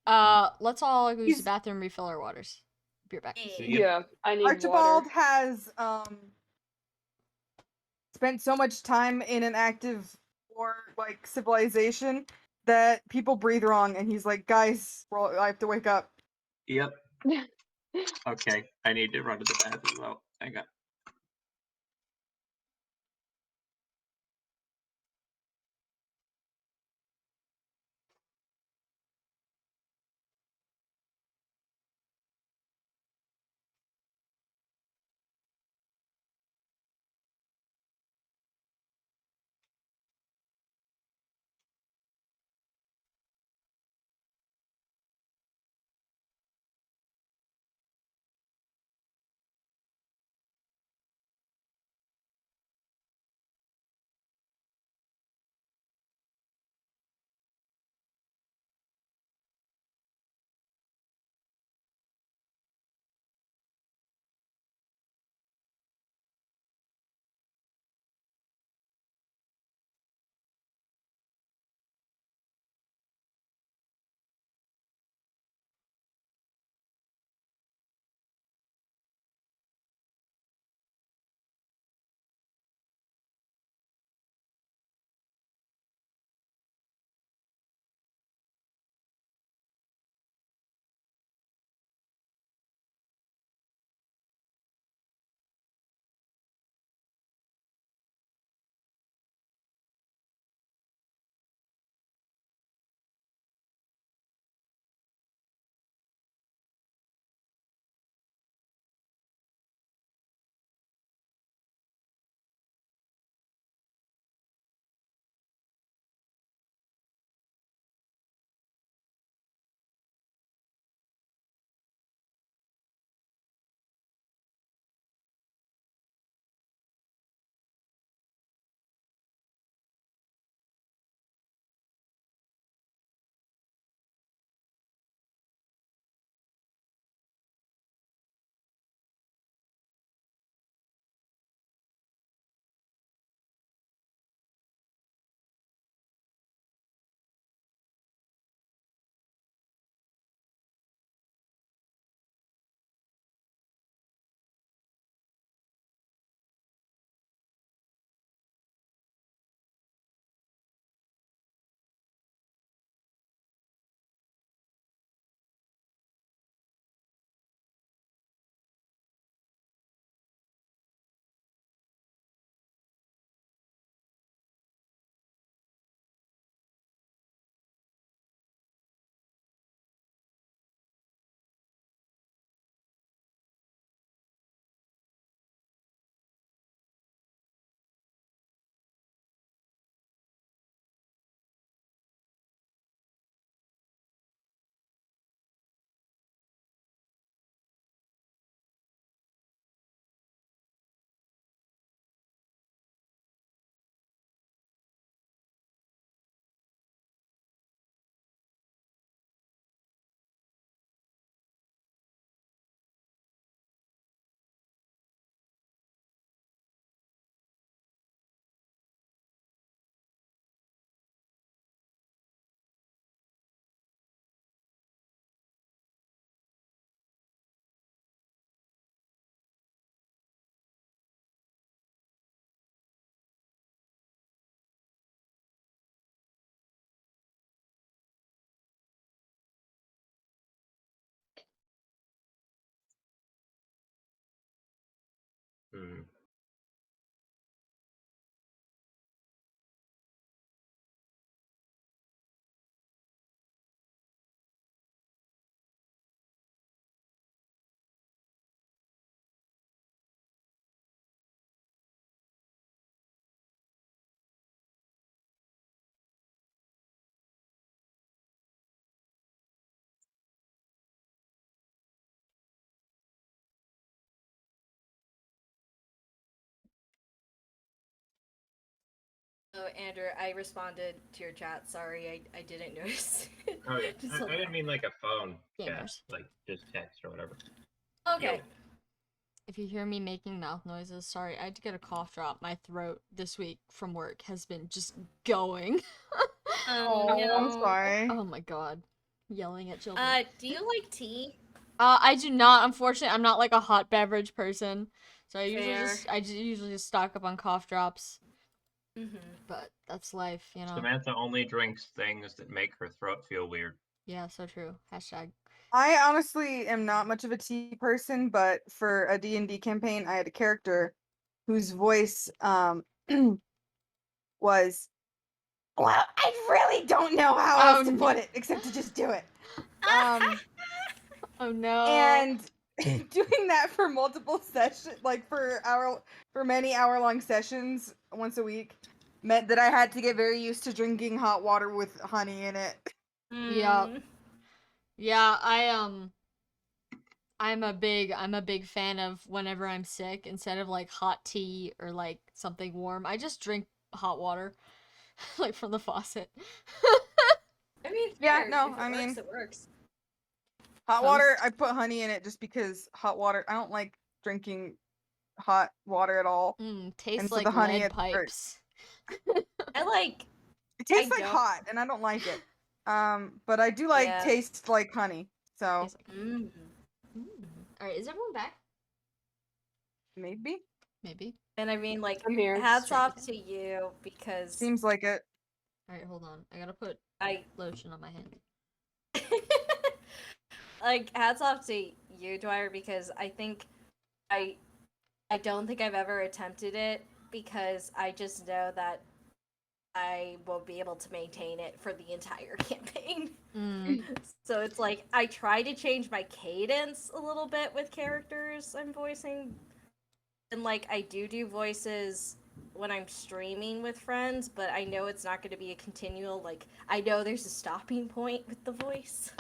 right. Let's all use the He's- bathroom, refill our waters. Be right back. Yep. Yeah, I need Archibald water. has spent so much time in an active war like civilization that people breathe wrong, and he's like, guys, I have to wake up. Yep. Okay, I need to run to the bathroom though. Hang on. Hmm. Oh, Andrew, I responded to your chat. Sorry, I didn't notice. Oh yeah, Just I didn't mean like a phone chat, Gamers. like just text or whatever. Okay. If you hear me making mouth noises, sorry, I had to get a cough drop. My throat this week from work has been just going. Oh I'm no. sorry. Oh my god. Yelling at children. Do you like tea? I do not, unfortunately, I'm not like a hot beverage person. So Fair. I usually just stock up on cough drops. Mm-hmm. But that's life, you know. Samantha only drinks things that make her throat feel weird. Yeah, so true. Hashtag. I honestly am not much of a tea person, but for a D&D campaign, I had a character whose voice was, well, I really don't know how Oh, else to no. put it except to just do it. Um Oh no. and doing that for multiple sessions, like for many hour-long sessions once a week, meant that I had to get very used to drinking hot water with honey in it. Yep. Yeah, I'm a big fan of whenever I'm sick, instead of like hot tea or like something warm, I just drink hot water like from the faucet. I mean, Yeah, fair. no, If I it works, mean, it works. hot water, Toast. I put honey in it just because hot water, I don't like drinking hot water at all. Tastes And so like the honey, lead pipes. it tastes I like don't. hot, and I don't like it. But I do like Yeah. taste like honey. So Tastes like. Mm. Alright, is everyone back? maybe Maybe. And I mean, like, I'm here. hats Strike off it. to you because seems like it. Alright, hold on. I gotta put I lotion on my hand. like hats off to you, Dwyer, because I think I don't think I've ever attempted it because I just know that I won't be able to maintain it for the entire campaign. So it's like I try to change my cadence a little bit with characters I'm voicing. And like I do voices when I'm streaming with friends, but I know it's not going to be a continual, like I know there's a stopping point with the voice.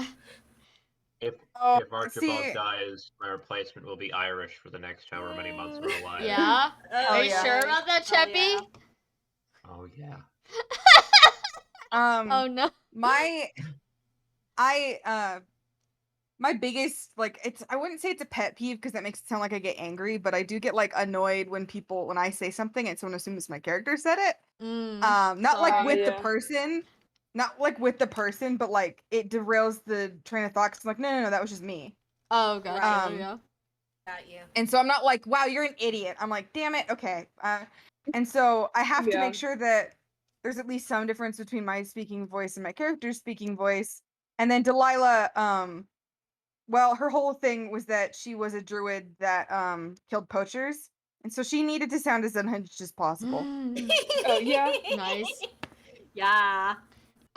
If Oh, Archibald see, dies, my replacement will be Irish for the next however many months we're alive. Yeah? Hell Are you yeah. sure about that, Hell Cheppy? yeah. Oh yeah. Oh no. my my biggest, like, it's, I wouldn't say it's a pet peeve because that makes it sound like I get angry, but I do get like annoyed when I say something and someone assumes my character said it. Not like Sorry. with the Yeah. person, not like with the person, but like it derails the train of thought. 'Cause I'm like, no, that was just me. Oh, gotcha. Right. There you go. Got you. And so I'm not like, wow, you're an idiot. I'm like, damn it, okay. And so I have to Yeah. make sure that there's at least some difference between my speaking voice and my character's speaking voice. And then Delilah, well, her whole thing was that she was a druid that killed poachers. And so she needed to sound as unhinged as possible. Oh yeah. Nice. Yeah.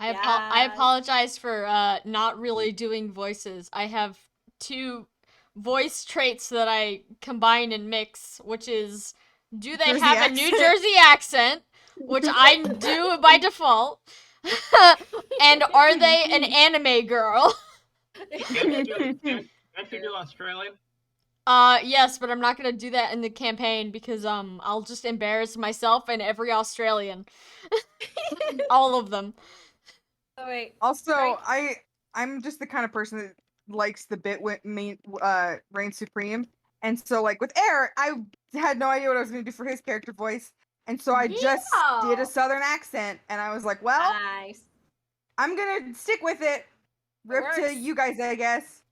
I Yes. apologize for not really doing voices. I have two voice traits that I combine and mix, which is, do they Jersey have a New accent. Jersey accent, which I do by default, and are they an anime girl? Can't you do Australian? Yes, but I'm not gonna do that in the campaign because I'll just embarrass myself and every Australian. All of them. Oh wait. Also, Right. I'm just the kind of person that likes the bit reign supreme, and so like with Air, I had no idea what I was going to do for his character voice, and so I just did Yeah. a southern accent, and I was like, well, Nice. I'm gonna stick with it. Rip to works. you guys, I guess.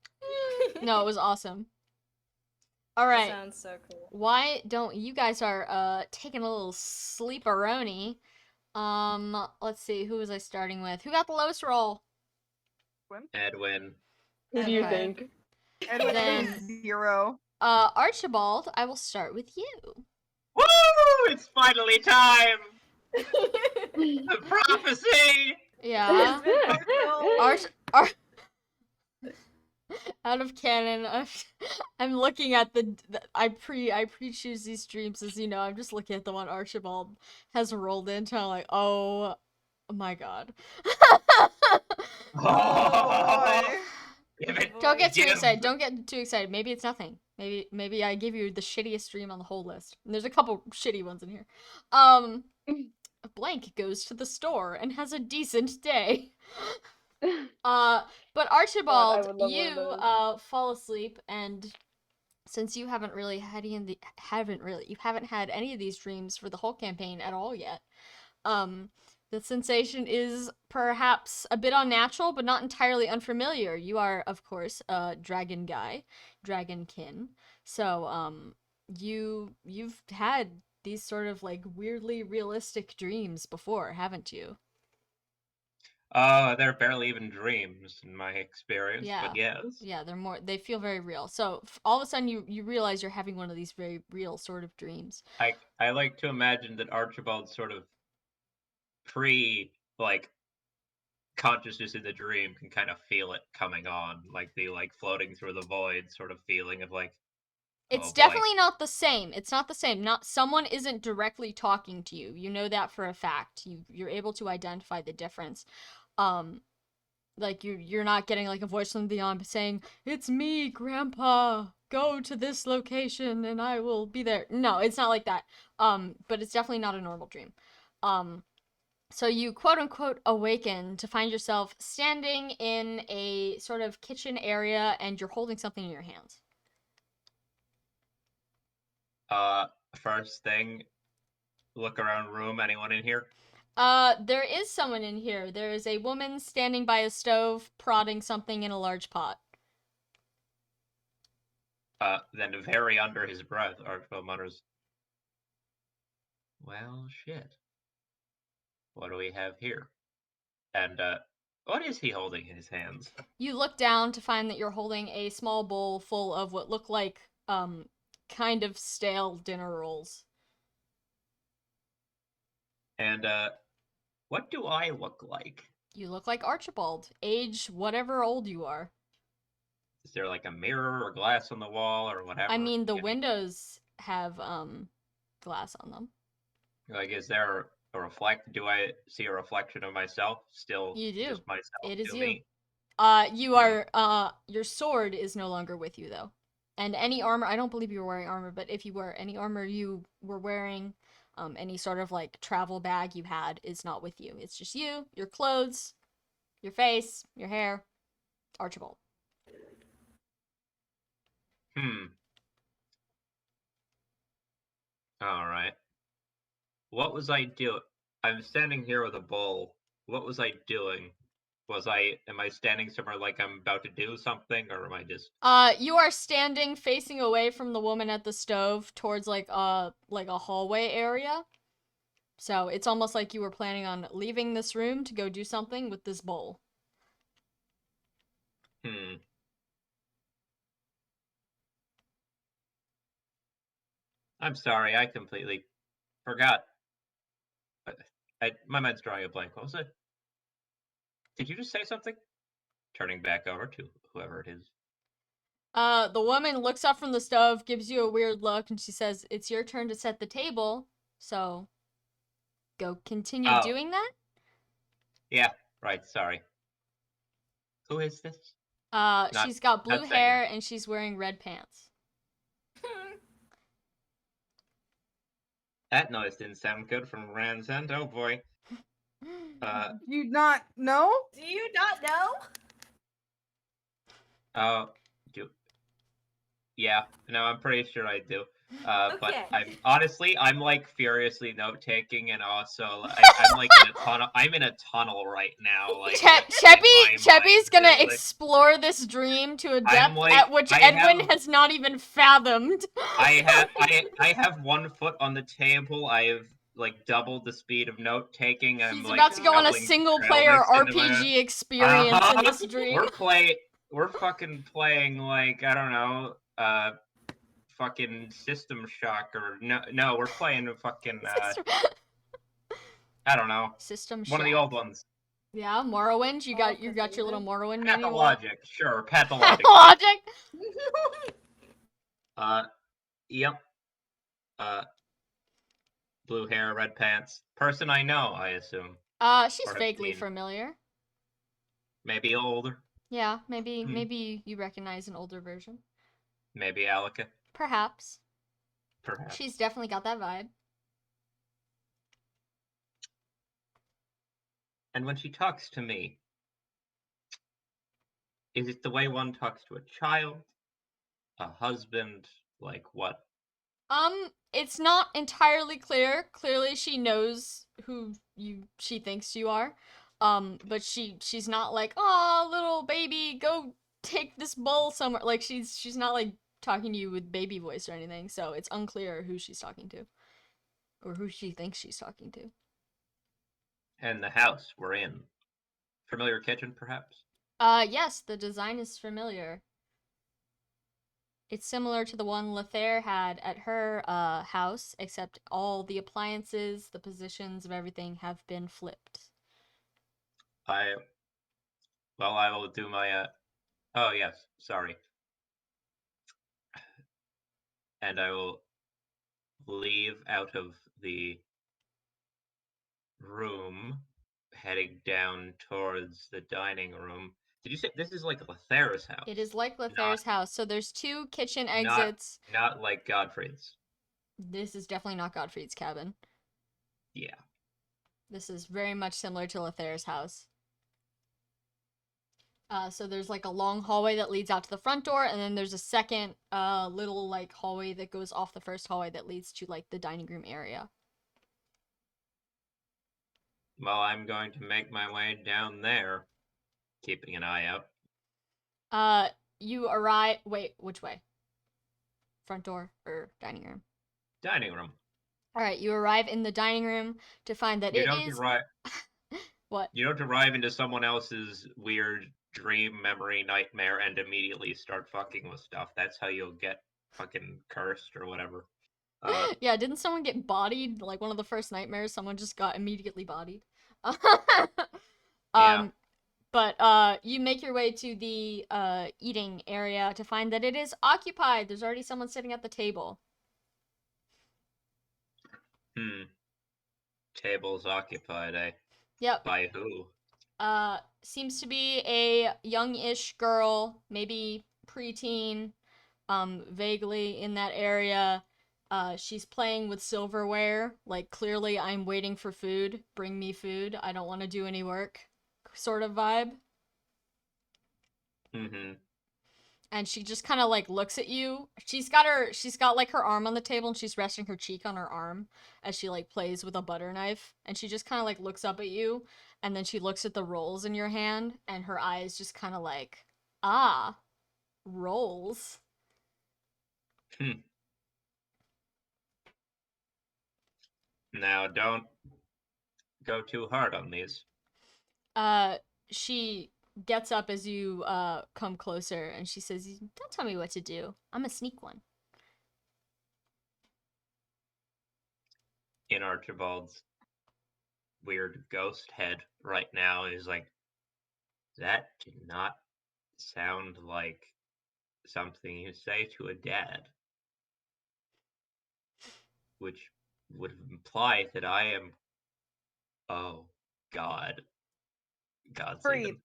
No, it was awesome. All That right. sounds so cool. Why don't you guys are taking a little sleeperoni? Let's see. Who was I starting with? Who got the lowest roll? Edwin. Who do you Okay. think? Edwin Then- is 0. Archibald, I will start with you. Woo! It's finally time. The prophecy. Yeah. Arch. Out of canon, I'm looking at I pre-choose these streams, as you know. I'm just looking at the one Archibald has rolled into. I'm like, oh my god. Oh boy. Give it. Don't get too Give. excited. Don't get too excited. Maybe it's nothing. Maybe I give you the shittiest stream on the whole list. And there's a couple shitty ones in here. Blank goes to the store and has a decent day. But Archibald, would love one of you those. fall asleep and since you haven't had any of these dreams for the whole campaign at all yet, the sensation is perhaps a bit unnatural, but not entirely unfamiliar. You are, of course, a dragonkin. So, you've had these sort of like weirdly realistic dreams before, haven't you? They're barely even dreams in my experience, Yeah. but yes. Yeah, they feel very real. So all of a sudden you realize you're having one of these very real sort of dreams. I like to imagine that Archibald sort of like consciousness in the dream can kind of feel it coming on, like the like floating through the void sort of feeling of like, It's oh boy. definitely not the same. It's not the same. Not someone isn't directly talking to you. You know that for a fact. You're able to identify the difference. Um like you're not getting like a voice from beyond saying, "It's me, Grandpa. Go to this location and I will be there." No, it's not like that. But it's definitely not a normal dream. Um So you quote unquote awaken to find yourself standing in a sort of kitchen area and you're holding something in your hands. Uh, First thing, look around room. Anyone in here? There is someone in here. There is a woman standing by a stove prodding something in a large pot. Then very under his breath, Archibald mutters, "Well, shit. What do we have here?" And what is he holding in his hands? You look down to find that you're holding a small bowl full of what look like kind of stale dinner rolls. And what do I look like? You look like Archibald, age whatever old you are. Is there like a mirror or glass on the wall or whatever? I mean, the windows have glass on them. Like, is there a reflect? Do I see a reflection of myself? Still, You do. just myself It is to you. me. You are your sword is no longer with you though. And any armor, I don't believe you were wearing armor, but if you were, any armor you were wearing, any sort of like travel bag you had is not with you. It's just you, your clothes, your face, your hair, Archibald. Hmm. All right. What was I doing? I'm standing here with a bowl. What was I doing? Am I standing somewhere like I'm about to do something, or am I just... You are standing facing away from the woman at the stove towards like a hallway area. So it's almost like you were planning on leaving this room to go do something with this bowl. Hmm. I'm sorry, I completely forgot. My mind's drawing a blank. What was it? Did you just say something? Turning back over to whoever it is. The woman looks up from the stove, gives you a weird look, and she says, "It's your turn to set the table, so go continue Oh, doing that." yeah, right, sorry. Who is this? Not She's got blue not saying hair and she's wearing red pants. that noise didn't sound good from Rand's end. Oh boy. You not know? Do you not know? Oh, do yeah, no, I'm pretty sure I do. But Okay. I'm like furiously note taking, and also I'm like in a tunnel. I'm in a tunnel right now, like in my Cheppy's gonna mind. Like, explore this dream to a I'm depth like at which I Edwin have has not even fathomed. I have one foot on the table. I have like doubled the speed of note taking. I'm He's like about to go on a shoveling single trail player mix into my. RPG experience in Uh-huh. this dream. We're fucking playing like I don't know, fucking System Shock or no, we're playing fucking I don't know, System one of the Shack. old ones. Yeah, Morrowind. You got your little Cthulhu. Morrowind manual. Pathologic, sure, pathologic. Logic. Yep. Blue hair, red pants. Person I know, I assume. She's Or have vaguely seen. familiar. Maybe older. Yeah, maybe you recognize an older version. Maybe Alika. Perhaps. Perhaps. She's definitely got that vibe. And when she talks to me, is it the way one talks to a child? a husband? Like what? It's not entirely clear. Clearly she knows who she thinks you are. But she's not like, "Oh, little baby, go take this bowl somewhere." Like she's not like talking to you with baby voice or anything. So it's unclear who she's talking to or who she thinks she's talking to. And the house we're in. Familiar kitchen, perhaps? Yes, the design is familiar. It's similar to the one Lethair had at her house, except all the appliances, the positions of everything have been flipped. I will do my oh yes, sorry. And I will leave out of the room, heading down towards the dining room. Did you say this is like Lethair's house? It is like Not Lethair's house, so there's two kitchen not exits. not like Godfrey's. This is definitely not Godfrey's cabin. Yeah. This is very much similar to Lethair's house. So there's like a long hallway that leads out to the front door, and then there's a second little like hallway that goes off the first hallway that leads to like the dining room area. Well, I'm going to make my way down there, keeping an eye out. You arrive. Wait, which way? Front door or dining room? Dining room. All right, you arrive in the dining room to find that You it don't is arrive. what? You don't arrive into someone else's weird dream, memory, nightmare, and immediately start fucking with stuff. That's how you'll get fucking cursed or whatever. Yeah, didn't someone get bodied? Like one of the first nightmares, someone just got immediately bodied. Yeah. But you make your way to the eating area to find that it is occupied. There's already someone sitting at the table. Table's occupied, eh? Yep. By who? Seems to be a young-ish girl, maybe preteen, vaguely in that area. She's playing with silverware, like clearly I'm waiting for food, bring me food, I don't want to do any work, sort of vibe. Mm-hmm. And she just kind of like looks at you. She's got like her arm on the table and she's resting her cheek on her arm as she like plays with a butter knife. And she just kind of like looks up at you and then she looks at the rolls in your hand and her eyes just kind of like, ah, rolls. Now, don't go too hard on these. She gets up as you come closer and she says, "Don't tell me what to do. I'm a sneak one." In Archibald's weird ghost head right now is like, that did not sound like something you say to a dad. Which would imply that I am. Oh, God. God save Freed. him.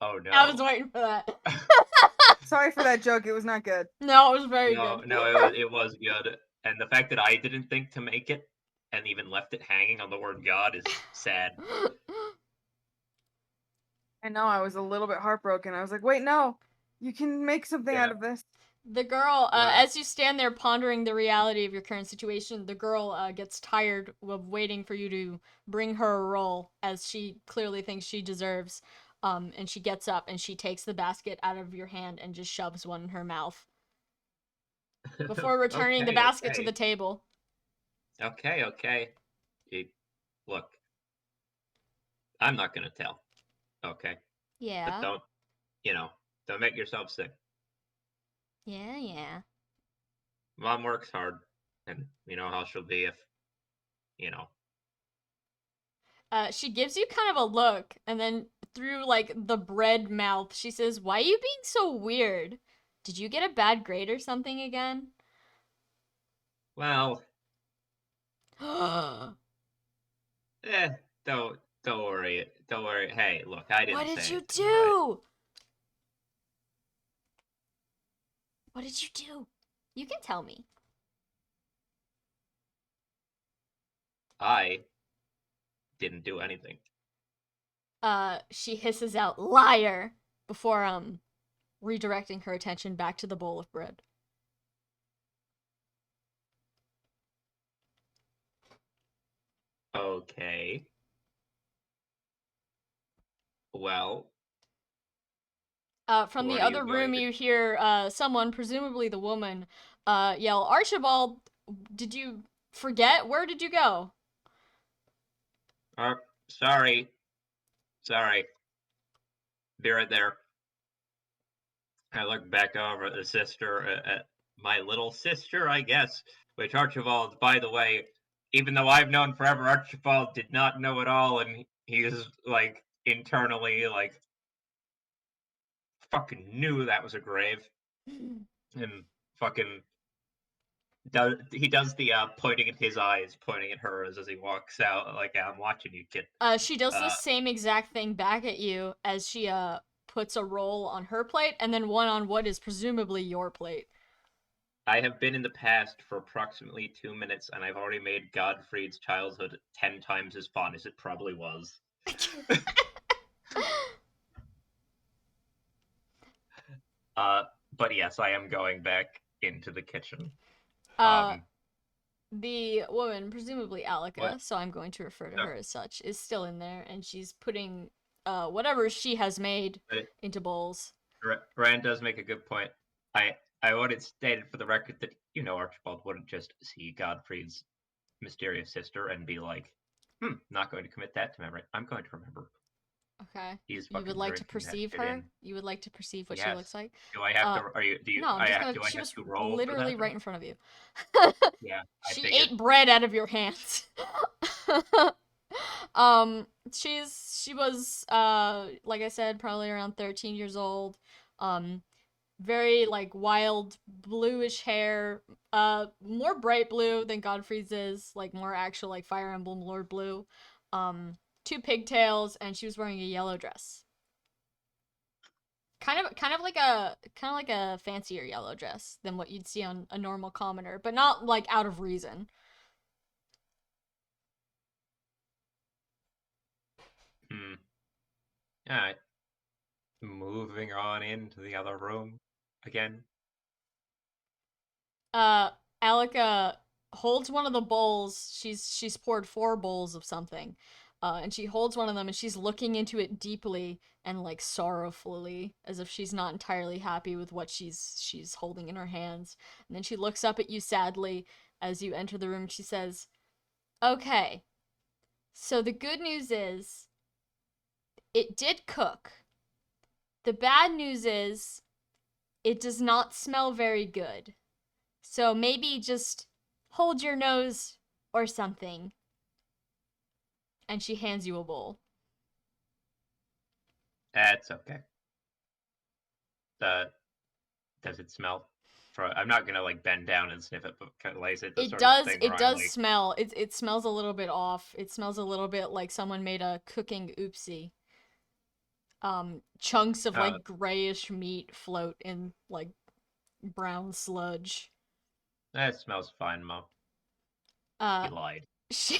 Oh no. I was waiting for that. Sorry for that joke. It was not good. No, it was very No, good. no, it was good. And the fact that I didn't think to make it and even left it hanging on the word God is sad. I know I was a little bit heartbroken. I was like, wait, no, you can make something out Yeah. of this. The girl, Wow. as you stand there pondering the reality of your current situation, the girl gets tired of waiting for you to bring her a roll, as she clearly thinks she deserves. And she gets up and she takes the basket out of your hand and just shoves one in her mouth before returning the Okay, basket to okay. the table. Okay. Look, I'm not gonna tell. Okay? But Yeah. don't make yourself sick. Yeah. Mom works hard, and you know how she'll be if, you know. She gives you kind of a look, and then through like the bread mouth, she says, "Why are you being so weird? Did you get a bad grade or something again?" Well, don't worry. Don't worry. Hey, look, I What didn't did say you anything, all right? do? What did you do? You can tell me. I didn't do anything. She hisses out, "Liar!" before redirecting her attention back to the bowl of bread. Okay. Well, From the what are you other going room, to... you hear someone, presumably the woman, yell, "Archibald, did you forget? Where did you go?" Sorry. Sorry. Be right there. I look back over at the sister, at my little sister, I guess, which Archibald, by the way, even though I've known forever, Archibald did not know at all, and he is, like, internally, like, fucking knew that was a grave, and fucking he does the pointing at his eyes, pointing at hers as he walks out, like, I'm watching you, kid. She does the same exact thing back at you as she puts a roll on her plate and then one on what is presumably your plate. I have been in the past for approximately 2 minutes, and I've already made Godfried's childhood 10 times as fun as it probably was. But yes, I am going back into the kitchen. The woman, presumably Alika, What? so I'm going to refer to her as such, is still in there, and she's putting whatever she has made into bowls. Rand does make a good point. I want it stated for the record that, Archibald wouldn't just see Godfrey's mysterious sister and be like, not going to commit that to memory. I'm going to remember. Okay. He's You would fucking like to drinking that perceive shit her? in. You would like to perceive what she Yes. looks like? Do I have to? Are you? Do you? No, I'm just gonna. Do I She have was to roll for literally that? right in front of you. Yeah, I She figured. ate bread out of your hands. She was like I said, probably around 13 years old. Very like wild bluish hair, more bright blue than Godfrey's is, like more actual like Fire Emblem Lord blue. Two pigtails, and she was wearing a yellow dress. Kind of like a fancier yellow dress than what you'd see on a normal commoner, but not like out of reason. Alright. Moving on into the other room again. Alika holds one of the bowls. She's poured 4 bowls of something. And she holds one of them and she's looking into it deeply and like sorrowfully, as if she's not entirely happy with what she's holding in her hands. And then she looks up at you sadly as you enter the room. She says, "Okay, so the good news is it did cook. The bad news is it does not smell very good. So maybe just hold your nose or something." And she hands you a bowl. That's okay. Does it smell? I'm not gonna like bend down and sniff it, but is it the It sort of does thing it where I'm does like, smell. It smells a little bit off. It smells a little bit like someone made a cooking oopsie. Chunks of like grayish meat float in like brown sludge. that smells fine, Mom. Uh You lied. she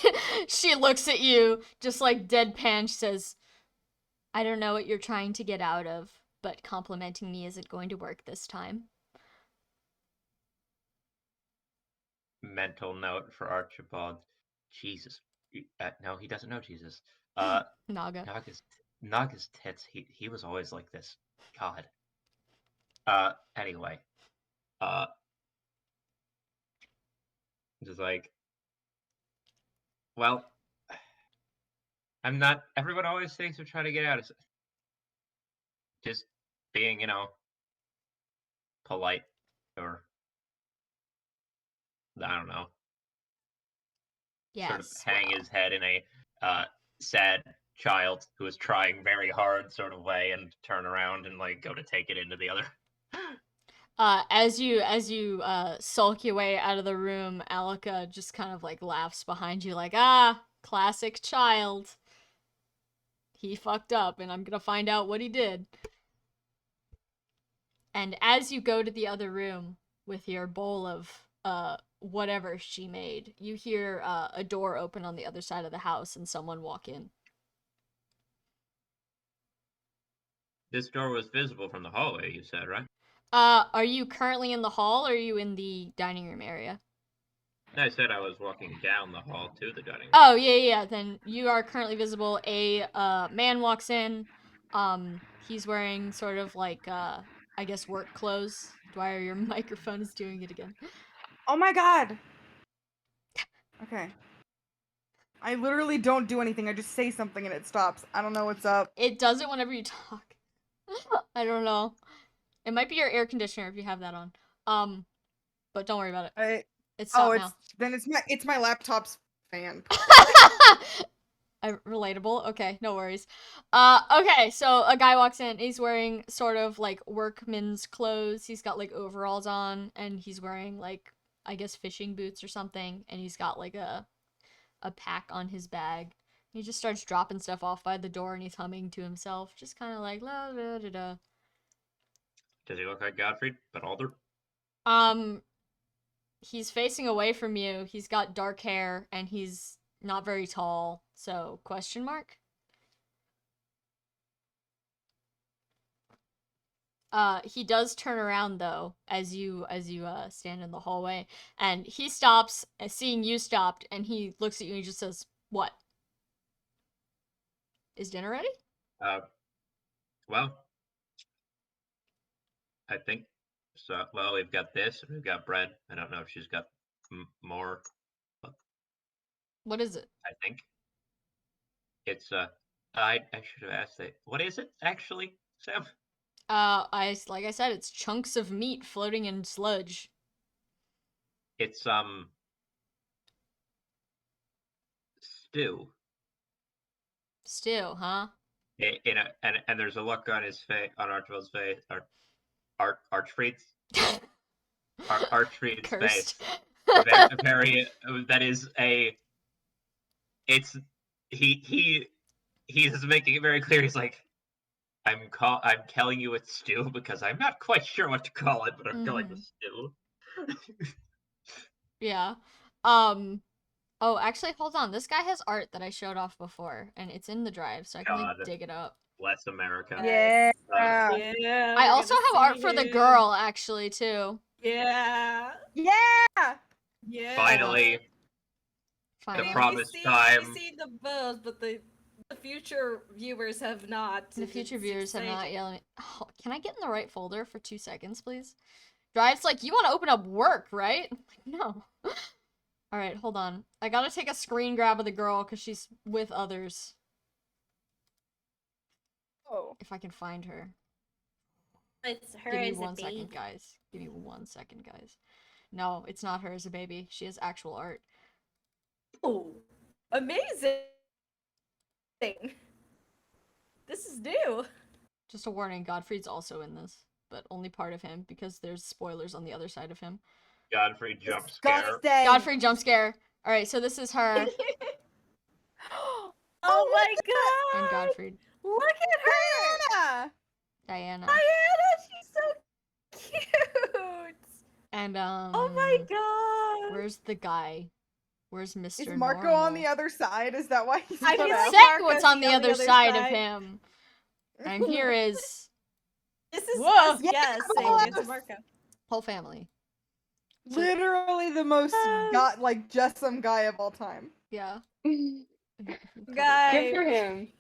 she looks at you just like deadpan. She says, "I don't know what you're trying to get out of, but complimenting me isn't going to work this time." Mental note for Archibald. Jesus. No, he doesn't know Jesus. Naga. Naga's tits. He was always like this. God. Anyway. Uh, just like, well, I'm not. Everyone always thinks they're trying to get out of just being, polite, or I don't know, sort of Yes. hang his head in a sad child who is trying very hard sort of way, and turn around and like go to take it into the other. As you sulk your way out of the room, Alika just kind of like laughs behind you, like, "Ah, classic child. He fucked up, and I'm gonna find out what he did." And as you go to the other room with your bowl of whatever she made, you hear a door open on the other side of the house and someone walk in. This door was visible from the hallway, you said, right? Are you currently in the hall or are you in the dining room area? I said I was walking down the hall to the dining room. Oh, yeah. Then you are currently visible. A man walks in. He's wearing sort of like I guess work clothes. Dwyer, your microphone is doing it again. Oh my god. Okay. I literally don't do anything. I just say something and it stops. I don't know what's up. It does it whenever you talk. I don't know. It might be your air conditioner if you have that on. But don't worry about it. It's stopped now. It's my laptop's fan. Relatable. Okay, no worries. Okay, so a guy walks in. He's wearing sort of like workman's clothes. He's got like overalls on, and he's wearing like I guess fishing boots or something. And he's got like a pack on his bag. He just starts dropping stuff off by the door, and he's humming to himself, just kind of like la da da da. Does he look like Godfrey, but older? He's facing away from you. He's got dark hair, and he's not very tall. So question mark. He does turn around though as you stand in the hallway, and he stops, seeing you stopped, and he looks at you and he just says, "What? Is dinner ready?" Well, I think so. Well, we've got this, and we've got bread. I don't know if she's got more. What is it? I think it's I should have asked that. What is it actually, Sam? Like I said, it's chunks of meat floating in sludge. It's stew. Stew, huh? And there's a look on his face, on Archibald's face, Archfried's face. Cursed. That is a. It's he's making it very clear. He's like, I'm telling you it's stew because I'm not quite sure what to call it, but I'm calling it stew. Yeah. Oh, actually, hold on. This guy has art that I showed off before, and it's in the drive, so I can like dig it up. Bless America. Yeah. Yeah. I also have art for the girl, actually, too. Yeah. Yeah. Yeah. Finally. Finally. The promised time. We've seen them both, but the future viewers have not. The future viewers have not yet. Oh, can I get in the right folder for 2 seconds, please? Drive's like, you want to open up work, right? I'm like, no. Alright, hold on. I gotta take a screen grab of the girl because she's with others. Oh. If I can find her. It's her Give me as a 1 second, baby. guys. Give me 1 second, guys. No, it's not her as a baby. She has actual art. Oh, amazing! This is new. Just a warning, Godfrey's also in this, but only part of him because there's spoilers on the other side of him. Godfrey jump scare. Disgusting. Godfrey jump scare. All right, so this is her Oh my god! and Godfrey. Look at her! Diana. Diana, she's so cute! And Oh my god! where's the guy? Where's Mr. Is Marco Normal? on the other side? Is that why he's I cut feel out? like Check Marco's what's on the other side of side. him. And here is This is Whoa. yes, it's Marco. whole family. Literally the most just some guy of all time. Yeah. Guy. Good for him.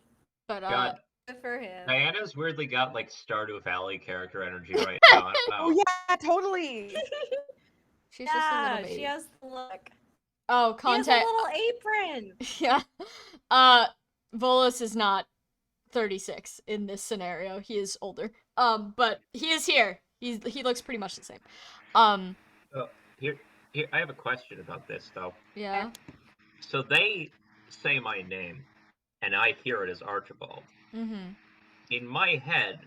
But God, Good for him. Diana's weirdly got like Stardew Valley character energy right now. Oh yeah, totally. she's just a little Yeah, baby. she has the look. Oh, She has contact. a little apron. Yeah. Volus is not 36 in this scenario. He is older. But he is here. He looks pretty much the same. Here, I have a question about this though. Yeah. So they say my name, and I hear it as Archibald. Mm-hmm. In my head,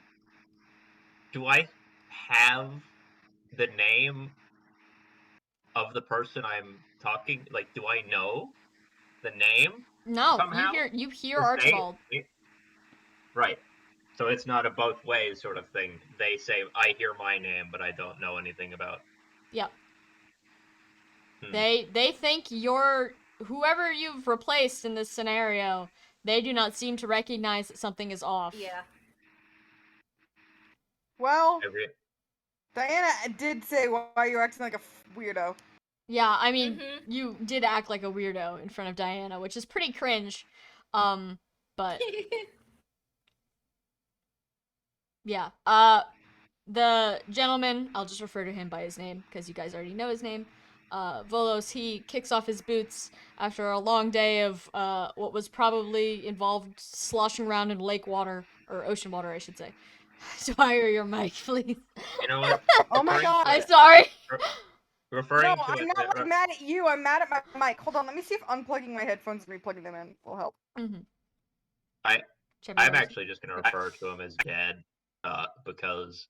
do I have the name of the person I'm talking? Like, do I know the name? No, Somehow? you hear 'Cause Archibald. Right. So it's not a both ways sort of thing. They say I hear my name, but I don't know anything about. Yep. Hmm. They think you're whoever you've replaced in this scenario. They do not seem to recognize that something is off. Yeah. Well, Every Diana did say why you're acting like a weirdo. Yeah, I mean, Mhm. you did act like a weirdo in front of Diana, which is pretty cringe. But yeah. The gentleman, I'll just refer to him by his name because you guys already know his name. Volos, he kicks off his boots after a long day of what was probably involved sloshing around in lake water or ocean water, I should say. Fire your mic, please. You know what? Oh my Referring to I'm god. it, sorry. re- No, referring to I'm it. not like mad at you. I'm mad at my mic. Hold on, let me see if unplugging my headphones and replugging them in will help. Mm-hmm. I Whichever I'm one is- actually just gonna refer to him as Dad, because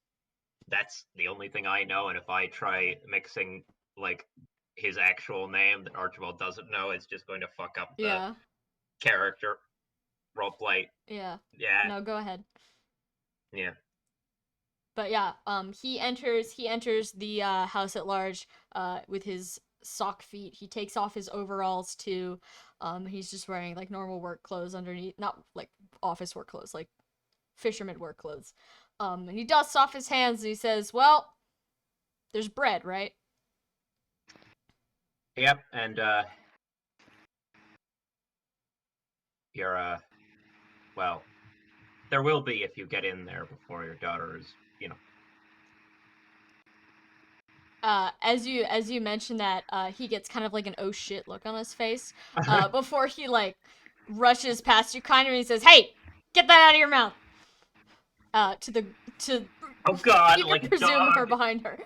that's the only thing I know. And if I try mixing like his actual name that Archibald doesn't know, it's just going to fuck up the Yeah. character roleplay. Yeah. Yeah, No, go ahead. yeah. But yeah, he enters the house at large with his sock feet. He takes off his overalls too. He's just wearing like normal work clothes underneath, not like office work clothes, like fisherman work clothes. And he dusts off his hands and he says, "Well, there's bread, right?" Yep, and you're well, there will be if you get in there before your daughter is, As you mentioned that, he gets kind of like an oh shit look on his face. Before he like rushes past you, kind of, and he says, "Hey, get that out of your mouth." To the to Oh God, you like can a presume her dog. behind her.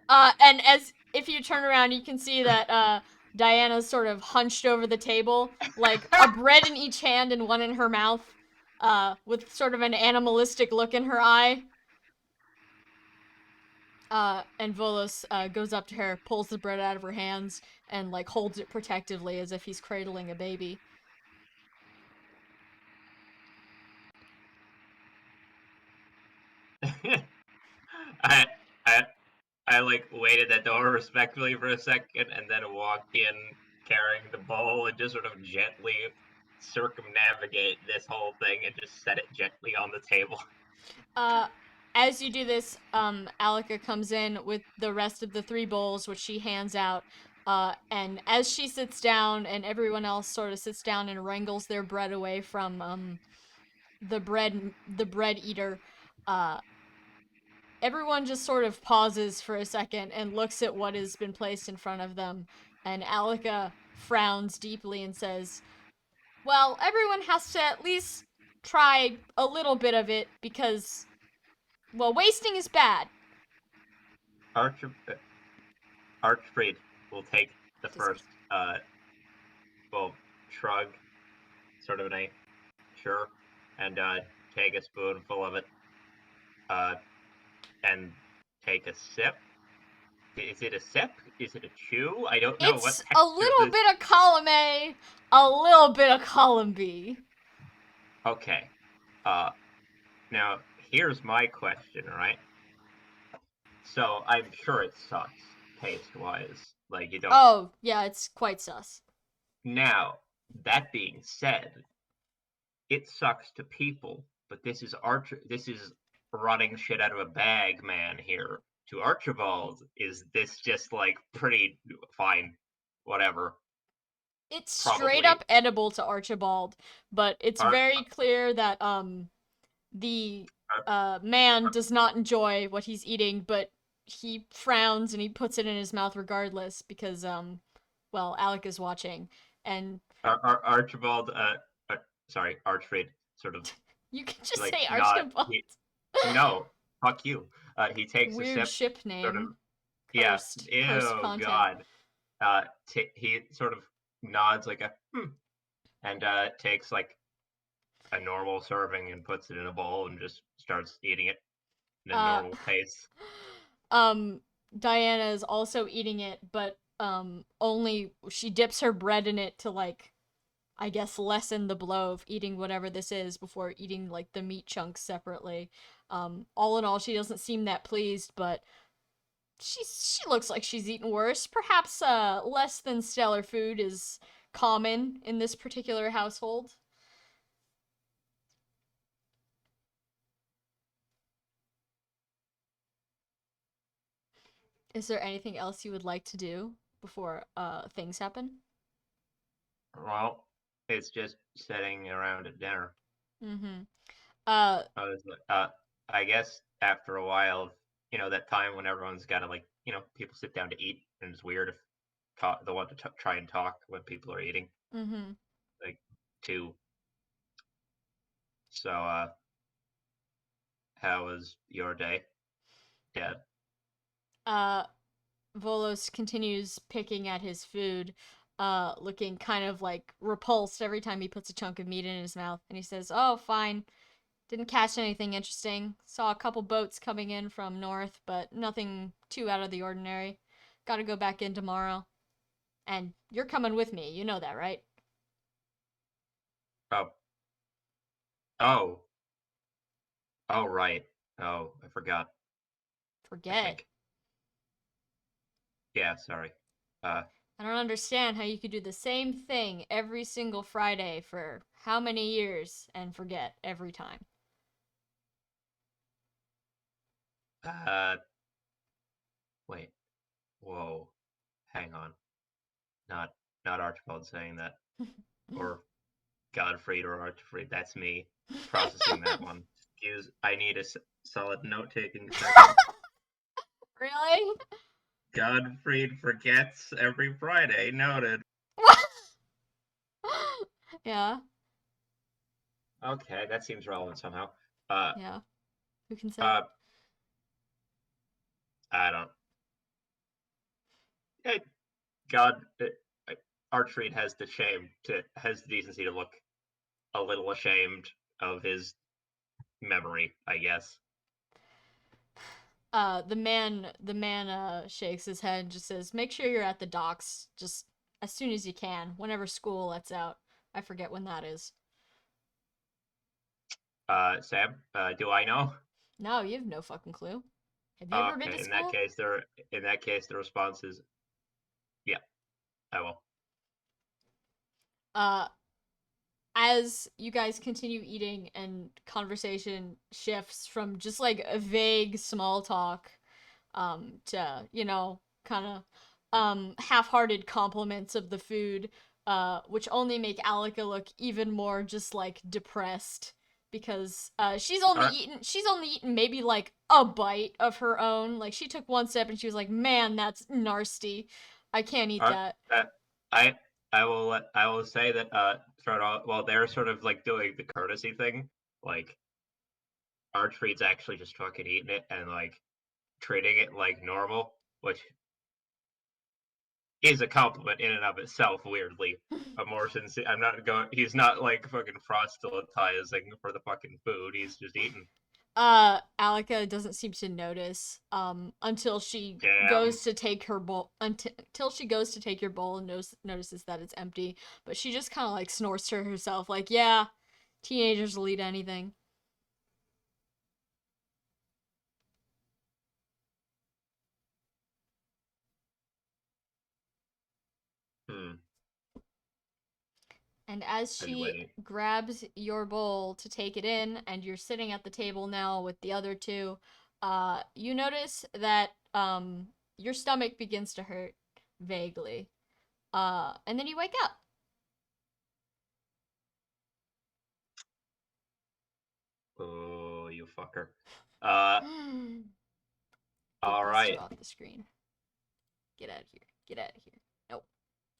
And as if you turn around, you can see that Diana's sort of hunched over the table, like a bread in each hand and one in her mouth, with sort of an animalistic look in her eye. And Volos goes up to her, pulls the bread out of her hands, and like holds it protectively as if he's cradling a baby. I, I I like waited at the door respectfully for a second and then walked in carrying the bowl and just sort of gently circumnavigate this whole thing and just set it gently on the table. Uh, as you do this, Alika comes in with the rest of the 3 bowls, which she hands out. And as she sits down, and everyone else sort of sits down and wrangles their bread away from the bread eater, uh, everyone just sort of pauses for a second and looks at what has been placed in front of them. And Alika frowns deeply and says, "Well, everyone has to at least try a little bit of it because, well, wasting is bad." Arch- Archfried will take the Dismiss. first, well, shrug, sort of a sure, and take a spoonful of it, uh, and take a sip. Is it a sip? Is it a chew? I don't know what It's a texture little this. bit of column A, a little bit of column B. Okay. Uh, Now here's my question, right? So I'm sure it sucks taste-wise. Like you don't. Oh, yeah, it's quite sus. Now that being said, it sucks to people, but this is This is running shit out of a bag, man. Here to Archibald, is this just like pretty fine? Whatever. It's straight Probably. up edible to Archibald, but it's Ar- very clear that the Ar- man does not enjoy what he's eating, but he frowns and he puts it in his mouth regardless because well, Alec is watching, and Archibald. Sorry, Archfried. Sort of you can just like say not. Archibald. No, fuck you. He takes a Weird sip, ship sort of. name. Yeah. Cursed Ew, content. God. He sort of nods like a and takes like a normal serving and puts it in a bowl and just starts eating it in a Uh, normal pace. um, Diana is also eating it, but only she dips her bread in it to like, I guess, lessen the blow of eating whatever this is before eating like the meat chunks separately. All in all, she doesn't seem that pleased, but she looks like she's eaten worse. Perhaps less than stellar food is common in this particular household. Is there anything else you would like to do before things happen? Well, it's just sitting around at dinner. Mm-hmm. I guess after a while, that time when everyone's got to people sit down to eat, and it's weird if they want to try and talk when people are eating, Mm-hmm. like too. So, how was your day, Dad? Uh, Volos continues picking at his food, looking kind of like repulsed every time he puts a chunk of meat in his mouth, and he says, "Oh, fine. Didn't catch anything interesting. Saw a couple boats coming in from north, but nothing too out of the ordinary. Gotta go back in tomorrow. And you're coming with me, you know that, right?" Oh, oh, oh, right. Oh, I forgot. I Forget. think. Yeah, sorry. Uh, I don't understand how you could do the same thing every single Friday for how many years and forget every time. uh, wait. Whoa. Hang on. Not, not Archibald saying that, or Godfried or Archibald. That's me processing that one. I need a solid note-taking session. Really? Godfried forgets every Friday. Noted. Yeah, Okay, that seems relevant somehow. Uh, yeah. Who can say? uh, I don't. Hey, God, Archfried has the decency to look a little ashamed of his memory, I guess. The man shakes his head and just says, "Make sure you're at the docks just as soon as you can, whenever school lets out. I forget when that is." Sam, do I know? No, you have no fucking clue. Have you ever been Okay, to school? in that case, the response is, yeah, I will. Uh, as you guys continue eating and conversation shifts from just like a vague small talk to kind of half-hearted compliments of the food, which only make Alika look even more just like depressed because Ar- she's only eaten maybe like a bite of her own. Like she took one sip and she was like, "Man, that's nasty. I can't eat ar- that." uh, I I will say that throughout while they're sort of like doing the courtesy thing, like Archfried's actually just fucking eating it and like treating it like normal, which is a compliment in and of itself. Weirdly, more sincere. I'm not going. He's not like fucking proselytizing for the fucking food. He's just eating. Alika doesn't seem to notice until she Damn. goes to take her bowl until she goes to take your bowl and notices that it's empty, but she just kind of like snorts to herself like, "Yeah, teenagers will eat anything." Hmm. And as I was she waiting. grabs your bowl to take it in and you're sitting at the table now with the other two, you notice that your stomach begins to hurt vaguely. And then you wake up. Oh, you fucker. Uh. Get All these two right. off the screen. Get out of here. Get out of here. Nope.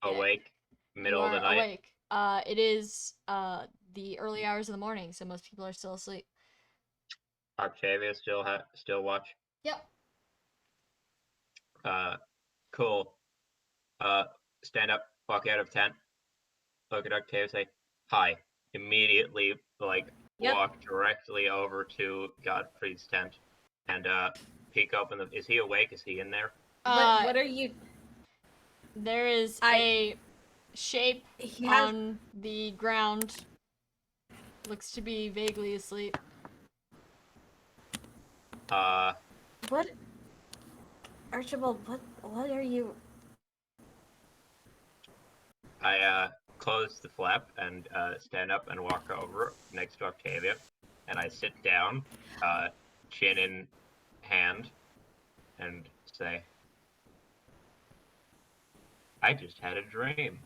Get out of here. Awake. You Middle of the are night. awake. It is the early hours of the morning, so most people are still asleep. Octavia still watch. Yep. Uh. Cool. Uh. Stand up. Walk out of tent. Look at Octavia. Say hi. Immediately, like Yep. walk directly over to Godfrey's tent, and peek open the. Is he awake? Is he in there? What are you? There is a shape He has. on the ground. Looks to be vaguely asleep. Uh. What? Archibald, what are you? I close the flap and stand up and walk over next to Octavia, and I sit down, chin in hand, and say, I just had a dream.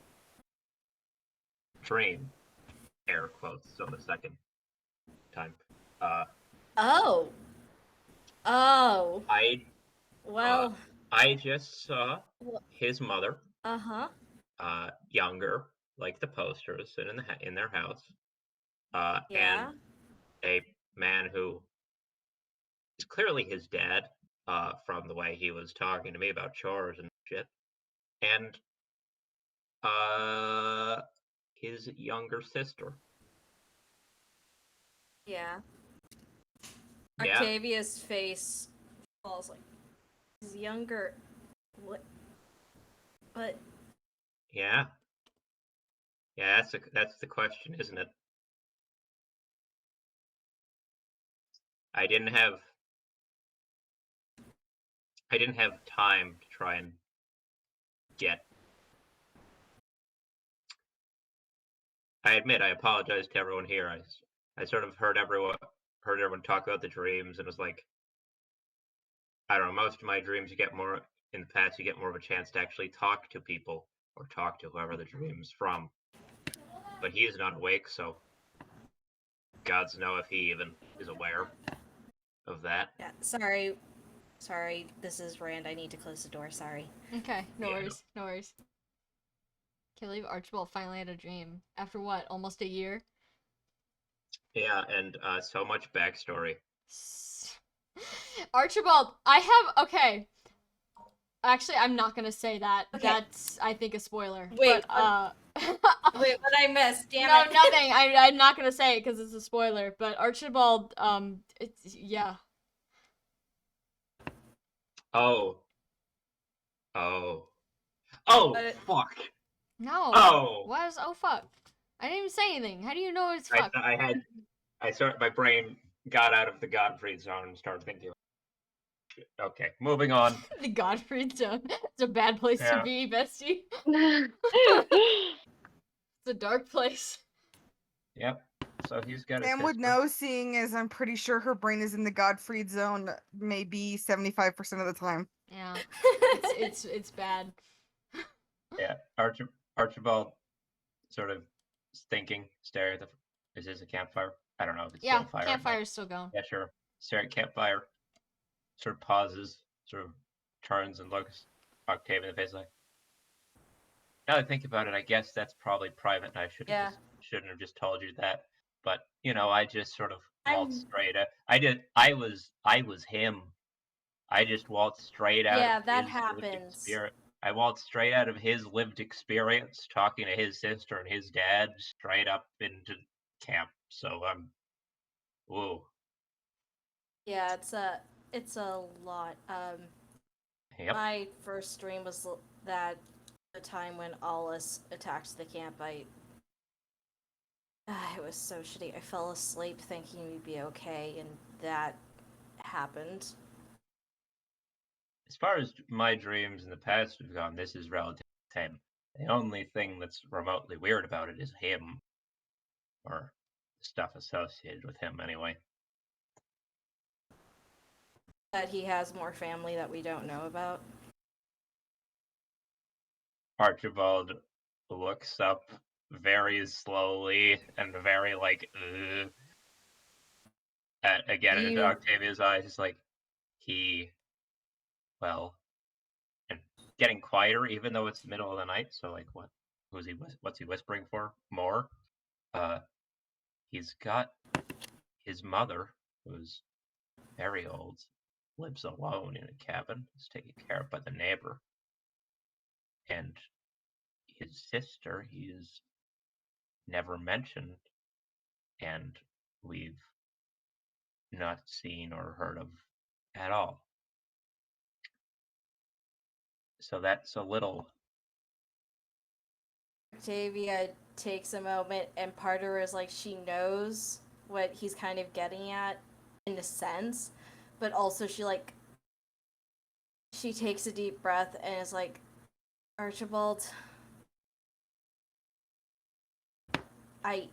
Dream. Air quotes on the second time. Oh. Oh. Uh, Well. I just saw Wh- his mother, Uh-huh. younger, like the posters, sitting in their house, and Yeah. a man who is clearly his dad, from the way he was talking to me about chores and shit, and uh, his younger sister. Yeah. Yeah, Octavia's face falls like he's younger. What? But yeah, yeah. That's the question, isn't it? I didn't have I didn't have time to try and get. I admit I apologize to everyone here. I sort of heard everyone talk about the dreams and was like, I don't know. Most of my dreams, you get more in the past. You get more of a chance to actually talk to people or talk to whoever the dream's from. But he is not awake, so gods know if he even is aware of that. yeah, sorry. Sorry, this is Rand. I need to close the door. Sorry. Okay, no Yeah. worries, no worries. Can't believe Archibald finally had a dream. After what, almost a year? Yeah, and so much backstory. Archibald, okay. Actually, I'm not gonna say that. Okay. That's, I think, a spoiler. Wait, but, Wait, what I missed? Damn no, it. nothing. I'm not gonna say it because it's a spoiler. But Archibald, yeah. Oh, oh, oh, But fuck. No. Oh, Why is, oh fuck? I didn't even say anything. How do you know it's I fuck? my brain got out of the Godfrey zone and started thinking. Okay, moving on. The Godfrey zone. It's a bad place to Yeah. be, bestie. It's a dark place. Yep. So he's got a Sam would sister. know, seeing as I'm pretty sure her brain is in the Godfried zone maybe 75% of the time. Yeah. It's bad. Yeah, Archibald sort of thinking, staring at the. Is this a campfire? I don't know if it's still Yeah, a fire. campfire's still going. Yeah, sure. Staring at campfire, sort of pauses, sort of turns and looks Octavia in the face like. Now that I think about it, I guess that's probably private, and I yeah. shouldn't have just told you that. But I just sort of waltzed I'm straight up. I was him. I just waltzed straight out of Yeah, that his lived happens. experience. I waltzed straight out of his lived experience, talking to his sister and his dad, straight up into camp. So whoa, Yeah, it's a lot. yep. My first dream was that the time when Alice attacked the camp. It was so shitty. I fell asleep thinking we'd be okay, and that happened. As far as my dreams in the past have gone, this is relatively tame. The only thing that's remotely weird about it is him, or stuff associated with him, anyway. That he has more family that we don't know about. Archibald looks up very slowly and very like again into You Octavia's eyes. It's like well, and getting quieter even though it's the middle of the night. So like, what's he whispering for? More? He's got his mother, who's very old, lives alone in a cabin. Is taken care of by the neighbor, and his sister he's never mentioned, and we've not seen or heard of at all. So that's a little. Octavia takes a moment, and part of her is like she knows what he's kind of getting at in a sense, but also she takes a deep breath and is like, Archibald, I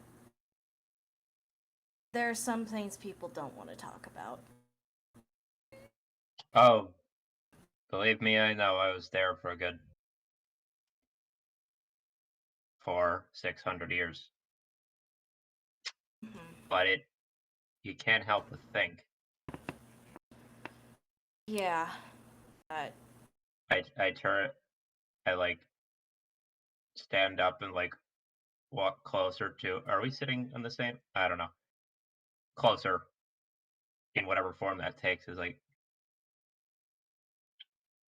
there are some things people don't want to talk about. Oh, believe me, I know. I was there for a good for 600 years. Mhm. But you can't help but think. Yeah. But I like stand up and like walk closer to. Are we sitting on the same? I don't know. Closer in whatever form that takes is like.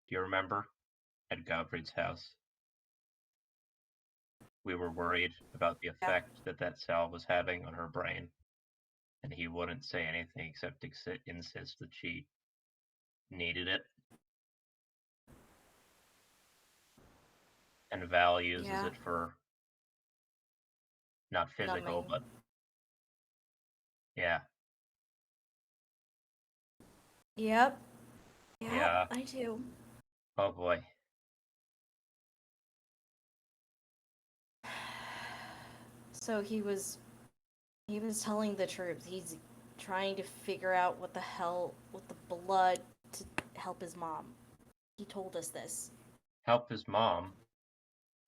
Do you remember at Godfrey's house? We were worried about the effect that cell was having on her brain, and he wouldn't say anything except insist that she needed it. And Val uses yeah. it for not physical, Numbing. but yeah. Yep. Yep, Yeah. I do. Oh boy. So he was telling the truth. He's trying to figure out what the hell with the blood to help his mom. He told us this. Help his mom.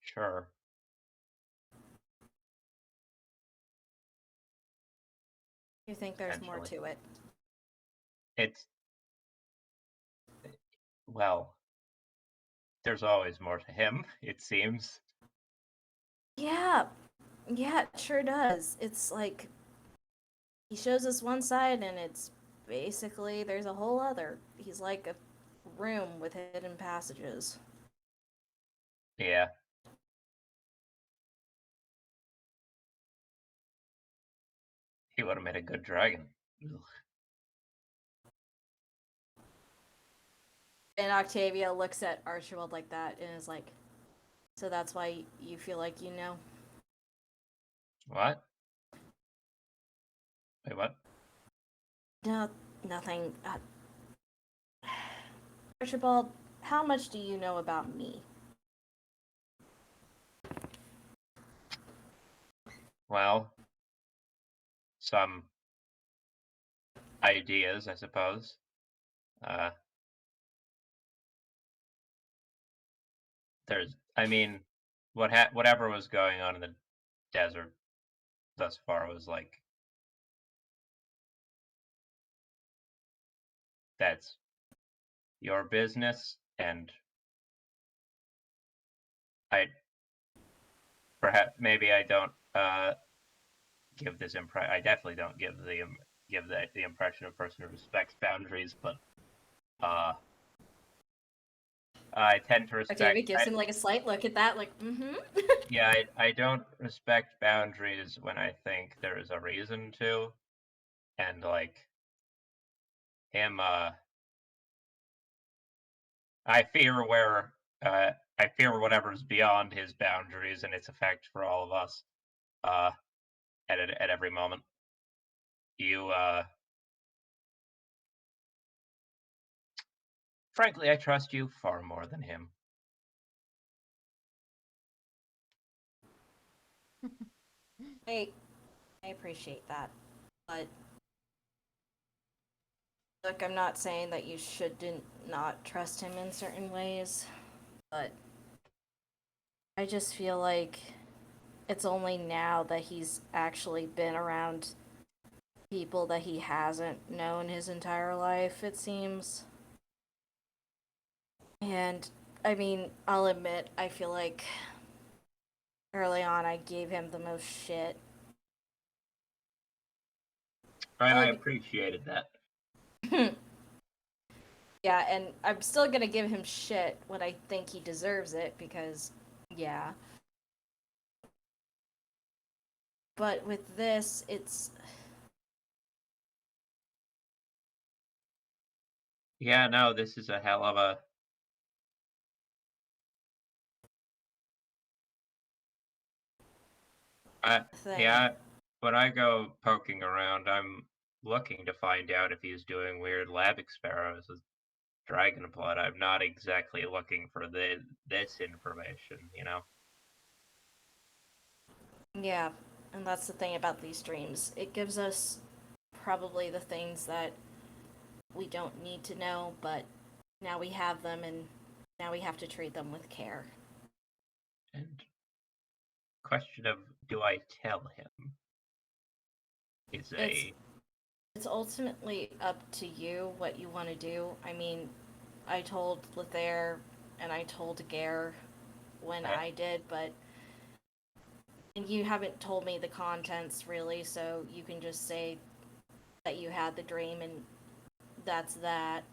Sure. You think there's more Potentially. to it? It's well, there's always more to him, it seems. Yeah. Yeah, it sure does. It's like he shows us one side and it's basically there's a whole other. He's like a room with hidden passages. Yeah. He would have made a good dragon. Ugh. And Octavia looks at Archibald like that and is like, so that's why you feel like you know? What? Wait, what? No, nothing. Archibald, how much do you know about me? Well, some ideas, I suppose. I mean, whatever was going on in the desert thus far was like, that's your business, and maybe I don't give this impression. I definitely don't give the impression of a person who respects boundaries, but I tend to Octavia respect. gives him like a slight look at that, like, mm-hmm. Yeah, I don't respect boundaries when I think there is a reason to, and like him, I fear I fear whatever's beyond his boundaries and its effect for all of us, uh, at every moment. You, frankly, I trust you far more than him. I appreciate that. But look, I'm not saying that you shouldn't not trust him in certain ways, but I just feel like it's only now that he's actually been around people that he hasn't known his entire life, it seems. And I mean, I'll admit, I feel like early on I gave him the most shit. And I Only appreciated that. yeah, and I'm still gonna give him shit when I think he deserves it because, yeah. But with this, it's. Yeah, no, this is a hell of a. Thing. Yeah, when I go poking around, I'm looking to find out if he's doing weird lab experiments with dragon blood. I'm not exactly looking for this information, you know? Yeah, and that's the thing about these dreams. It gives us probably the things that we don't need to know, but now we have them and now we have to treat them with care. And question of do I tell him is a It's ultimately up to you what you want to do. I mean, I told Lethair and I told Gare when I did, but and you haven't told me the contents really, so you can just say that you had the dream and that's that.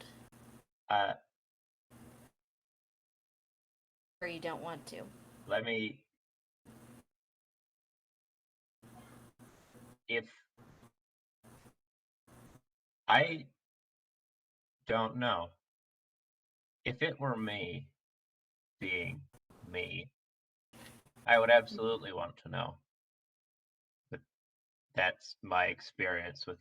Or you don't want to. Let me. If I don't know. If it were me being me, I would absolutely want to know. But that's my experience with,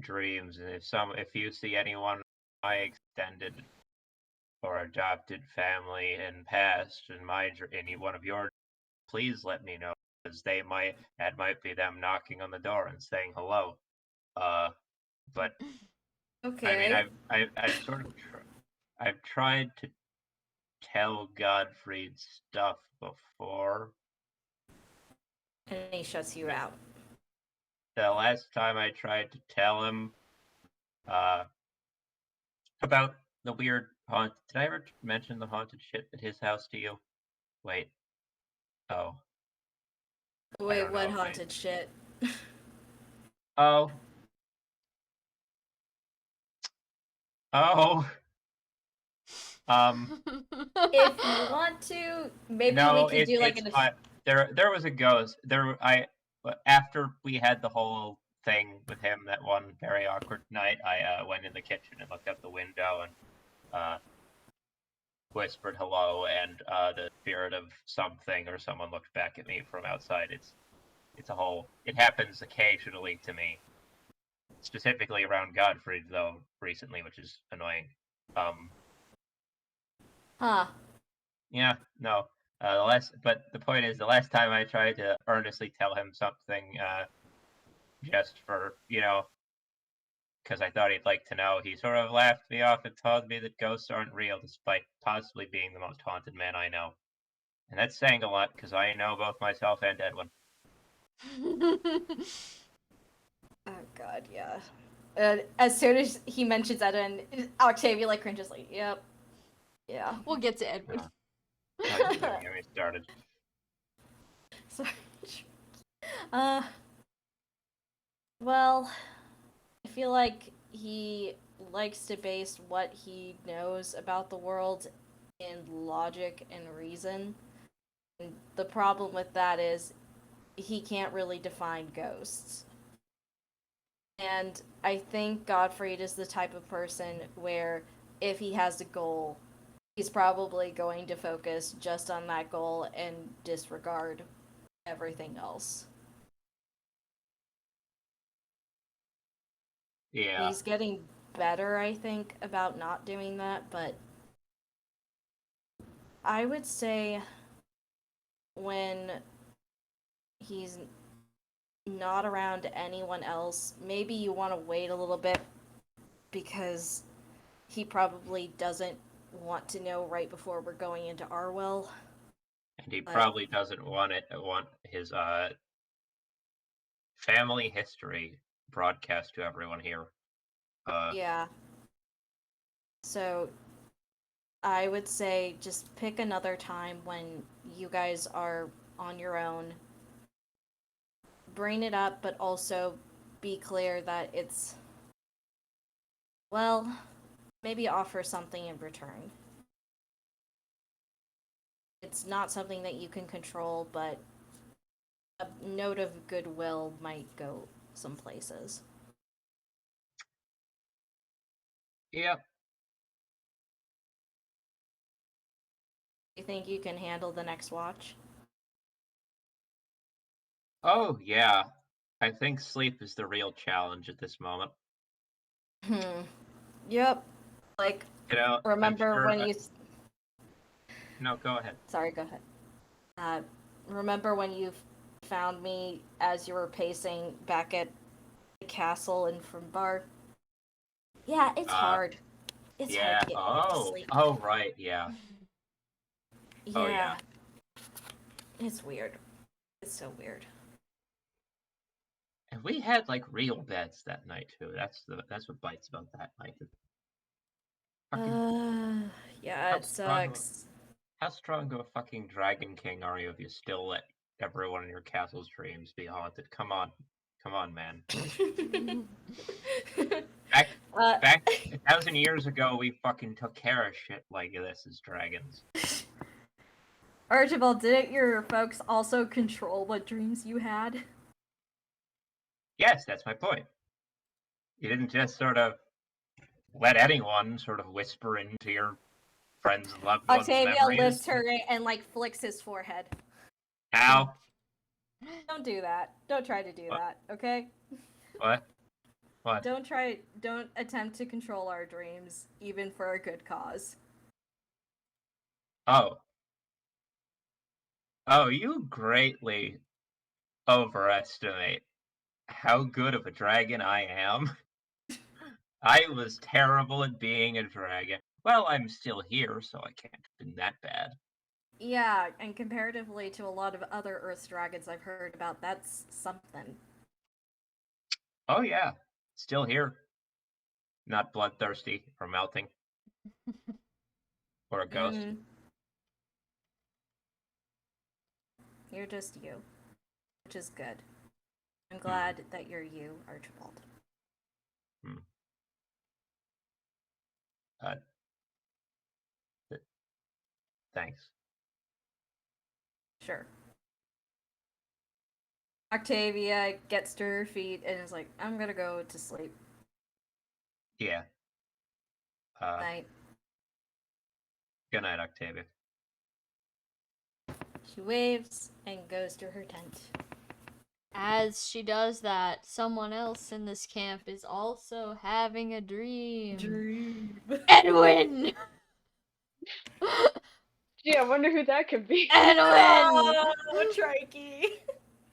dreams. And if you see anyone in my extended or adopted family and past in any one of your, please let me know, because that might be them knocking on the door and saying hello. But Okay. I mean, I've sort of I've tried to tell Godfried stuff before. And he shuts you out. The last time I tried to tell him about the weird haunt. Did I ever mention the haunted shit at his house to you? Wait. Oh. Wait, what haunted shit? Oh. Oh. If you want to, maybe No, we could do like it's fine. There was a ghost. After we had the whole thing with him that one very awkward night, I went in the kitchen and looked out the window and whispered hello, and the spirit of something or someone looked back at me from outside. It happens occasionally to me, specifically around Godfrey though recently, which is annoying. Huh. Yeah, no. But the point is, the last time I tried to earnestly tell him something, just for because I thought he'd like to know, he sort of laughed me off and told me that ghosts aren't real, despite possibly being the most haunted man I know. And that's saying a lot, because I know both myself and Edwin. Oh god, yeah. As soon as he mentions Edwin, Octavia like cringes like, yep. Yeah. We'll get to Edwin. Don't even get me started. Sorry. Well, I feel like he likes to base what he knows about the world in logic and reason. And the problem with that is he can't really define ghosts. And I think Gottfried is the type of person where if he has a goal, he's probably going to focus just on that goal and disregard everything else. Yeah. He's getting better, I think, about not doing that, but I would say when he's not around anyone else, maybe you want to wait a little bit because he probably doesn't want to know right before we're going into Arwell. And he probably doesn't want his family history broadcast to everyone here. Yeah. So I would say just pick another time when you guys are on your own. Bring it up, but also be clear that it's, well, maybe offer something in return. It's not something that you can control, but a note of goodwill might go some places. Yep. You think you can handle the next watch? Oh, yeah. I think sleep is the real challenge at this moment. Yep. Like, remember sure when you... No, go ahead. Sorry, go ahead. Remember when you found me as you were pacing back at the castle in Frimbar? Yeah, it's hard. It's hard to get back to sleep. Oh, right, yeah. Yeah. Oh, yeah. It's weird. It's so weird. And we had like real beds that night too. That's what bites about that night. Fucking Yeah, how it strong of a, sucks. how strong of a fucking Dragon King are you if you still let everyone in your castle's dreams be haunted? Come on, man. Back uh, back 1,000 years ago, we fucking took care of shit like this as dragons. Archibald, didn't your folks also control what dreams you had? Yes, that's my point. You didn't just sort of let anyone sort of whisper into your friends and loved ones' Octavia memories. lifts her and like flicks his forehead. How? Don't do that. Don't try to do What? that, okay? What? Don't attempt to control our dreams, even for a good cause. Oh. Oh, you greatly overestimate how good of a dragon I am. I was terrible at being a dragon. Well, I'm still here, so I can't have been that bad. Yeah, and comparatively to a lot of other Earth dragons I've heard about, that's something. Oh yeah, still here. Not bloodthirsty or melting. Or a ghost. Mm. You're just you, which is good. I'm glad that you're you, Archibald. Hmm. Uh, thanks. Sure. Octavia gets to her feet and is like, I'm gonna go to sleep. Yeah. Night. Good night, Octavia. She waves and goes to her tent. As she does that, someone else in this camp is also having a dream. Edwin! Gee, I wonder who that could be. Edwin! Oh, Trikey.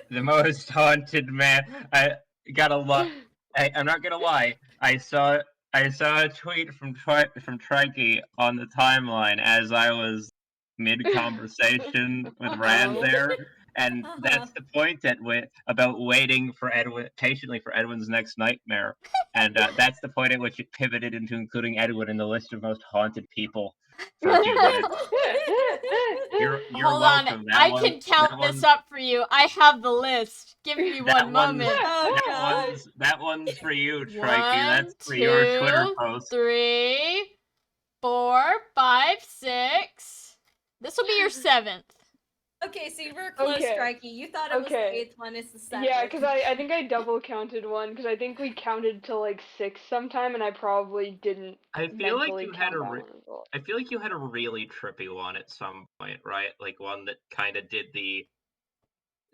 The most haunted man. I gotta lie. I'm not gonna lie. I saw a tweet from Trikey on the timeline as I was mid conversation with Rand there, and that's the point about waiting for patiently for Edwin's next nightmare, and that's the point at which it pivoted into including Edwin in the list of most haunted people for a few minutes. You're Hold welcome. on, I can count this up for you. I have the list. Give me one moment. Oh, God. That one's for you, Trikey. 1, That's for your Twitter 2, post. 3, 4, 5, 6. This will be your 7th. Okay, so you were close, Okay. Strikey. You thought it was the Okay. 8th one, it's the 7th. Yeah, because I think I double counted one, because I think we counted to like 6 sometime, and I probably didn't I feel like mentally you had count that one as well. I feel like you had a really trippy one at some point, right? Like one that kind of did the.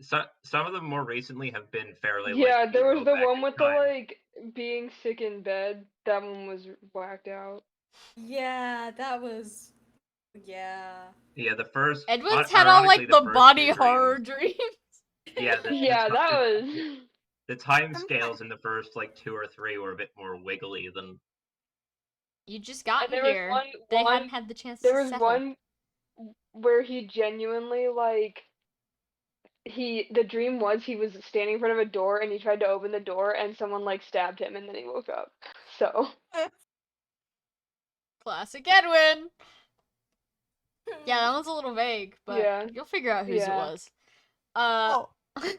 Some of them more recently have been fairly Yeah, like. there you was go the back one in with the time. like being sick in bed. That one was whacked out. Yeah, that was. Yeah. Yeah, the first. Edwin's had all ironically, like the first body two horror dreams- dreams. Yeah, Yeah, that was. the time scales in the first like 2 or 3 were a bit more wiggly than. You just And got there was here. They hadn't had the chance there to was settle. one where he genuinely like the dream was he was standing in front of a door and he tried to open the door and someone like stabbed him and then he woke up. So Classic Edwin. Yeah, that one's a little vague, but yeah, you'll figure out whose it yeah. was. Oh,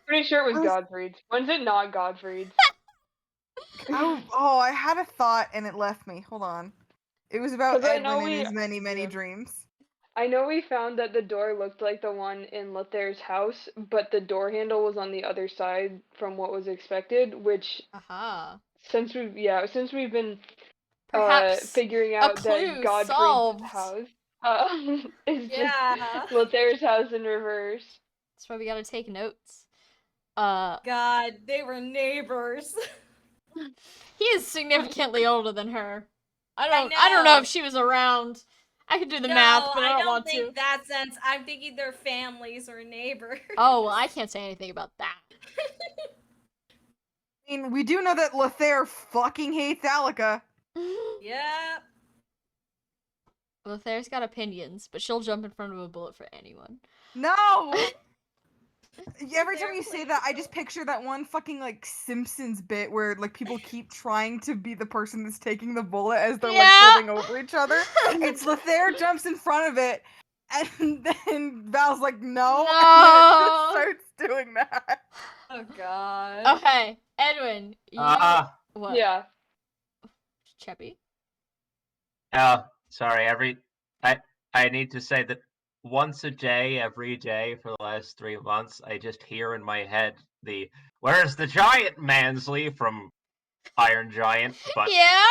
Pretty sure it was I was- Godfrey's. When's it not Godfrey's? I had a thought and it left me. Hold on. It was about 'Cause I know Edwin and we- his many, many yeah. dreams. I know we found that the door looked like the one in Lothair's house, but the door handle was on the other side from what was expected, which Aha. since we've been Perhaps figuring a out clue that Godfrey's solved. house is Yeah. just Lothair's house in reverse. That's why we gotta take notes. God, they were neighbors. He is significantly older than her. I I don't know know. if she was around. I could do the No, math, but I don't don't want think to. that sense. I'm thinking they're families or neighbors. Oh, well, I can't say anything about that. I mean, we do know that Lothair fucking hates Alika. Yep. Lothair's got opinions, but she'll jump in front of a bullet for anyone. No! Every time They're you say playing that, I just picture that one fucking like Simpsons bit where like people keep trying to be the person that's taking the bullet as they're like Yeah. flipping over each other. It's Lothair jumps in front of it, and then Val's like, no, and then it just No. starts doing that. Oh god. Okay, Edwin, you what? Yeah. Cheppy? Oh, sorry. I need to say that once a day, every day for the last 3 months, I just hear in my head the "Where's the giant, Mansley?" from Iron Giant, but Yeah.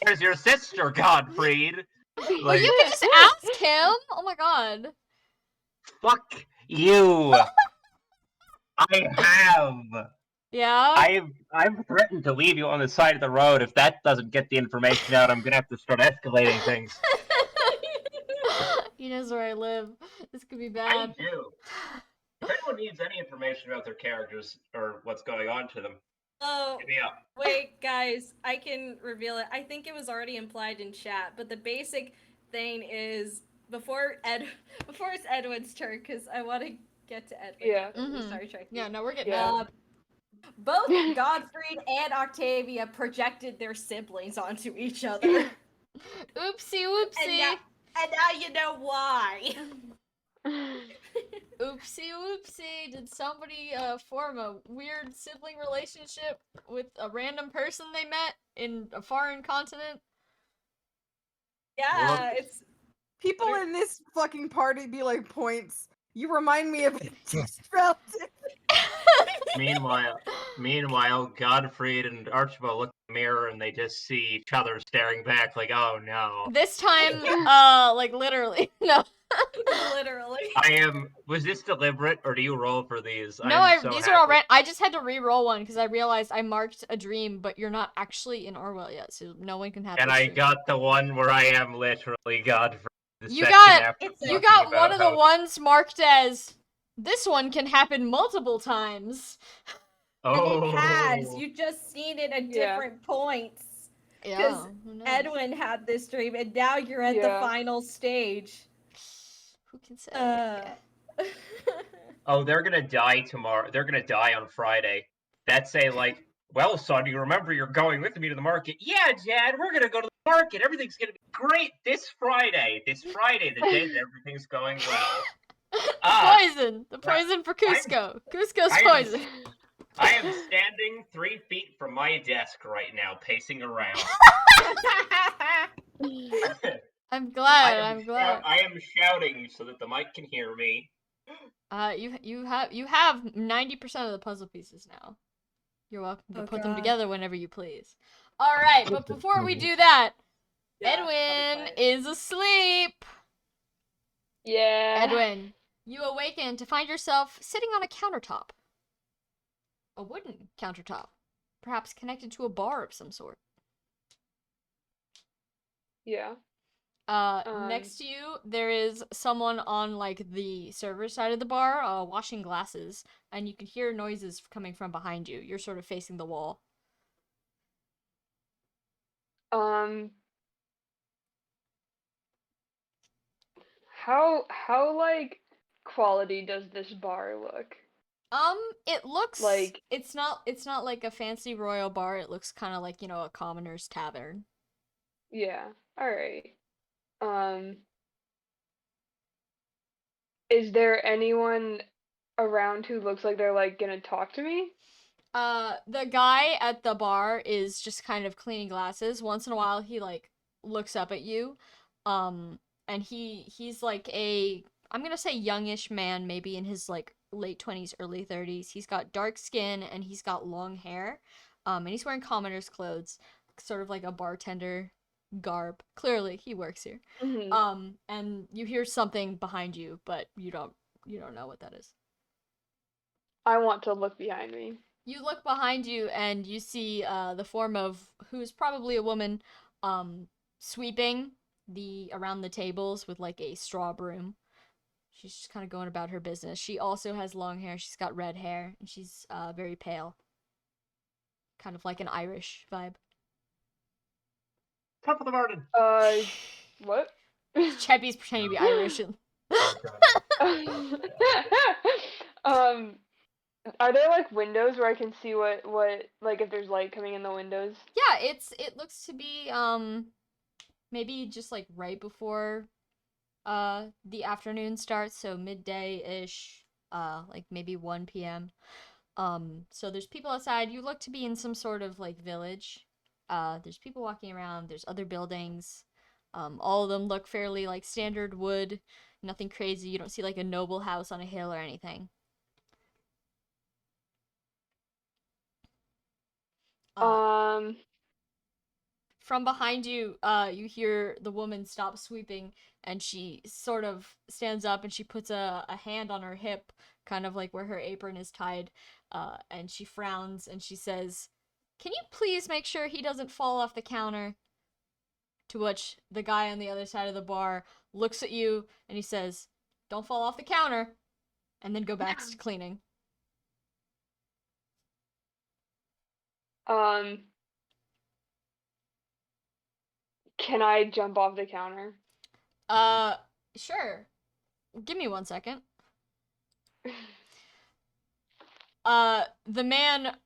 where's your sister, Godfried? Well, Like, you can just ask him. Oh my god. fuck you. I have. Yeah. I've threatened to leave you on the side of the road. If that doesn't get the information out, I'm gonna have to start escalating things. He knows where I live. This could be I bad. do. If anyone needs any information about their characters or what's going on to them, Oh, hit me up. wait, guys, I can reveal it. I think it was already implied in chat, but the basic thing is before it's Edwin's turn, because I want to get to Edwin. Yeah. Definitely. Sorry, Tracy. Yeah, no, we're getting Yeah. Both Godfried and Octavia projected their siblings onto each other. Oopsie whoopsie. And now you know why. Oopsie whoopsie. Did somebody form a weird sibling relationship with a random person they met in a foreign continent? Yeah, it's People in this fucking party be like points. You remind me of a distant relative. Meanwhile, Godfried and Archibald look in the mirror and they just see each other staring back, like, "Oh no." This time, like literally. No. literally. Was this deliberate, or do you roll for these? No, So these are all happy. I just had to re-roll one because I realized I marked a dream, but you're not actually in Orwell yet, so no one can have And this I dream. got the one where I am literally Godfried. The You section got after you talking got about one of the how- ones marked as this one can happen multiple times. And Oh. it has. You just seen it at Yeah. different points. Yeah. Who knows? Edwin had this dream, and now you're at the Yeah. final stage. Who can say? Oh, they're gonna die tomorrow. They're gonna die on Friday. That's a like, well, son, you remember you're going with me to the market? Yeah, Dad, we're gonna go to the market. Everything's gonna be great this Friday. This Friday, the day that everything's going well. Poison. The poison for Cusco. Cusco's poison. I am standing 3 feet from my desk right now, pacing around. I'm glad. I'm glad. I am shouting so that the mic can hear me. You have 90% of the puzzle pieces now. You're welcome to Oh, put them God. together whenever you please. All right, but before we do that, Yeah, I'll be Edwin quiet. is asleep. Yeah. Edwin, you awaken to find yourself sitting on a countertop. A wooden countertop, perhaps connected to a bar of some sort. Yeah. Next to you, there is someone on like the server side of the bar, washing glasses, and you can hear noises coming from behind you. You're sort of facing the wall. How like quality does this bar look? It looks Like- it's not like a fancy royal bar. It looks kind of like, you know, a commoner's tavern. Yeah. All right. Is there anyone around who looks like they're like gonna talk to me? The guy at the bar is just kind of cleaning glasses. Once in a while, he like looks up at you, and he's like I'm gonna say youngish man, maybe in his like late 20s, early 30s. He's got dark skin and he's got long hair, and he's wearing commoner's clothes, sort of like a bartender garb. Clearly, he works here. Mm-hmm. And you hear something behind you, but you don't know what that is. I want to look behind me. You look behind you and you see the form of who's probably a woman sweeping around the tables with like a straw broom. She's just kind of going about her business. She also has long hair. She's got red hair and she's very pale. Kind of like an Irish vibe. Top of the morning. What? Cheppy's pretending to be Irish. And... Are there like windows where I can see what like if there's light coming in the windows? Yeah, it looks to be maybe just like right before the afternoon starts, so midday-ish, like maybe 1 p.m. So there's people outside. You look to be in some sort of like village. There's people walking around, there's other buildings. All of them look fairly like standard wood, nothing crazy. You don't see like a noble house on a hill or anything. Uh, Um, from behind you, you hear the woman stop sweeping, and she sort of stands up and she puts a hand on her hip, kind of like where her apron is tied, and she frowns and she says, "Can you please make sure he doesn't fall off the counter?" To which the guy on the other side of the bar looks at you and he says, "Don't fall off the counter," and then go back to cleaning. um, can I jump off the counter? Uh, sure. Give me 1 second. The man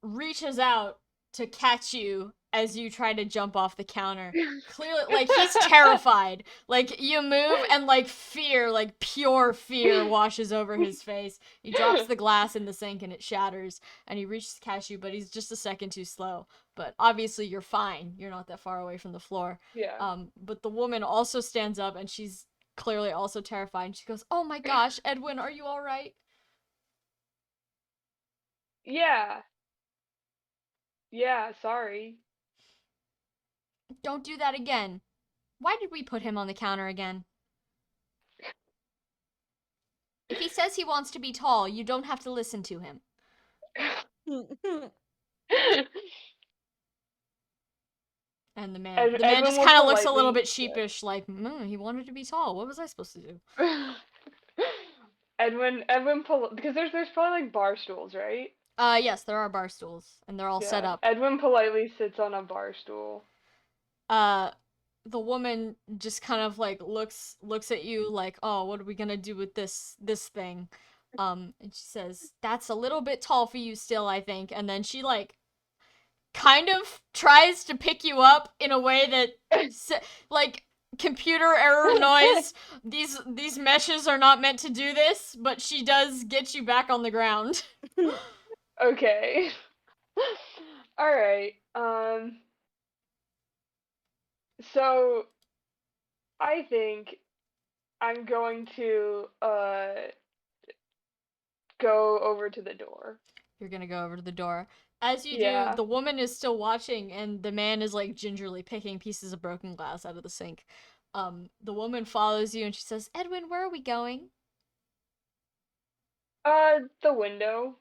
reaches out to catch you as you try to jump off the counter. Clearly, like, he's terrified. Like, you move and, like, fear, like, pure fear washes over his face. He drops the glass in the sink and it shatters, and he reaches to catch you, but he's just a second too slow. But obviously, you're fine. You're not that far away from the floor. Yeah. But the woman also stands up, and she's clearly also terrified, and she goes, "Oh my gosh, Edwin, are you alright?" Yeah. Yeah, sorry. Don't do that again. Why did we put him on the counter again? If he says he wants to be tall, you don't have to listen to him. And the man Edwin just will kind of looks a little politely bit sheepish, like, he wanted to be tall. What was I supposed to do? Because there's probably like bar stools, right? Yes, there are bar stools, and they're all set Yeah. up. Edwin politely sits on a bar stool. Uh, the woman just kind of like looks at you like, oh, what are we gonna do with this thing? And she says, "That's a little bit tall for you still, I think." And then she like kind of tries to pick you up in a way that like computer error noise, these meshes are not meant to do this, but she does get you back on the ground. Okay. All right. So I think I'm going to go over to the door. You're gonna go over to the door. As you do, Yeah. the woman is still watching, and the man is like gingerly picking pieces of broken glass out of the sink. The woman follows you and she says, "Edwin, where are we going?" The window.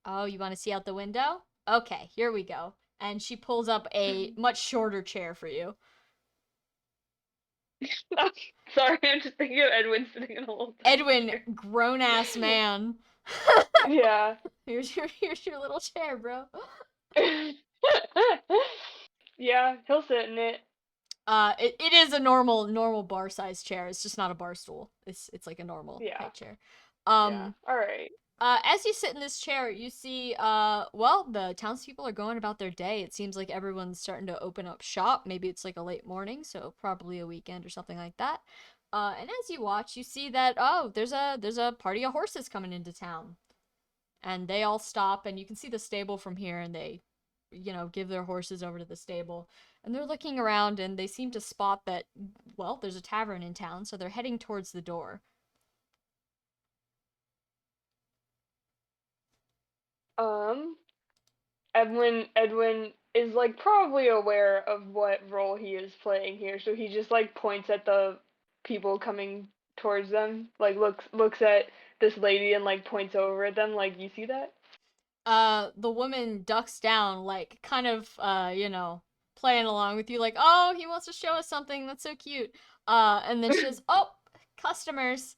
"Oh, you want to see out the window? Okay, here we go." And she pulls up a much shorter chair for you. Sorry, I'm just thinking of Edwin sitting in a little tiny Edwin, chair. grown ass man. Yeah. Here's your little chair, bro. Yeah, he'll sit in it. It is a normal bar size chair. It's just not a bar stool. It's like a normal Yeah. height chair. Yeah. All right. As you sit in this chair, you see, well, the townspeople are going about their day. It seems like everyone's starting to open up shop. Maybe it's like a late morning, so probably a weekend or something like that. And as you watch, you see that, oh, there's a party of horses coming into town. And they all stop, and you can see the stable from here, and they, give their horses over to the stable. And they're looking around, and they seem to spot that, well, there's a tavern in town, so they're heading towards the door. Um, Edwin is like probably aware of what role he is playing here, so he just like points at the people coming towards them, like looks at this lady and like points over at them, like you see that? The woman ducks down, like, kind of, playing along with you, like, oh, he wants to show us something, that's so cute. And then she says, "Oh, customers,"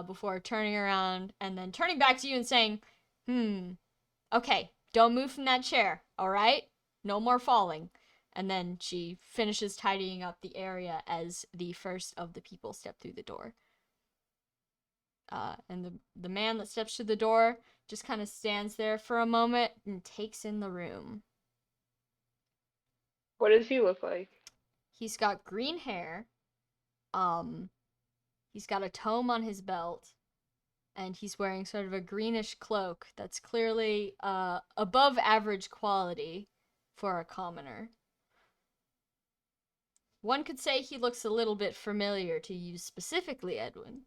before turning around and then turning back to you and saying, "Okay, don't move from that chair, alright? No more falling." And then she finishes tidying up the area as the first of the people step through the door. And the man that steps through the door just kind of stands there for a moment and takes in the room. What does he look like? He's got green hair. He's got a tome on his belt, and he's wearing sort of a greenish cloak that's clearly above average quality for a commoner. One could say he looks a little bit familiar to you specifically, Edwin.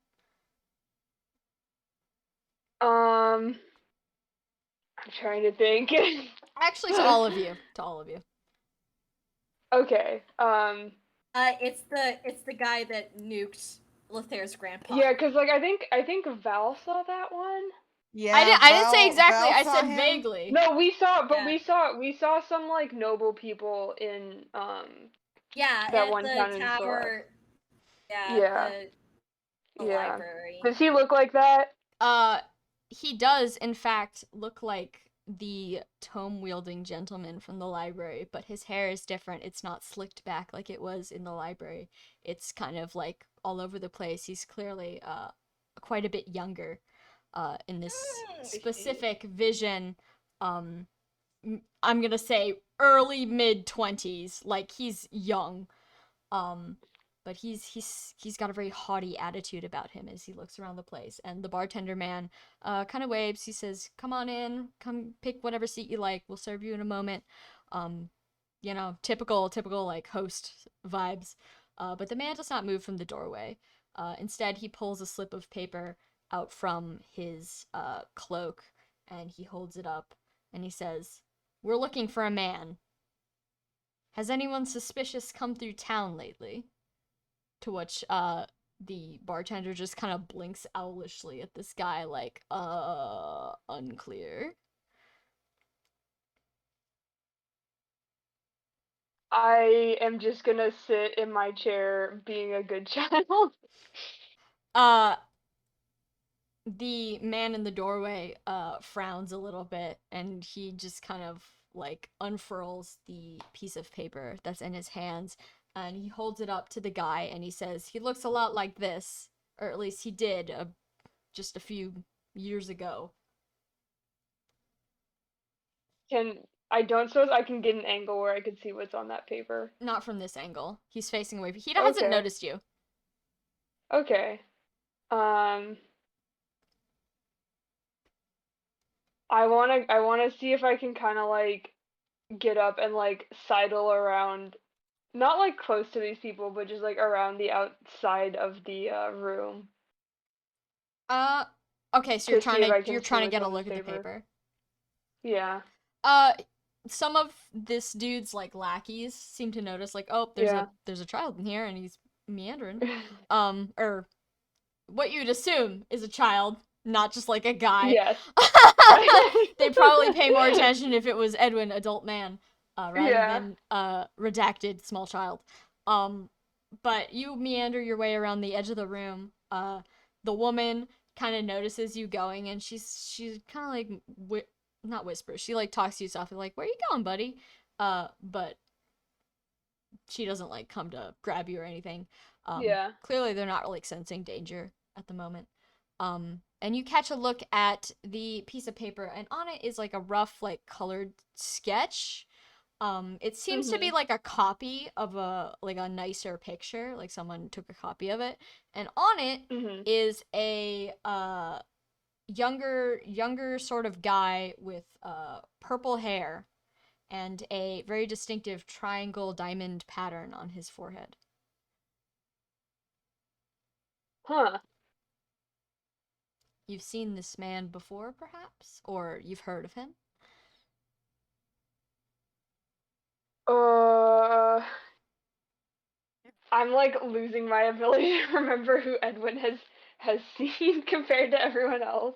I'm trying to think. Actually, to all of you. To all of you. Okay. It's the guy that nuked Lothair's grandpa. Yeah, cause like I think Val saw that one. Yeah, I didn't say Val- exactly. Val I saw said him. vaguely. No, we saw, but Yeah. we saw some like noble people in Yeah, that at one the town in Celeste. tower. Yeah, Yeah, the yeah. library. Does he look like that? He does, in fact, look like the tome-wielding gentleman from the library, but his hair is different. It's not slicked back like it was in the library. It's kind of like all over the place. He's clearly quite a bit younger in this specific vision. I'm gonna say early mid-20s, like he's young. But he's got a very haughty attitude about him as he looks around the place. And the bartender man kind of waves. He says, "Come on in. Come pick whatever seat you like. We'll serve you in a moment." Typical like host vibes. But the man does not move from the doorway. Instead, he pulls a slip of paper out from his cloak and he holds it up and he says, "We're looking for a man. Has anyone suspicious come through town lately?" To which the bartender just kind of blinks owlishly at this guy like, unclear. I am just gonna sit in my chair being a good child. The man in the doorway frowns a little bit and he just kind of like unfurls the piece of paper that's in his hands and he holds it up to the guy and he says, "He looks a lot like this, or at least he did just a few years ago." I don't suppose I can get an angle where I can see what's on that paper. Not from this angle. He's facing away. He hasn't Okay. noticed you. Okay. I wanna see if I can kind of like get up and like sidle around, not like close to these people, but just like around the outside of the room Okay, so to see if I you're can see trying to what's get a on look this at the paper. paper. Yeah. Some of this dude's like lackeys seem to notice like, "Oh, there's a child in here and he's meandering." Or what you'd assume is a child, not just like a guy. Yes. They'd probably pay more attention if it was Edwin, adult man, rather than redacted small child. But you meander your way around the edge of the room. The woman kind of notices you going, and she's kind of like not whispers. She like talks to you softly, like, "Where you going, buddy?" But she doesn't like come to grab you or anything. Yeah. Clearly they're not like sensing danger at the moment. And you catch a look at the piece of paper, and on it is like a rough, like colored sketch. It seems to be like a copy of a nicer picture, like someone took a copy of it, and on it is a younger sort of guy with purple hair and a very distinctive triangle diamond pattern on his forehead. Huh. You've seen this man before, perhaps? Or you've heard of him? I'm like losing my ability to remember who Edwin has seen compared to everyone else.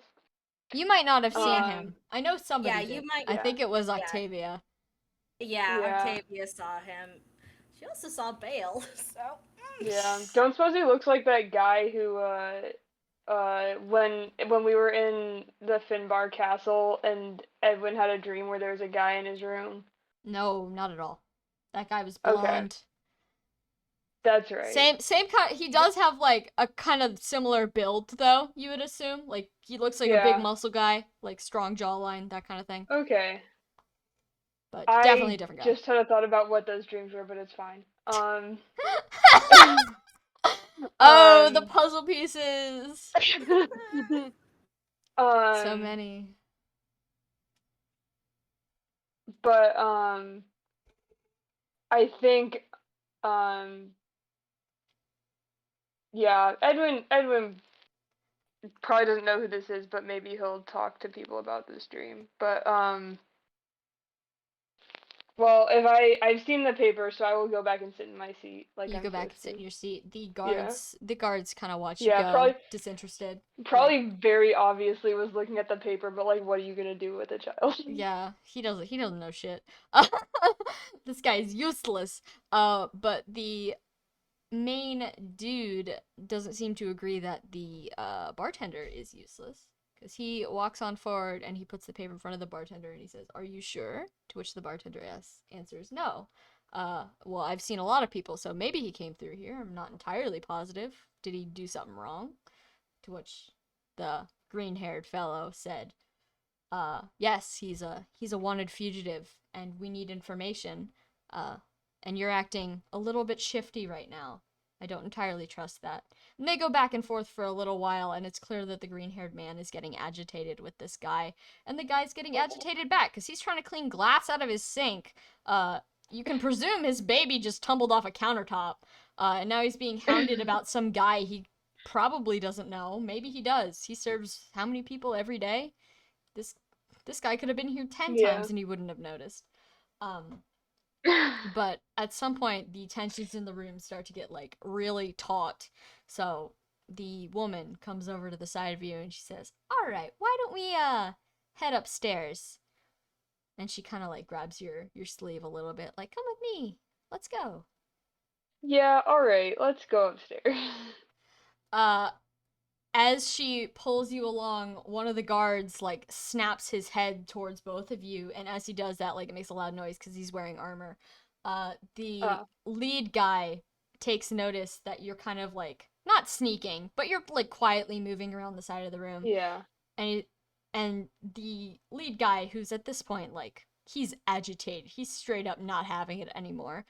You might not have seen him. I know somebody Yeah, did. you might. I think it was Yeah. Octavia. Yeah, Yeah. Octavia saw him. She also saw Bale, so. Yeah. Don't suppose he looks like that guy who when we were in the Finbar castle and Edwin had a dream where there was a guy in his room. No, not at all. That guy was Okay. blonde. That's right. Same kind. He does have like a kind of similar build, though. You would assume, like he looks like a big Yeah. muscle guy, like strong jawline, that kind of thing. Okay. But definitely a I different guy. just had a thought about what those dreams were, but it's fine. Oh, the Um, puzzle pieces. So um, many. but I think um, yeah, Edwin probably doesn't know who this is, but maybe he'll talk to people about this dream. But well, if I've seen the paper, so I will go back and sit in my seat like You I'm go back and supposed sit in to. your seat. Yeah. The guards kind of watch you Yeah, go, disinterested. Like, probably very obviously was looking at the paper, but like, what are you gonna do with a child? yeah, he doesn't know shit. This guy is useless. But the main dude doesn't seem to agree that the bartender is useless. Because he walks on forward and he puts the paper in front of the bartender and he says, "Are you sure?" To which the bartender answers, "No. Well, I've seen a lot of people, so maybe he came through here. I'm not entirely positive. Did he do something wrong?" To which the green-haired fellow said, "Yes, he's a wanted fugitive, and we need information. And you're acting a little bit shifty right now. I don't entirely trust that." And they go back and forth for a little while, and it's clear that the green-haired man is getting agitated with this guy, and the guy's getting agitated back because he's trying to clean glass out of his sink. You can presume his baby just tumbled off a countertop, and now he's being hounded about some guy he probably doesn't know. Maybe he does. He serves how many people every day? This this guy could have been here 10 Yeah. times and he wouldn't have noticed. But at some point, the tensions in the room start to get like really taut. So the woman comes over to the side of you and she says, "All right, why don't we head upstairs?" And she kind of like grabs your sleeve a little bit, like, "Come with me. Let's go." Yeah, all right, let's go upstairs. Uh, as she pulls you along, one of the guards like snaps his head towards both of you, and as he does that, like it makes a loud noise because he's wearing armor. The lead guy takes notice that you're kind of like not sneaking, but you're like quietly moving around the side of the room, Yeah. and the lead guy, who's at this point like he's agitated, he's straight up not having it anymore.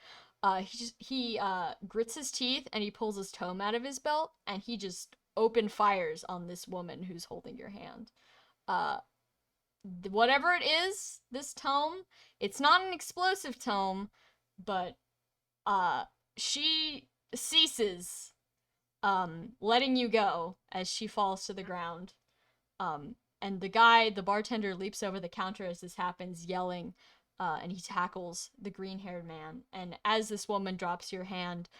He grits his teeth and he pulls his tome out of his belt and he just open fires on this woman who's holding your hand. Uh, Whatever it is, this tome, it's not an explosive tome, but uh, she ceases letting you go as she falls to the ground. And the bartender, leaps over the counter as this happens, yelling, and he tackles the green-haired man. And as this woman drops your hand,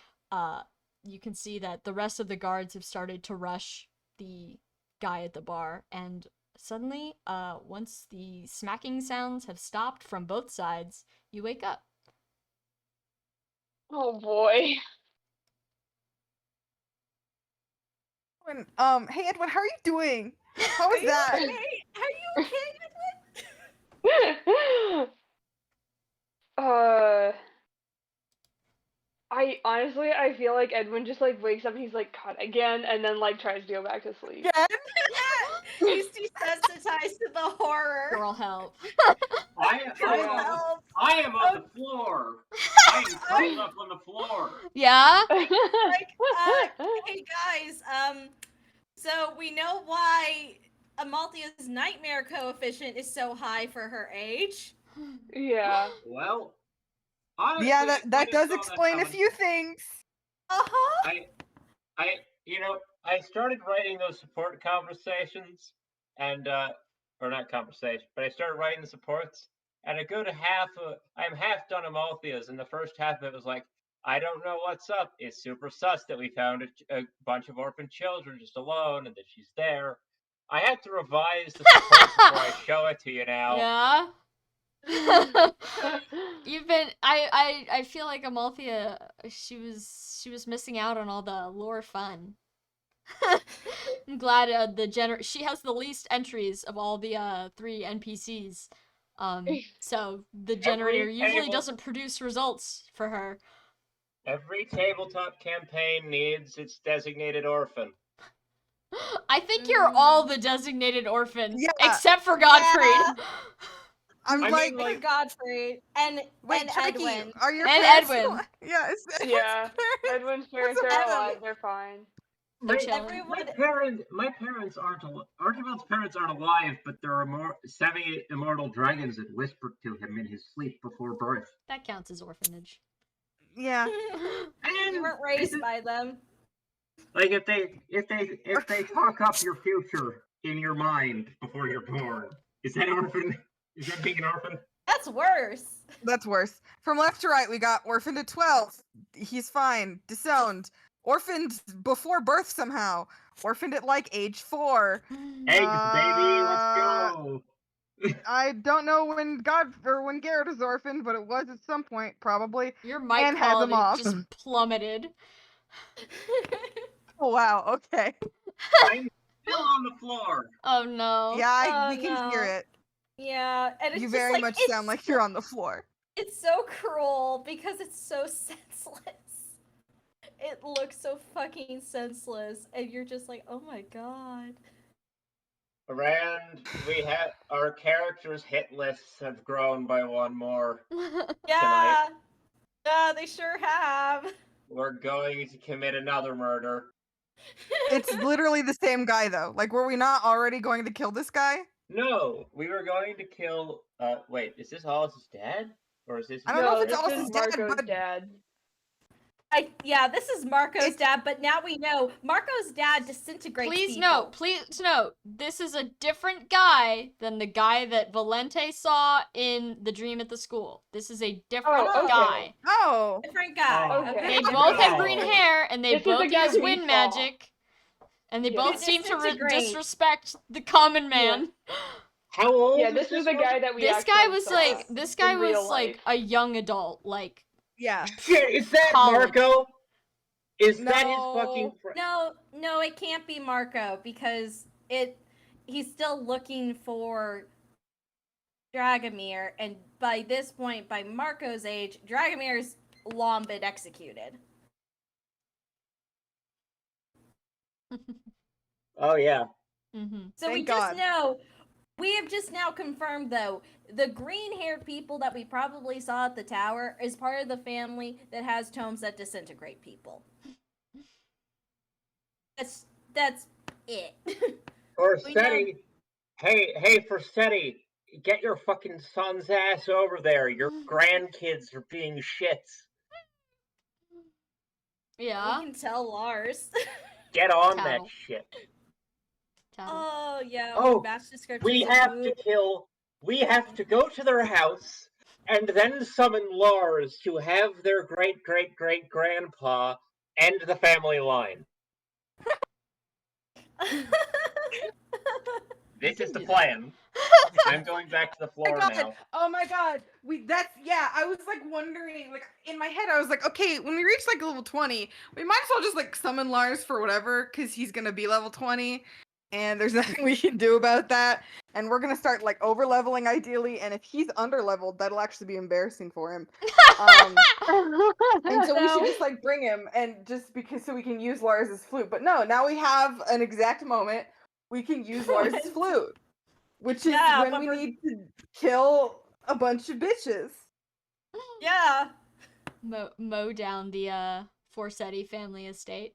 you can see that the rest of the guards have started to rush the guy at the bar. And suddenly, once the smacking sounds have stopped from both sides, you wake up. Oh boy. Hey Edwin, how are you doing? How Are was you that? okay? Are you okay? uh, I feel like Edwin just like wakes up and he's like, "God," again, and then like tries to go back to sleep. Again? He's desensitized to the horror. Girl, help. I am on the floor. I am curled up on the floor. Yeah? Hey guys, so we know why Amalthea's nightmare coefficient is so high for her age. Yeah. Well, honestly, Yeah, I that kinda does saw explain a coming. few things. Uh-huh. I started writing those support conversations, and or not conversation, but I started writing the supports, and a good half of I'm half done Amalthea's, and the first half of it was like, I don't know what's up. It's super sus that we found a bunch of orphan children just alone, and that she's there. I had to revise the support before I show it to you now. Yeah? You've been I feel like Amalthea, she was missing out on all the lore fun. I'm glad she has the least entries of all the 3 NPCs. So the generator usually table- doesn't produce results for her. Every tabletop campaign needs its designated orphan. I think you're all the designated orphan, Yeah. except for Godfried. Yeah. I'm I mean, like, like- Godfrey and wait, and Chucky, Edwin. are your And parents Edwin. alive? Yeah, Yeah, Edwin's parents what's are up with alive. them? They're fine. They're My, chilling. my parents aren't alive. Archibald's parents aren't alive, but there are semi-immortal dragons that whispered to him in his sleep before birth. That counts as orphanage. Yeah. And You weren't raised by them. like if they talk up your future in your mind before you're born, is that orphan? Is that being an orphan? That's worse. That's worse. From left to right, we got orphaned at 12. He's fine. Disowned. Orphaned before birth somehow. Orphaned at like age 4. Eggs, baby, let's go. I don't know when when Garrett was orphaned, but it was at some point, probably. Your mic And has them quality off. just plummeted. Oh, wow, okay. I'm still on the floor. Oh no. Yeah, Oh, we can hear no. it. Yeah, and it's You just very like, much it's sound like you're on the floor. It's so cruel because it's so senseless. It looks so fucking senseless, and you're just like, oh my god. And we have our characters' hit lists have grown by one more. Yeah, yeah, they sure have. We're going to commit another murder. It's literally the same guy, though. Like, were we not already going to kill this guy? No, we were going to kill. Wait, is this Hollis's dad, or is this? I don't know No, if it's this Alice's is dad, Marco's but dad. Yeah, this is Marco's It's- dad, but now we know Marco's dad disintegrates Please people. note, this is a different guy than the guy that Valente saw in the dream at the school. This is a different Oh, okay. guy. oh, Different guy. Oh, Okay. okay. They Okay. both have No. green hair, and they This is the both guy use we wind saw. magic, and they Yeah. both Who seem to disintegrate. disrespect the common man. How old? Yeah, is this is the one? guy that we This guy actually was saw like, this guy in real was like life. a young adult, like yeah. Shit, is that College. Marco? Is that his No. fucking? No, it can't be Marco because he's still looking for Dragomir, and by this point, by Marco's age, Dragomir's long been executed. Oh yeah. Mm-hmm. So we Thank just God. know. We have just now confirmed, though, the green-haired people that we probably saw at the tower is part of the family that has tomes that disintegrate people. That's it. Forsetti. Hey, Forsetti, get your fucking son's ass over there. Your grandkids are being shits. Yeah. We can tell Lars. Get on Tattle. that shit. Tattle. Oh yeah. Oh, match descriptions. We of have who- to kill. We have to go to their house and then summon Lars to have their great great great grandpa end the family line. This is the plan. I'm going back to the floor now. Oh my god. I was like wondering, like in my head I was like, okay, when we reach like level 20, we might as well just like summon Lars for whatever, because he's gonna be level 20 and there's nothing we can do about that. And we're gonna start like over leveling ideally, and if he's under leveled, that'll actually be embarrassing for him. And so we should just like bring him, and just because so we can use Lars's flute. But no, now we have an exact moment we can use Lars's flute. Which is Yeah, when but we we're- need to kill a bunch of bitches. yeah. Mow down the Forsetti family estate.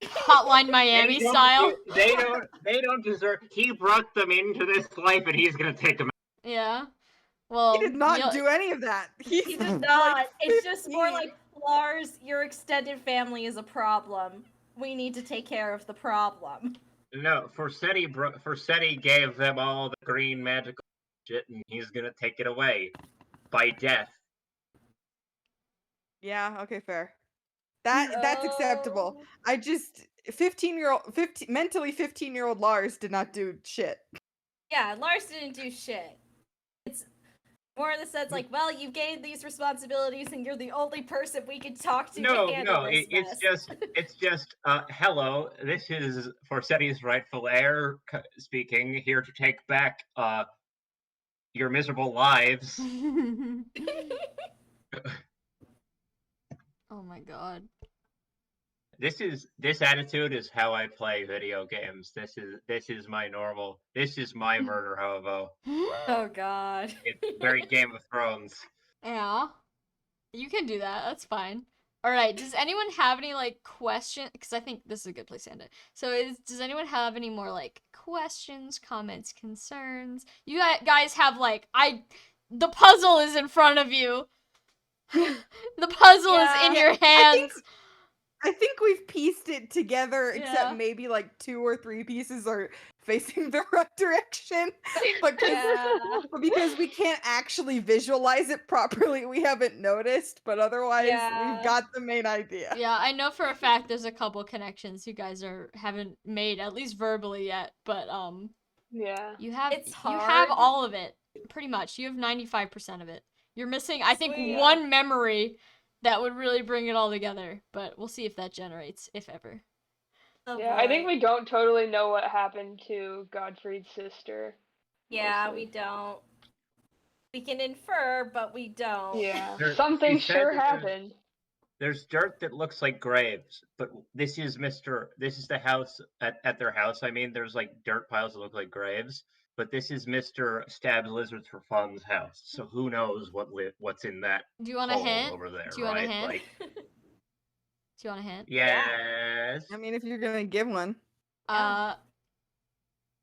Hotline Miami They don't style. They don't deserve. He brought them into this life, and he's gonna take them. Yeah. Well, He did not you'll- do any of that. He did not. It's just more like, Lars, your extended family is a problem. We need to take care of the problem. No, Forsetti gave them all the green magical shit, and he's gonna take it away by death. Yeah, okay, fair. That's acceptable. No. I just mentally 15-year-old Lars did not do shit. Yeah, Lars didn't do shit. It's more in the sense like, well, you've gained these responsibilities and you're the only person we can talk to handle this mess. It's just, hello, this is Forsetti's rightful heir speaking, here to take back, your miserable lives. Oh my god. This attitude is how I play video games. This is my normal. This is my murder hobo. Oh god. It's very Game of Thrones. Yeah. You can do that. That's fine. All right. Does anyone have any like questions? Because I think this is a good place to end it. So, does anyone have any more like questions, comments, concerns? You guys have like the puzzle is in front of you. The puzzle is in Yeah. your hands. I think we've pieced it together, Yeah. except maybe like 2 or 3 pieces are facing the right direction. But because we can't actually visualize it properly, we haven't noticed. But otherwise, Yeah. we've got the main idea. Yeah, I know for a fact there's a couple connections you guys haven't made at least verbally yet, but Yeah. you have It's you have hard. all of it pretty much. You have 95% of it. You're missing I think Sweet. one memory that would really bring it all together, but we'll see if that generates if ever. Oh, Yeah, I think boy. we don't totally know what happened to Godfrey's sister. Yeah, mostly. we don't. We can infer, but we don't. Yeah. There- Something she said sure that there's- happened. There's dirt that looks like graves, but this is the house at their house. I mean, there's like dirt piles that look like graves, but this is Mr. Stabs Lizards for Fun's house. So who knows what's in that Do you want a hole hint? over there, Do you want a right? hint? Like, Do you want a hint? yes. I mean, if you're gonna give one.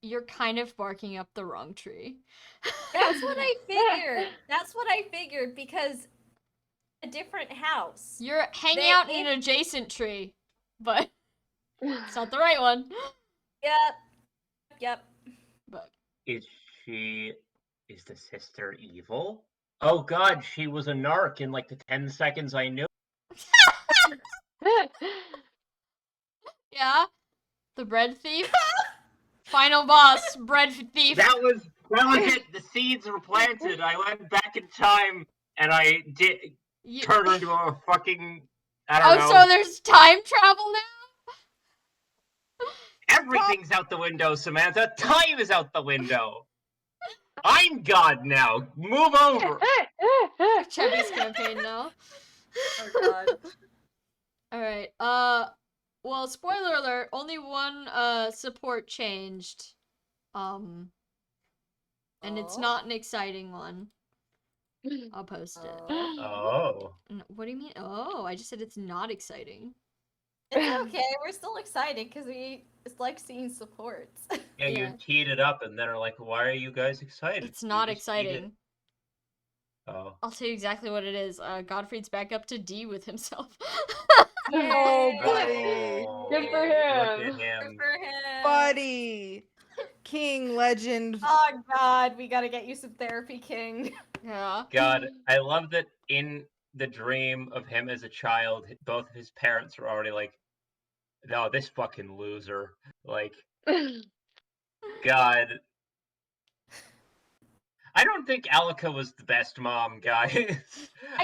You're kind of barking up the wrong tree. That's what I figured. That's what I figured because a different house. You're hanging They- out in an adjacent tree, but it's not the right one. Yep. But Is the sister evil? Oh God, she was a narc in like the 10 seconds I knew. yeah, the bread thief. Final boss, bread thief. That was it. The seeds were planted. I went back in time and I did You- turn her into a fucking. I don't know. so there's time travel now? Everything's out the window, Samantha. Time is out the window. I'm God now. Move over. Chevy's campaign now. Oh god. Alright, well, spoiler alert, only one, support changed. And it's Oh. not an exciting one. I'll post it. Oh. What do you mean? Oh, I just said it's not exciting. It's okay. We're still excited because we just like seeing supports. Yeah, Yeah. you teed it up and then are like, why are you guys excited? It's You not just teed it. exciting. Oh. I'll tell you exactly what it is. Godfrey's back up to D with himself. Oh, Yay. buddy. Good for Look at him. Good him. for him. Buddy. King, legend. Oh god, we gotta get you some therapy, King. Yeah. God, I love that in the dream of him as a child, both of his parents were already like, no, this fucking loser. Like, God. I don't think Alika was the best mom, guys.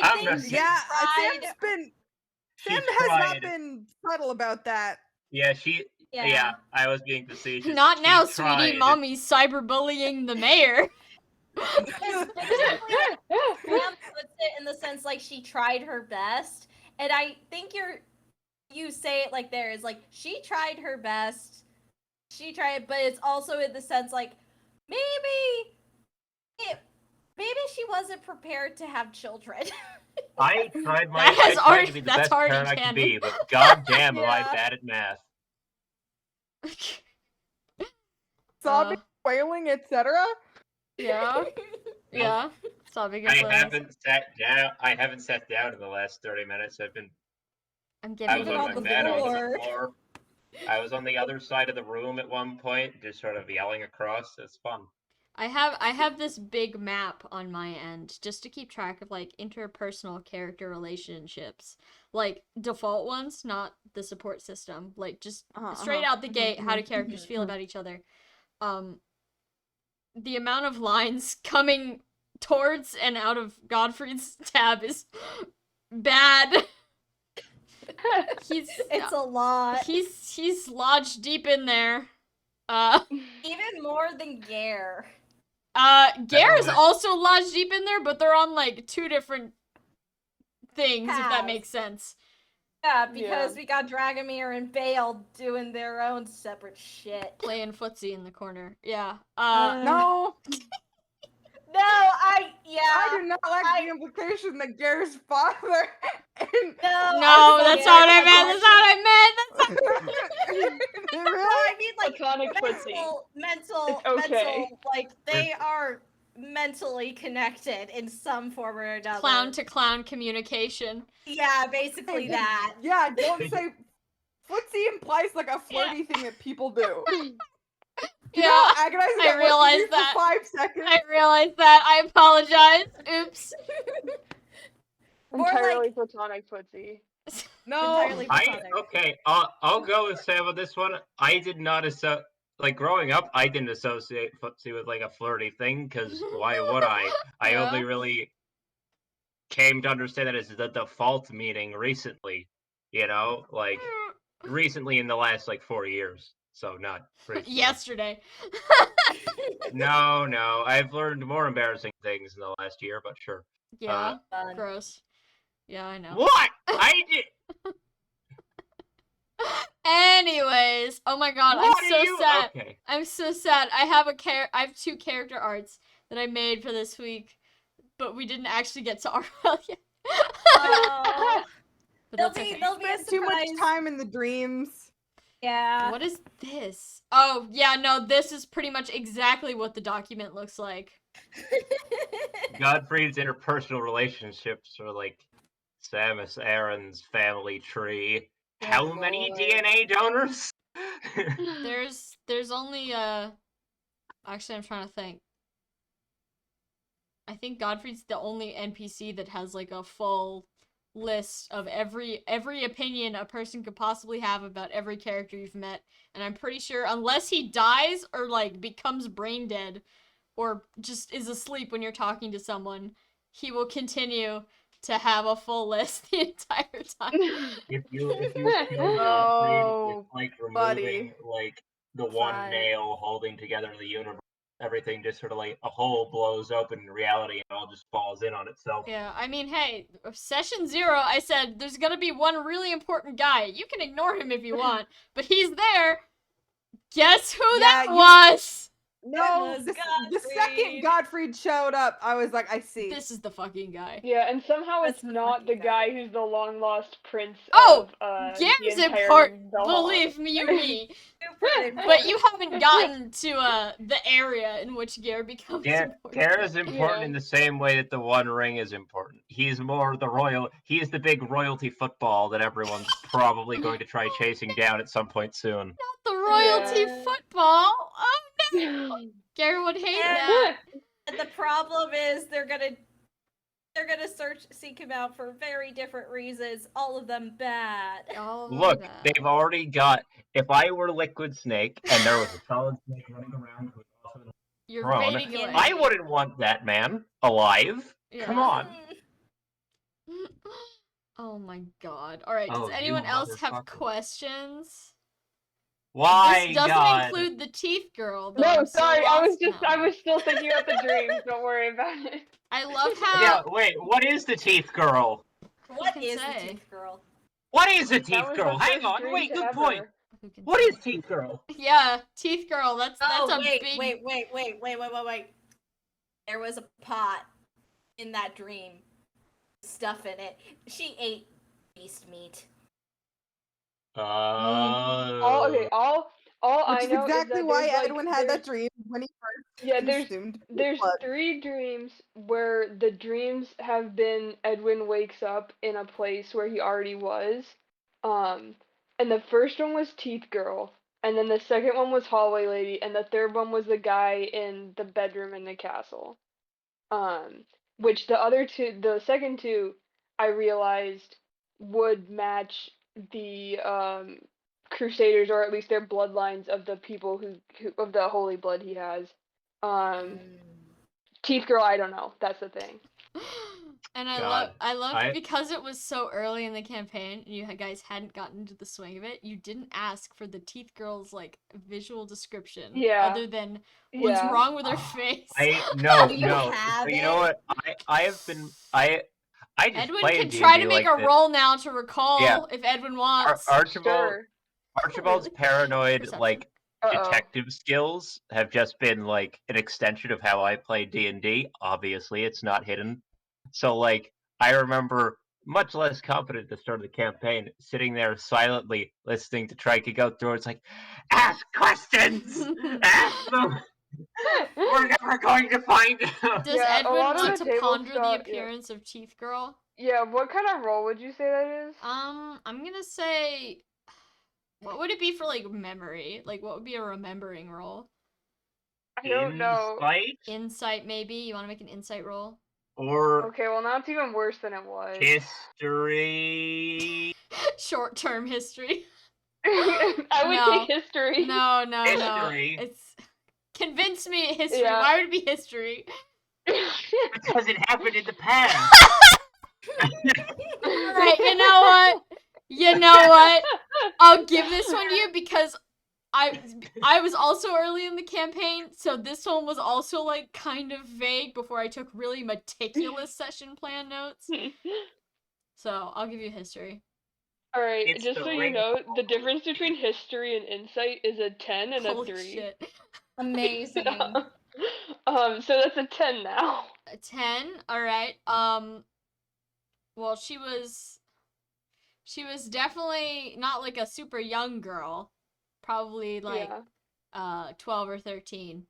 I'm think not- she- Yeah, tried. she Sam has not tried. been subtle about that. Yeah, yeah, I was being facetious. Not She now, tried. sweetie. Mommy's cyberbullying the mayor. Because basically, Sam puts it in the sense like she tried her best, and I think you say it like there is like she tried her best, she tried, but it's also in the sense like maybe she wasn't prepared to have children. I tried my That has I tried already- to be the that's best already parent I could canon. be, but goddamn, am I Yeah. bad at math. Sobbing, wailing, etc. Yeah. Yeah. Sobbing I at Liz. haven't sat down in the last 30 minutes. I'm I giving was Even on on my the bed, I was on floor. the floor. I was on the other side of the room at one point, just sort of yelling across. It's fun. I have this big map on my end just to keep track of like interpersonal character relationships. Like default ones, not the support system. Like just straight out the gate, how do characters feel about each other? The amount of lines coming towards and out of Godfrey's tab is bad. It's a lot. He's lodged deep in there. Even more than Gare. Gare is know. also lodged deep in there, but they're on like two different things, if that Paths. makes sense. Yeah, because we got Dragomir and Bale doing their own separate shit. Playing footsie in the corner. Yeah. No, No, I do not like the implication that Garrett's father. And No, that's not what I meant. That's not what I meant. That's not No, I mean like Platonic footsie. mental, It's okay. like they are mentally connected in some form or another. clown to clown communication. Yeah, basically that. Yeah, don't say footsie implies like a flirty thing that people do. You know how agonizing I that was for realized you that. for 5 seconds? I realized that. I apologize. Oops. More Entirely like platonic footsie. No. entirely platonic. Okay, I'll go with Sam on this one. I did not like growing up. I didn't associate footsie with like a flirty thing because why would I? I Yeah. only really came to understand that as the default meaning recently. You know, like recently in the last like 4 years. So not recently. Yesterday. No, I've learned more embarrassing things in the last year, but sure. Yeah. Fun. Gross. Yeah, I know. What? I did. Anyways, oh my god, What I'm are so you? sad. Okay. I'm so sad. I have I have 2 character arts that I made for this week, but we didn't actually get to Arwell yet. Oh, But there'll that's be okay. there'll be a Spent too much surprise. time in the dreams. Yeah. What is this? Oh, yeah, no, this is pretty much exactly what the document looks like. Godfrey's interpersonal relationships are like Samus Aran's family tree. How many Lord. DNA donors? There's only actually I'm trying to think. I think Godfrey's the only NPC that has like a full list of every opinion a person could possibly have about every character you've met, and I'm pretty sure unless he dies or like becomes brain dead or just is asleep when you're talking to someone, he will continue to have a full list the entire time. if you kill Godfrey, Oh, it's like buddy. removing like the one Fine. nail holding together the universe. Everything just sort of like a hole blows open in reality and it all just falls in on itself. Yeah, I mean, hey, session 0, I said there's gonna be one really important guy. You can ignore him if you want, but he's there. Guess who that was? No, was the Godfried. second Godfried showed up, I was like, I see. This is the fucking guy. Yeah, and somehow That's it's the not the fucking guy. guy who's the long lost prince Oh, of Gary's the entire important. Valhalla. Believe me. Super But you haven't gotten to the area in which Gare becomes important. Gare is important Yeah. in the same way that the One Ring is important. He's more he is the big royalty football that everyone's probably going to try chasing down at some point soon. Not the royalty Yeah. football. Oh no. Gare would hate that. And the problem is they're gonna seek him out for very different reasons, all of them bad. Oh, Look, bad. they've already got. If I were Liquid Snake and there was a solid snake running around who was also You're throne, fading away. I wouldn't want that man alive. Yeah. Come on. Oh my god. Alright, Oh, does you anyone else have motherfucker. questions? Why, This doesn't God? include the teeth girl. Though No, I'm so sorry, I was lost now. I was still thinking about the dreams. Don't worry about it. I love how Yeah, wait, what is the Teeth Girl? What can is say? the Teeth Girl? What is the That Teeth was Girl? the Hang first on, dream wait, to good ever. point. Who can What say? is Teeth Girl? Yeah, teeth girl. That's Oh, a wait, big. wait. There was a pot in that dream. Stuff in it. She ate beast meat. All I Which is know exactly is that why there's, Edwin had that dream when he first Yeah, consumed there's blood. 3 dreams where the dreams have been Edwin wakes up in a place where he already was. And the first one was Teeth Girl, and then the second one was Hallway Lady, and the third one was the guy in the bedroom in the castle. Which the second 2, I realized would match the Crusaders, or at least their bloodlines of the people who of the holy blood he has. Teeth Girl, I don't know. That's the thing. And God, I love I- because it was so early in the campaign and you guys hadn't gotten into the swing of it. You didn't ask for the teeth girl's like visual description, Yeah. other than what's Yeah. wrong with her face. No. Do you have So you know it? what? I just Edwin play can D&D try to make like a this. roll now to recall Yeah. if Edwin wants. Archibald's Really? paranoid Perception. like Uh-oh. detective skills have just been like an extension of how I play D&D. Obviously, it's not hidden. So like I remember much less confident at the start of the campaign, sitting there silently listening to Trike go through. It's like, ask questions, ask them. We're never going to find out. Does Yeah, a Edwin lot of want the to table ponder the stuff- appearance of Teeth Girl? Yeah, what kind of role would you say that is? I'm gonna say, what would it be for like memory? Like, what would be a remembering roll? I don't know. Insight Insight, maybe. You want to make an insight roll? or Okay, well now it's even worse than it was. history? Short-term history. I would No. take history. No. History. It's convince me history. Yeah. Why would it be history? Because it happened in the past. Alright, you know what? You know what? I'll give this one to you because I was also early in the campaign, so this one was also like kind of vague before I took really meticulous session plan notes. So I'll give you history. Alright, It's just the so you ring know, the of difference between history and insight is a 10 and Holy a 3. shit. Amazing. So that's a 10 now. A 10, alright. Well, she was definitely not like a super young girl. Probably like Yeah. 12 or 13.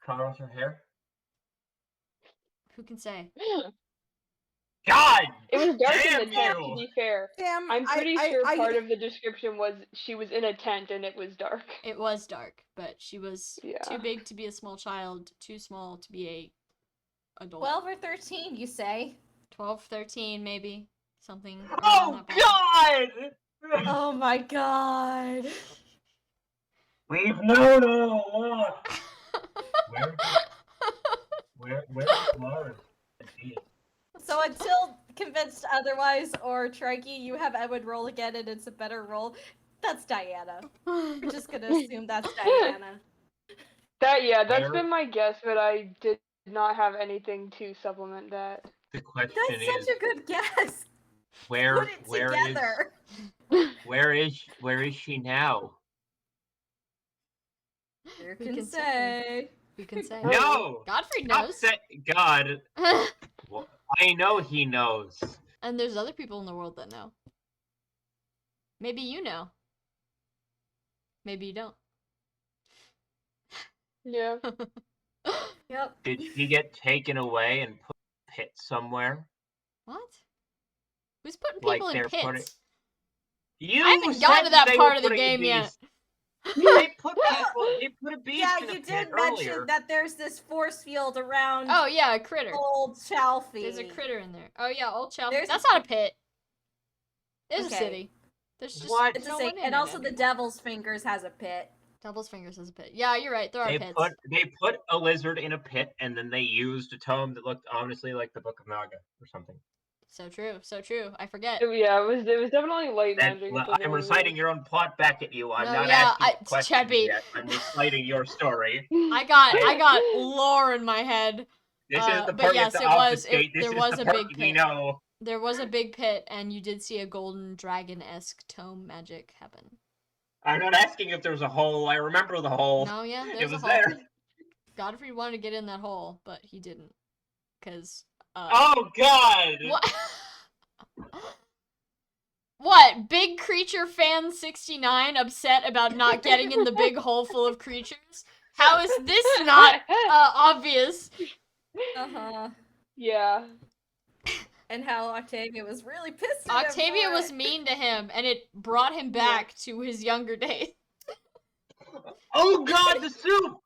color of her hair. Who can say? God! It was dark in Damn the tent, to you! be fair. Sam, I'm pretty sure I part of the description was she was in a tent and it was dark. It was dark, but she was Yeah. too big to be a small child, too small to be a adult. 12 or 13, you say? 12, 13, maybe. Something. around Oh that ballpark. God! Oh my god. We've known all along. Where's Lars? So until convinced otherwise, or Trike, you have Edward roll again and it's a better roll. That's Diana. We're just gonna assume that's Diana. That's Where- been my guess, but I did not have anything to supplement that. The question That's is, such a good guess. where Put it where together. is she now? You Who can can say. Who can say? No. Godfrey Stop knows. God. Well, I know he knows. And there's other people in the world that know. Maybe you know. Maybe you don't. Yeah. Yep. Did she get taken away and put in a pit somewhere? What? Who's putting Like people in they're pits? putting- You I haven't said gotten to that they part were of the putting game yet. beasts. They put a beast Yeah, in a you pit did earlier. mention that there's this force field around Oh yeah, a critter. old Chalfie. There's a critter in there. Oh yeah, old Chelsea. There's That's a- not a pit. There's Okay. a city. There's just What? It's a no thing. one in And it also the anymore. Devil's Fingers has a pit. Devil's Fingers has a pit. Yeah, you're right. There are They pits. put a lizard in a pit, and then they used a tome that looked ominously like the Book of Naga or something. So true. So true. I forget. Yeah, it was definitely light And, magic. well, at the I'm very reciting least. your own plot back at you. I'm No, not yeah, asking you questions Chubby. yet. I'm reciting your story. I got lore in my head. This is the but part yes, you it have to was- obfuscate. This there is was the a part big we pit. know. There was a big pit, and you did see a golden dragon-esque tome magic happen. I'm not asking if there's a hole. I remember the hole. No, yeah, It there's was a hole. there. Godfrey wanted to get in that hole, but he didn't. Because, Oh God! What? What? Big Creature Fan 69 upset about not getting in the big hole full of creatures? How is this not obvious? Uh-huh. Yeah. And how Octavia was really pissed at him Octavia for was it. mean to him, and it brought him back to his younger days. Oh God! The soup!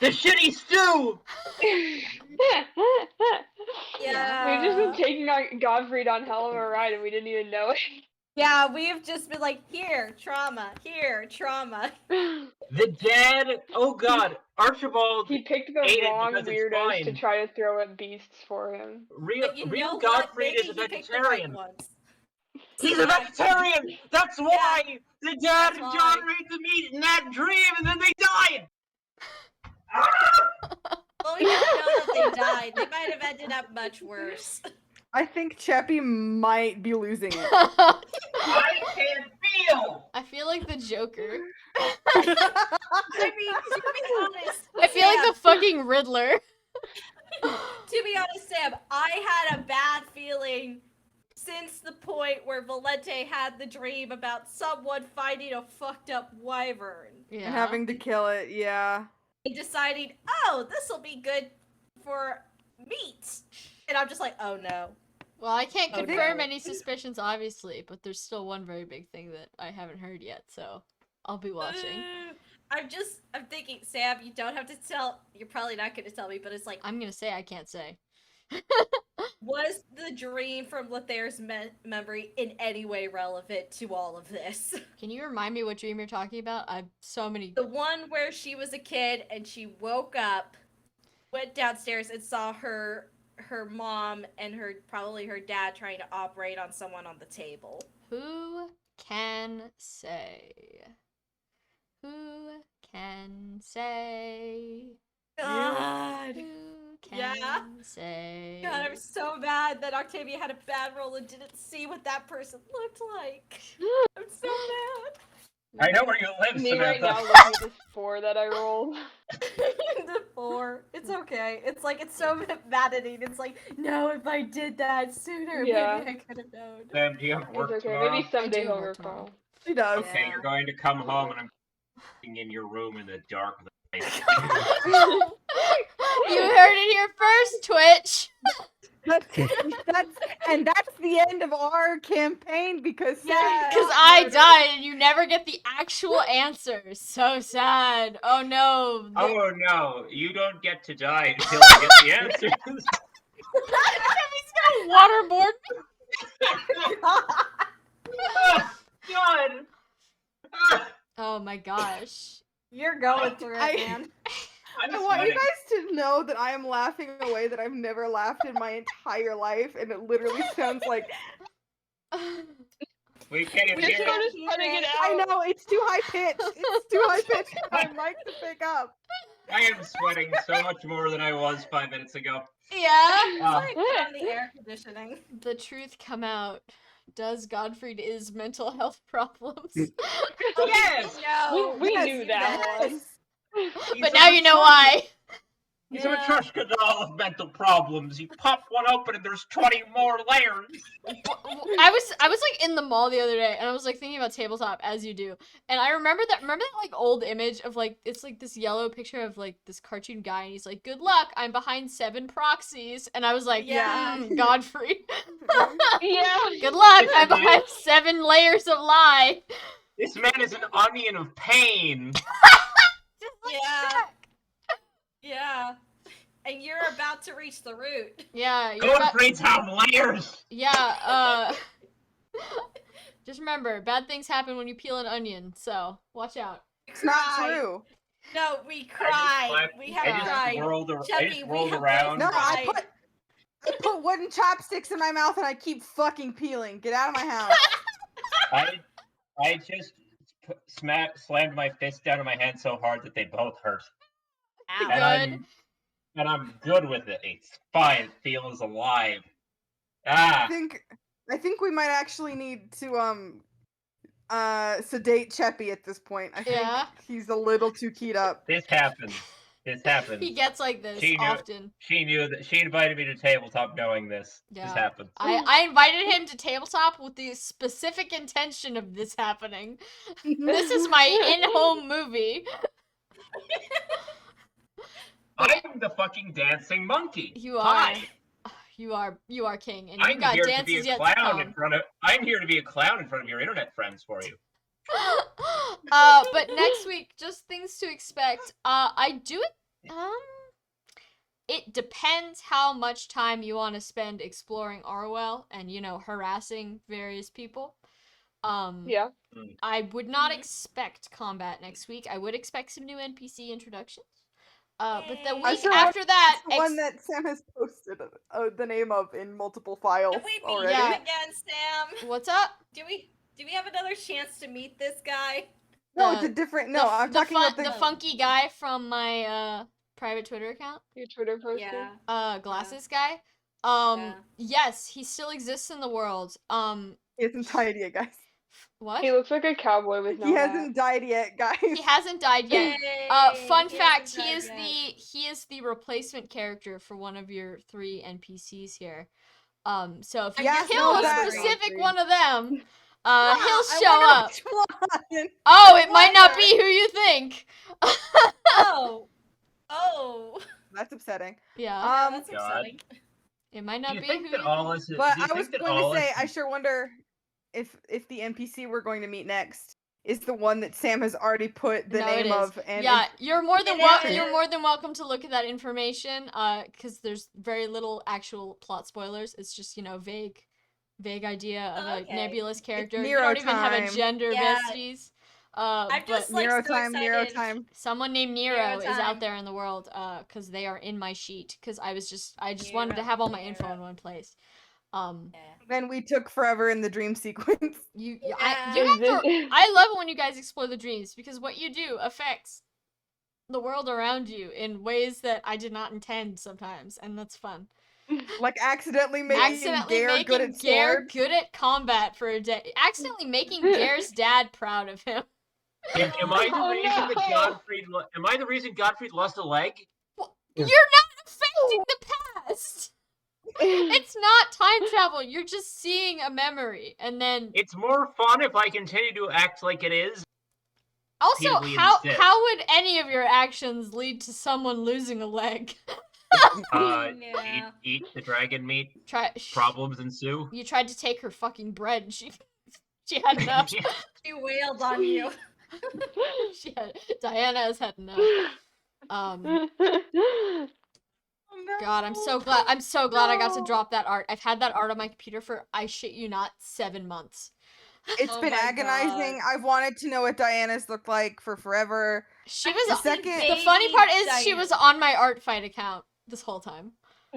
The shitty stew! Yeah. We've just been taking Godfrey on hell of a ride and we didn't even know Yeah, we've just been like, here, trauma, it. The dad. Oh God! Archibald. He picked the Ate it wrong because it's weirdos to fine. try to throw at beasts for him. Real But you real know what? Gottfried Maybe is a he picked the right vegetarian. ones. He's a vegetarian! That's why! The dad That's and why. John ate the meat in that dream and then they died! Ah! Well, we don't know that they died. They might have ended up much worse. I think Cheppy might be losing it. I can't feel. I feel like the Joker. I mean, to be honest, I feel like Sam, the fucking Riddler. to be honest, Sam, I had a bad feeling since the point where Valente had the dream about someone finding a fucked up wyvern Yeah. And having to kill it, yeah. and deciding, oh, this will be good for meat. And I'm just like, oh no. Well, I can't Oh, confirm no. any suspicions, obviously, but there's still one very big thing that I haven't heard yet, so I'll be watching. I'm thinking, Sam, you don't have to tell, you're probably not going to tell me, but it's like, I'm gonna say I can't say. was the dream from Lethair's memory in any way relevant to all of this? Can you remind me what dream you're talking about? I've so many. The one where she was a kid and she woke up, went downstairs and saw her mom and probably her dad trying to operate on someone on the table. Who can say? Who can say? God. Who can Yeah. say? God, I'm so mad that Octavia had a bad roll and didn't see what that person looked like. I'm so mad. I know where you live, Me right now Samantha. looking at this 4 that I rolled. The 4. It's okay. It's like, it's so maddening. It's like, no, if I did that sooner, Yeah. maybe I could have known. Sam, do you have It's work okay. tomorrow? Maybe someday do he'll work tomorrow. recall. She does. Okay, Yeah. you're going to come home and I'm sitting in your room in the dark with a light. You heard it here first, Twitch. That's the end of our campaign because Yeah. Because I died and you never get the actual answer. So sad. Oh no. Oh no, you don't get to die until I get the answers. He's gonna waterboard me. Oh, God. Ah, Oh my gosh. You're going through it, I- man. I'm I want you sweating. guys to know that I am laughing in a way that I've never laughed in my entire life, and it literally sounds like We can't even We're hear sort it. of cutting it I out. know it's too high pitched. It's too high pitched for my mic to pick up. I am sweating so much more than I was 5 minutes ago. Yeah. I put on the air conditioning. The truth come out. Does Godfrey is mental health problems? Yes! No, We Yes, knew that one. yes. He's But a now you know why. He's Yeah. a Matryoshka doll of mental problems. You pop one open and there's 20 more layers. I was like in the mall the other day and I was like thinking about tabletop as you do. And I remember that like old image of like it's like this yellow picture of like this cartoon guy and he's like, "Good luck, I'm behind 7 proxies." And I was like, Yeah. Godfrey. Yeah. Good luck, I'm behind 7 layers of lie. This man is an onion of pain. Just like Yeah. Shrek. Yeah. And you're about to reach the root. Yeah, you're about- Godfrey's have layers. yeah, just remember, bad things happen when you peel an onion, so watch out. It's not Cry. true. No, we cried. clapped- We I have just cried. I Chubby, just we rolled have around. both No, I cried. put wooden chopsticks in my mouth and I keep fucking peeling. Get out of my house. I just slammed my fist down in my hand so hard that they both hurt. Ow. Good. And I'm good with it. It's fine. It feels alive. I Ah, think we might actually need to sedate Cheppy at this point. I think Yeah. he's a little too keyed up. this happens. This happens. He gets like this She knew- often. She knew that she invited me to tabletop knowing this. This Yeah. happens. I invited him to tabletop with the specific intention of this happening. This is my in-home movie. I'm the fucking dancing monkey. You are. Hi. You are king, and you I'm got here to be dances a yet to clown come. in front of. I'm here to be a clown in front of your internet friends for you. But next week, just things to expect. I do it. It depends how much time you want to spend exploring Arwell and harassing various people. Yeah. I would not expect combat next week. I would expect some new NPC introductions. But the Yay. week sure after that, The one that Sam has posted the name of in multiple files Have we beat already. him Yeah. again, Sam? what's up? Do we have another chance to meet this guy? No, The- it's a different. No, I'm talking about the funky guy from my private Twitter account. Your Twitter posting. Yeah. Glasses guy. Yes, he still exists in the world. He hasn't died yet, guys. What? He looks like a cowboy with no He hat. hasn't died yet, guys. He hasn't died yet. Yay, Fun he fact, hasn't died yet. he is the replacement character for one of your 3 NPCs here. So if you Yeah, kill no, a that- specific one of them, Ah, he'll I show wonder up. which one. Oh, I it might not wonder. be who you think. Oh. Oh. That's upsetting. Yeah, Yeah, that's God. upsetting. it might Do not you be think who that you all think. us? But Do you I was think that going to all say, us? I sure wonder if the NPC we're going to meet next is the one that Sam has already put the No, name it is. of. And Yeah, you're more than It you're is. more than welcome to look at that information. Because there's very little actual plot spoilers. It's just vague idea of a Okay. nebulous character. You Nero don't even have a time. gender, Yeah. besties. I'm But just like Nero so time, Nero excited. time. someone named Nero Nero is time. out there in the world. Because they are in my sheet. Because I just wanted to have all my info Nero. in one place. Yeah. Then we took forever in the dream sequence. You Yeah. guys Is this- are, I love it when you guys explore the dreams because what you do affects the world around you in ways that I did not intend sometimes, and that's fun. Like accidentally making Gare good at Gare swords. good at combat for a day. Accidentally making Gare's dad proud of him. Am I the Oh, reason that no! Godfrey? Am I the reason Godfrey lost a leg? You're not affecting the past. It's not time travel. You're just seeing a memory, and then It's more fun if I continue to act like it is. also repeatedly how instead. would any of your actions lead to someone losing a leg? Yeah. Eat the dragon meat. Try Problems ensue. You tried to take her fucking bread, and she had enough. She wailed on you. Diana has had enough. Oh, no. God, I'm so glad I got to drop that art. I've had that art on my computer for, I shit you not, 7 months. It's Oh been my agonizing. God. I've wanted to know what Diana's looked like for forever. She I'm was just second- the funny baby part is she Diana. was on my art fight account this whole time.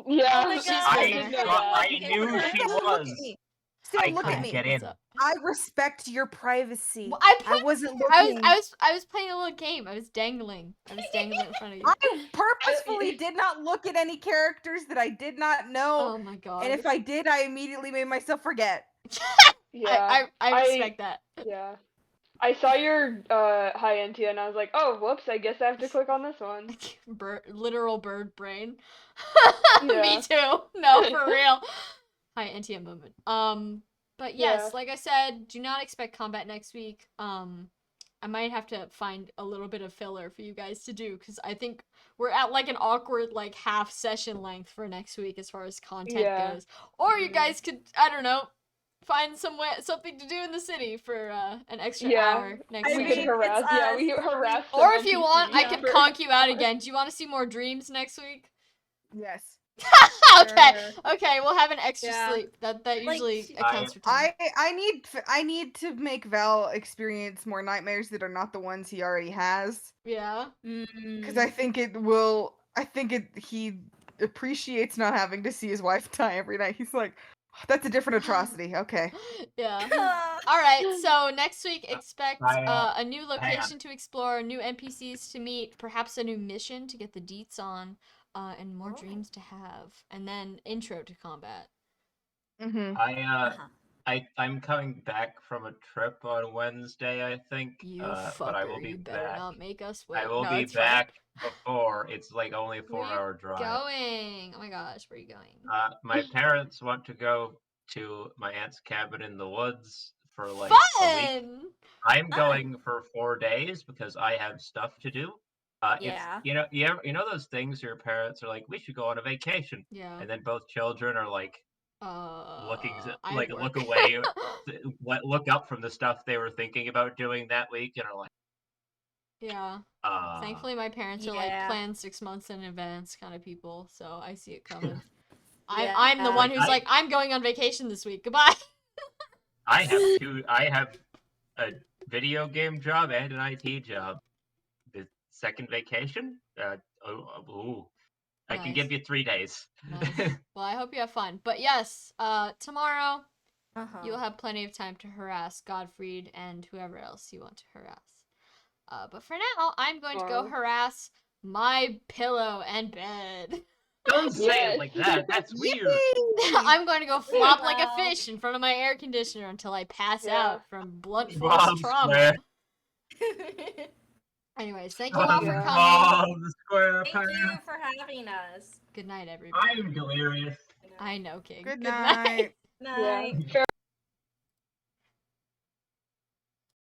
Yeah, Oh my She's God, been I, there. you know I that. knew she Sam, look at was. me. I Sam, look couldn't at me. get What's in. up? I respect your privacy. Well, I wasn't I looking. was playing a little game. I was dangling in front of you. I purposefully did not look at any characters that I did not know. Oh my god. And if I did, I immediately made myself forget. yeah. I respect that. Yeah. I saw your high Entia and I was like, oh, whoops, I guess I have to click on this one. Literal bird brain. Yeah. Me too. No, for real. Hi, NTM moment. But yes, Yeah. like I said, do not expect combat next week. I might have to find a little bit of filler for you guys to do because I think we're at like an awkward like half session length for next week as far as content Yeah. goes. Or you guys could, I don't know, find something to do in the city for an extra hour next I We session. could mean, harass. it's Yeah, us. we harass. Or some if you want, I NPCs could for conk you out hours. again. Do you want to see more dreams next week? Yes. Okay, Sure. okay, we'll have an extra Yeah. sleep. That Like, usually accounts for time. I need to make Val experience more nightmares that are not the ones he already has. Yeah. Because I think he appreciates not having to see his wife die every night. He's like, that's a different atrocity. Okay. Yeah. Mm. All right. So next week, expect I, a new location to explore, new NPCs to meet, perhaps a new mission to get the deets on, and more dreams to have, and then intro to combat. Mm-hmm. I'm coming back from a trip on Wednesday, I think. You But I will fucker! be You better back. not make us wait. I will No, be it's fine. back before. It's like only a Where you 4-hour drive. going? Oh my gosh, where are you going? My parents want to go to my aunt's cabin in the woods for like a week. Fun. I'm going for 4 days because I have stuff to do. Yeah. It's you know those things your parents are like, we should go on a vacation, Yeah. and then both children are like looking I like work. look away, look up from the stuff they were thinking about doing that week, and are like, Yeah. Thankfully, my parents are like Yeah. plan 6 months in advance kind of people, so I see it coming. Yeah. I'm the one who's I- like, I'm going on vacation this week. Goodbye. I have a video game job and an IT job. The second vacation, I can Nice. give you 3 days. Nice. Well, I hope you have fun. But yes, tomorrow Uh-huh. you'll have plenty of time to harass Godfried and whoever else you want to harass. But for now, I'm going to go Wow. harass my pillow and bed. Don't say Yes. it like that. That's weird. I'm going to go flop like a Wow. fish in front of my air conditioner until I pass Yeah. out from blunt force Bomb trauma. square. Anyways, thank you all for Yeah. coming. Bomb square. Thank you for having us. Good night, everybody. I am delirious. I know, King. Good night. night. Night. Yeah.